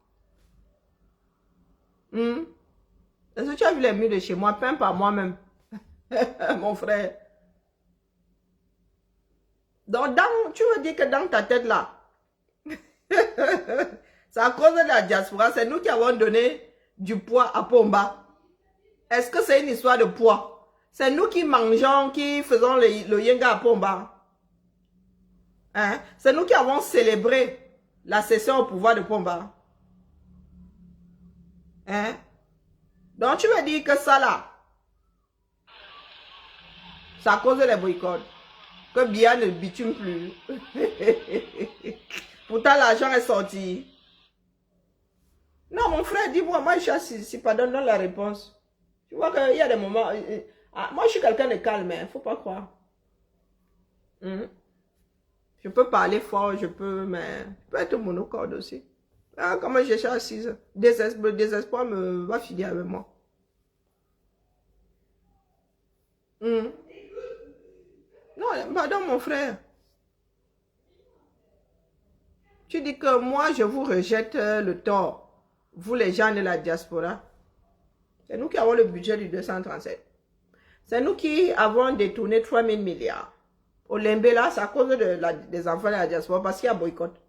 Est-ce que tu as vu les murs de chez moi, peints par moi-même? Mon frère. Donc, tu veux dire que dans ta tête là, C'est à cause de la diaspora. C'est nous qui avons donné du poids à Pomba. Est-ce que c'est une histoire de poids? C'est nous qui mangeons, qui faisons le yenga à Pomba. Hein? C'est nous qui avons célébré la cession au pouvoir de Pomba. Hein? Donc tu veux dire que ça là, c'est à cause des boycotts. Que Biya ne bitume plus. Pourtant l'argent est sorti. Non mon frère, dis-moi, moi je suis si pas donne la réponse. Tu vois qu'il y a des moments... moi je suis quelqu'un de calme, il ne faut pas croire. Je peux parler fort, je peux, mais je peux être monocorde aussi. Ah, comment je suis assise, le désespoir va finir avec moi. Non, pardon mon frère. Tu dis que moi je vous rejette le tort. Vous les gens de la diaspora. C'est nous qui avons le budget du 237. C'est nous qui avons détourné 3000 milliards. Au Lembe là, c'est à cause des enfants de la diaspora parce qu'il y a boycott.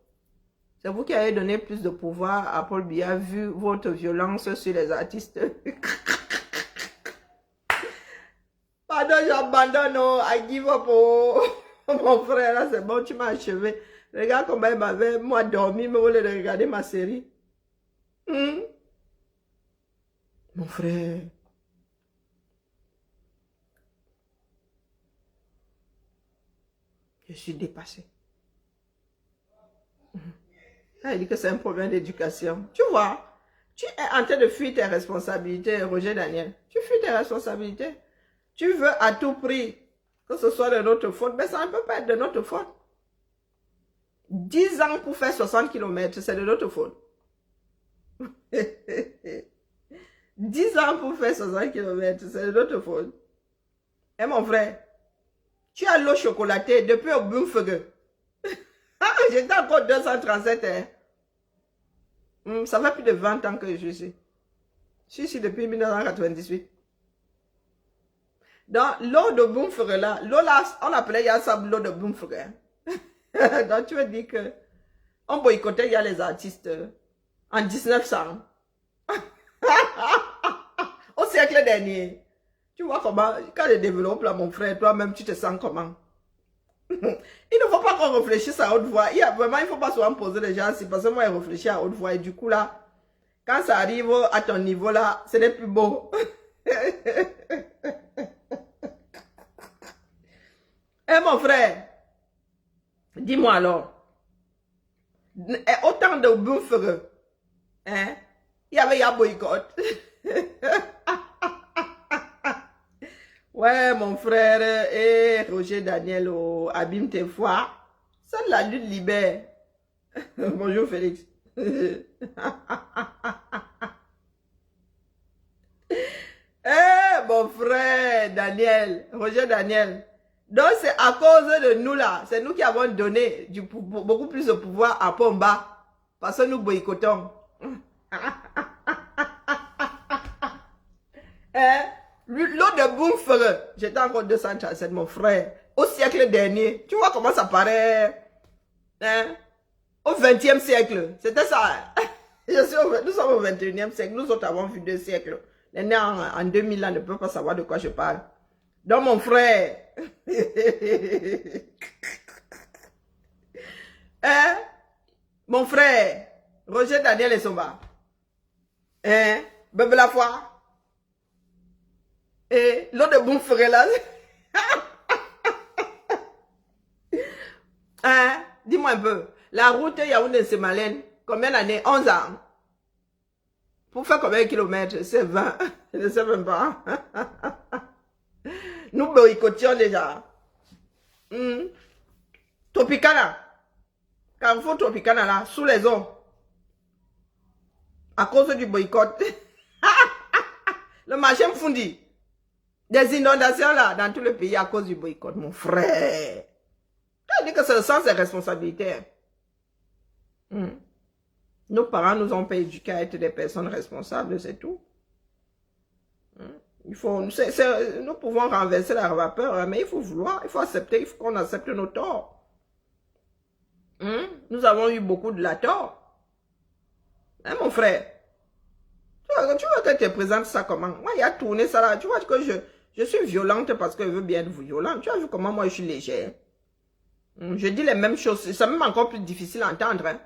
C'est vous qui avez donné plus de pouvoir à Paul Biya vu votre violence sur les artistes. Pardon, j'abandonne, non, I give up. Oh. Mon frère, là, c'est bon, tu m'as achevé. Regarde comment il m'avait, moi, dormi, mais voulait regarder ma série. Mon frère. Je suis dépassé. Il dit que c'est un problème d'éducation. Tu vois, tu es en train de fuir tes responsabilités, Roger Daniel. Tu fuis tes responsabilités. Tu veux à tout prix que ce soit de notre faute, mais ça ne peut pas être de notre faute. 10 ans pour faire 60 km, c'est de notre faute. 10 ans pour faire 60 km, c'est de notre faute. Et mon frère, tu as l'eau chocolatée depuis au Bumfege. J'étais encore 237. Hein. Ça fait plus de 20 ans que je suis ici. Je suis ici depuis 1998. Donc, l'eau de Bumfege là, l'eau là, on appelait Yassab l'eau de Bumfege. Donc, tu veux dire que on boycottait, il y a les artistes en 1900. Au siècle dernier. Tu vois comment, quand je développe là, mon frère, toi-même, tu te sens comment? Il ne faut pas qu'on réfléchisse à haute voix. Il ne faut pas souvent poser les gens parce que moi, je réfléchis à haute voix. Et du coup, là, quand ça arrive à ton niveau, là, ce n'est plus beau. Eh, mon frère, dis-moi alors, autant de bouffe, hein, il y avait un boycott. Ouais, mon frère, et Roger Daniel, abîme tes fois. Ça, la lutte libère. Bonjour, Félix. Eh, mon frère, Daniel, Roger Daniel. Donc, c'est à cause de nous, là. C'est nous qui avons donné beaucoup plus de pouvoir à Pomba. Parce que nous boycottons. L'eau de Bumfege, j'étais encore 237, mon frère. Au siècle dernier, tu vois comment ça paraît, hein? Au 20e siècle, c'était ça. Nous sommes au 21e siècle, nous autres avons vu 2 siècles. Les nés en 2000 ans ne peuvent pas savoir de quoi je parle. Donc mon frère, hein? Mon frère, Roger Daniel et Somba, hein? Bebe la foi. Et l'eau de Bumfege là. Hein? Dis-moi un peu. La route Yaoundé-Semalène, combien d'années? 11 ans. Pour faire combien de kilomètres? C'est 20. Je ne sais même pas. Nous boycottions déjà. Tropicana. Carrefour Tropicana là, sous les eaux. À cause du boycott. Le marché me fondit. Des inondations là, dans tout le pays à cause du boycott, mon frère. Je dis que c'est le sens des responsabilités. Nos parents nous ont pas éduqués à être des personnes responsables, c'est tout. Nous pouvons renverser la vapeur, mais il faut vouloir, il faut accepter, il faut qu'on accepte nos torts. Nous avons eu beaucoup de la tort. Hein, mon frère? Tu vois que tu te présentes ça comment? Moi, il a tourné ça là. Tu vois que je suis violente parce que je veux bien être violente. Tu as vu comment moi je suis légère? Je dis les mêmes choses. C'est même encore plus difficile à entendre. Hein,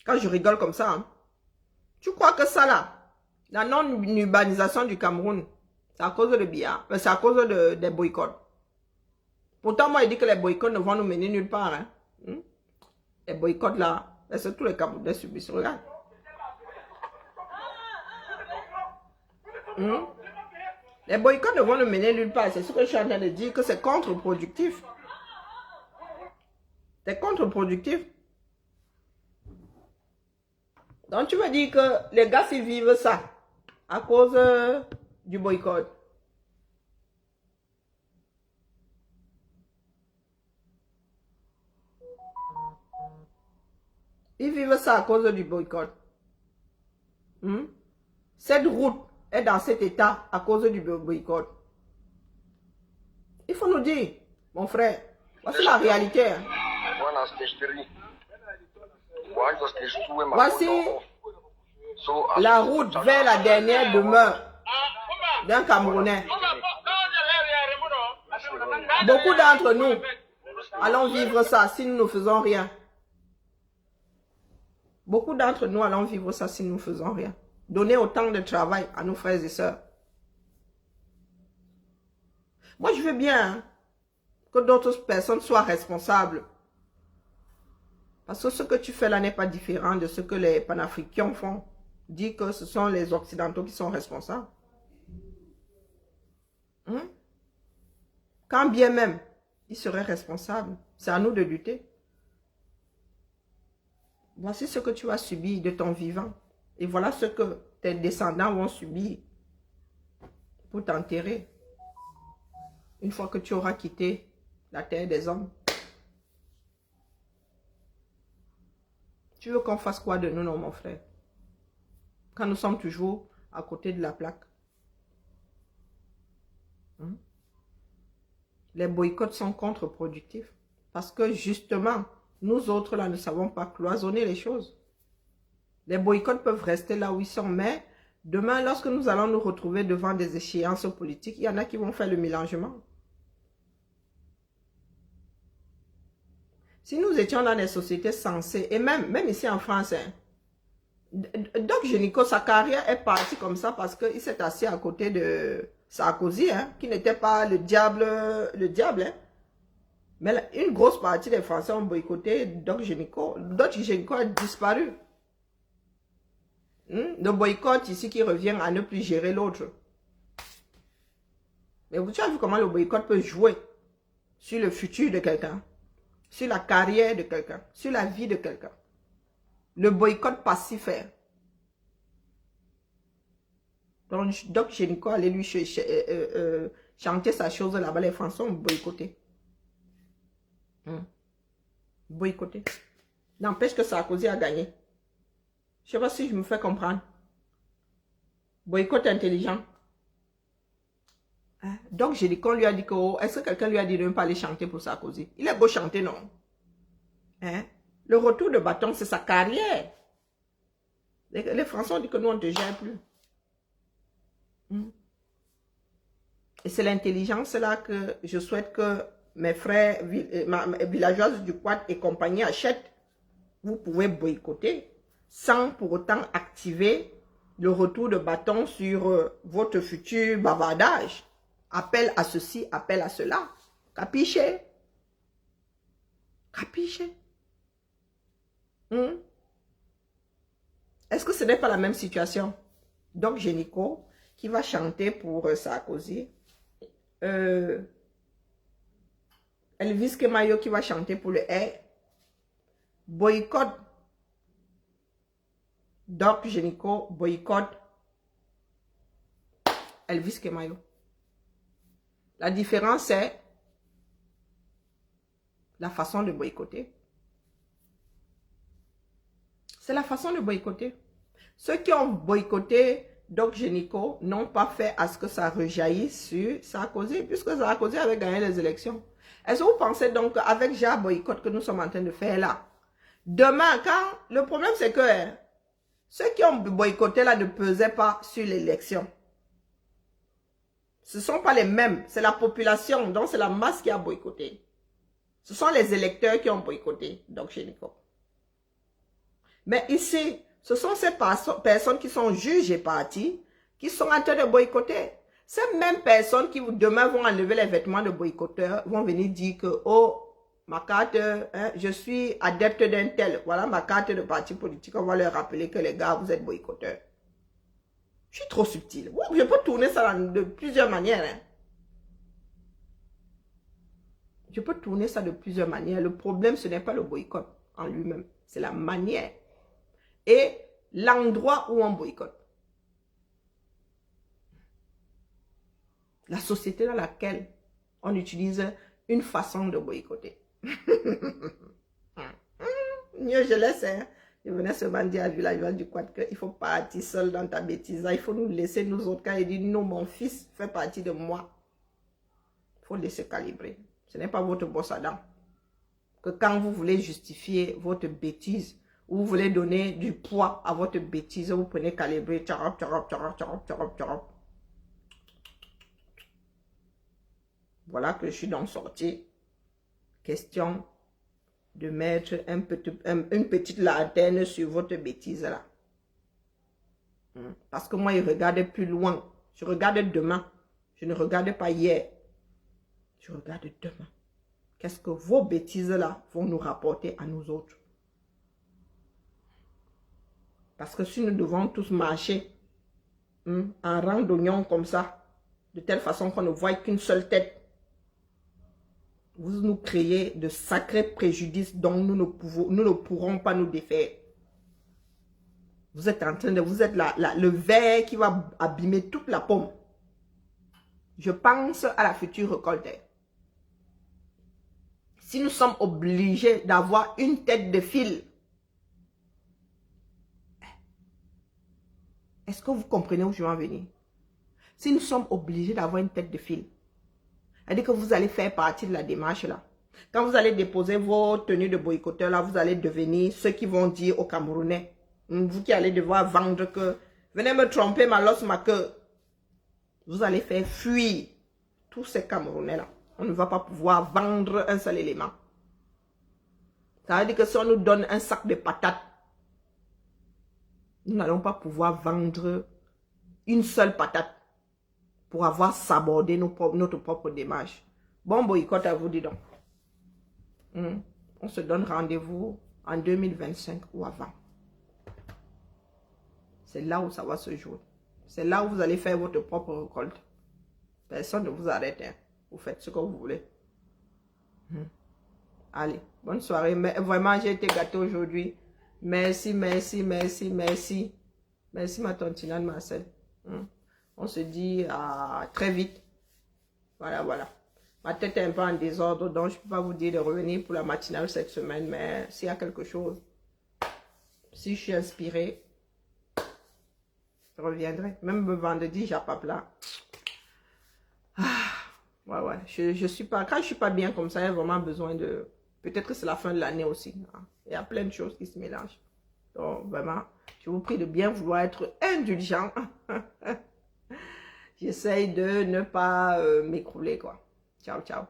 quand je rigole comme ça. Hein. Tu crois que ça là, la non-urbanisation du Cameroun, c'est à cause de billard. C'est à cause des boycotts. Pourtant, moi, il dit que les boycotts ne vont nous mener nulle part. Hein. Les boycotts là, c'est tous les Camerounais subissent. Regarde. Les boycotts ne vont nous mener nulle part. C'est ce que je suis en train de dire, que c'est contre-productif. C'est contre-productif. Donc tu veux dire que les gars s'ils vivent ça à cause du boycott. Ils vivent ça à cause du boycott. Cette route est dans cet état à cause du boycott. Il faut nous dire, mon frère, voici la réalité. Hein. Voici la route vers la dernière demeure d'un Camerounais. Beaucoup d'entre nous allons vivre ça si nous ne faisons rien. Beaucoup d'entre nous allons vivre ça si nous ne faisons rien. Donner autant de travail à nos frères et sœurs. Moi, je veux bien hein, que d'autres personnes soient responsables. Parce que ce que tu fais là n'est pas différent de ce que les panafricains font. Dit que ce sont les Occidentaux qui sont responsables. Quand bien même, ils seraient responsables. C'est à nous de lutter. Voici ce que tu as subi de ton vivant. Et voilà ce que tes descendants vont subir pour t'enterrer. Une fois que tu auras quitté la terre des hommes. Tu veux qu'on fasse quoi de nous, non, mon frère? Quand nous sommes toujours à côté de la plaque. Les boycotts sont contre-productifs. Parce que justement, nous autres là ne savons pas cloisonner les choses. Les boycotts peuvent rester là où ils sont, mais demain, lorsque nous allons nous retrouver devant des échéances politiques, il y en a qui vont faire le mélangement. Si nous étions dans des sociétés sensées, et même ici en France, hein, Doc Génico, sa carrière est partie comme ça parce qu'il s'est assis à côté de Sarkozy, hein, qui n'était pas le diable, hein. Mais là, une grosse partie des Français ont boycotté Doc Génico. Doc Génico a disparu. Le boycott ici qui revient à ne plus gérer l'autre. Mais tu as vu comment le boycott peut jouer sur le futur de quelqu'un, sur la carrière de quelqu'un, sur la vie de quelqu'un. Le boycott pacifère. Donc, Doc Génico allait lui chanter sa chose là-bas. Les Français ont boycotté. Boycotté. N'empêche que Sarkozy a gagné. Je ne sais pas si je me fais comprendre. Boycott intelligent. Donc, Génico lui a dit que, est-ce que quelqu'un lui a dit de ne pas aller chanter pour Sarkozy? Il est beau chanter, non? Le retour de bâton, c'est sa carrière. Les Français ont dit que nous, on ne te gère plus. Et c'est l'intelligence là que je souhaite que mes frères villageoises du Quad et compagnie achètent. Vous pouvez boycotter sans pour autant activer le retour de bâton sur votre futur bavardage. Appel à ceci, appel à cela. Capiché? Capiché? Est-ce que ce n'est pas la même situation? Donc, Génico, qui va chanter pour Sarkozy. Elvis Kemayo qui va chanter pour le R. Boycott. Doc Génico boycott Elvis Kemayo. La différence c'est la façon de boycotter. C'est la façon de boycotter. Ceux qui ont boycotté Doc Génico n'ont pas fait à ce que ça rejaillisse sur Sarkozy, puisque Sarkozy avait gagné les élections. Est-ce que vous pensez donc qu'avec Jacques boycott que nous sommes en train de faire là, Demain, quand... Le problème, c'est que ceux qui ont boycotté là ne pesaient pas sur l'élection. Ce ne sont pas les mêmes. C'est la population, donc c'est la masse qui a boycotté. Ce sont les électeurs qui ont boycotté, donc chez Nico. Mais ici, ce sont ces personnes qui sont juges et partis qui sont en train de boycotter. Ces mêmes personnes qui demain vont enlever les vêtements de boycotteurs vont venir dire que, oh, ma carte, je suis adepte d'un tel. Voilà ma carte de parti politique. On va leur rappeler que les gars, vous êtes boycotteurs. Je suis trop subtil. Je peux tourner ça de plusieurs manières. Hein. Je peux tourner ça de plusieurs manières. Le problème, ce n'est pas le boycott en lui-même. C'est la manière et l'endroit où on boycotte. La société dans laquelle on utilise une façon de boycotter. Mieux je laisse. Hein. Je venais seulement dire à Villageois du Quad qu'il ne faut pas partir seul dans ta bêtise. Il faut nous laisser, nous autres. Quand il dit non, mon fils fait partie de moi. Il faut laisser calibrer. Ce n'est pas votre bosse à dents. Que quand vous voulez justifier votre bêtise, ou vous voulez donner du poids à votre bêtise, vous prenez calibrer. Voilà que je suis donc sorti. Question de mettre une petite lanterne sur votre bêtise là. Parce que moi, je regardais plus loin. Je regarde demain. Je ne regarde pas hier. Je regarde demain. Qu'est-ce que vos bêtises là vont nous rapporter à nous autres? Parce que si nous devons tous marcher en rang d'oignons comme ça, de telle façon qu'on ne voit qu'une seule tête, vous nous créez de sacrés préjudices dont nous ne pourrons pas nous défaire. Vous êtes en train de... Vous êtes le verre qui va abîmer toute la pomme. Je pense à la future récolte. Si nous sommes obligés d'avoir une tête de fil, est-ce que vous comprenez où je veux en venir? Si nous sommes obligés d'avoir une tête de fil, c'est-à-dire que vous allez faire partie de la démarche là. Quand vous allez déposer vos tenues de boycotteur là, vous allez devenir ceux qui vont dire aux Camerounais, vous qui allez devoir vendre que, venez me tromper ma losse, ma queue. Vous allez faire fuir tous ces Camerounais là. On ne va pas pouvoir vendre un seul élément. Ça veut dire que si on nous donne un sac de patates, nous n'allons pas pouvoir vendre une seule patate pour avoir sabordé notre propre démarche. Bon boycott à vous, dis donc. On se donne rendez-vous en 2025 ou avant. C'est là où ça va se jouer. C'est là où vous allez faire votre propre récolte. Personne ne vous arrête. Hein. Vous faites ce que vous voulez. Allez, bonne soirée. Mais vraiment, j'ai été gâtée aujourd'hui. Merci, merci, merci, merci. Merci ma tontine Marcel. On se dit à très vite. Voilà, voilà. Ma tête est un peu en désordre, donc je ne peux pas vous dire de revenir pour la matinale cette semaine. Mais s'il y a quelque chose, si je suis inspirée, je reviendrai. Même le vendredi, j'ai pas plat. Ouais, ouais. Je suis pas, quand je ne suis pas bien comme ça, il y a vraiment besoin de... Peut-être que c'est la fin de l'année aussi. Hein. Il y a plein de choses qui se mélangent. Donc, vraiment, je vous prie de bien vouloir être indulgent. J'essaye de ne pas m'écrouler, quoi. Ciao, ciao.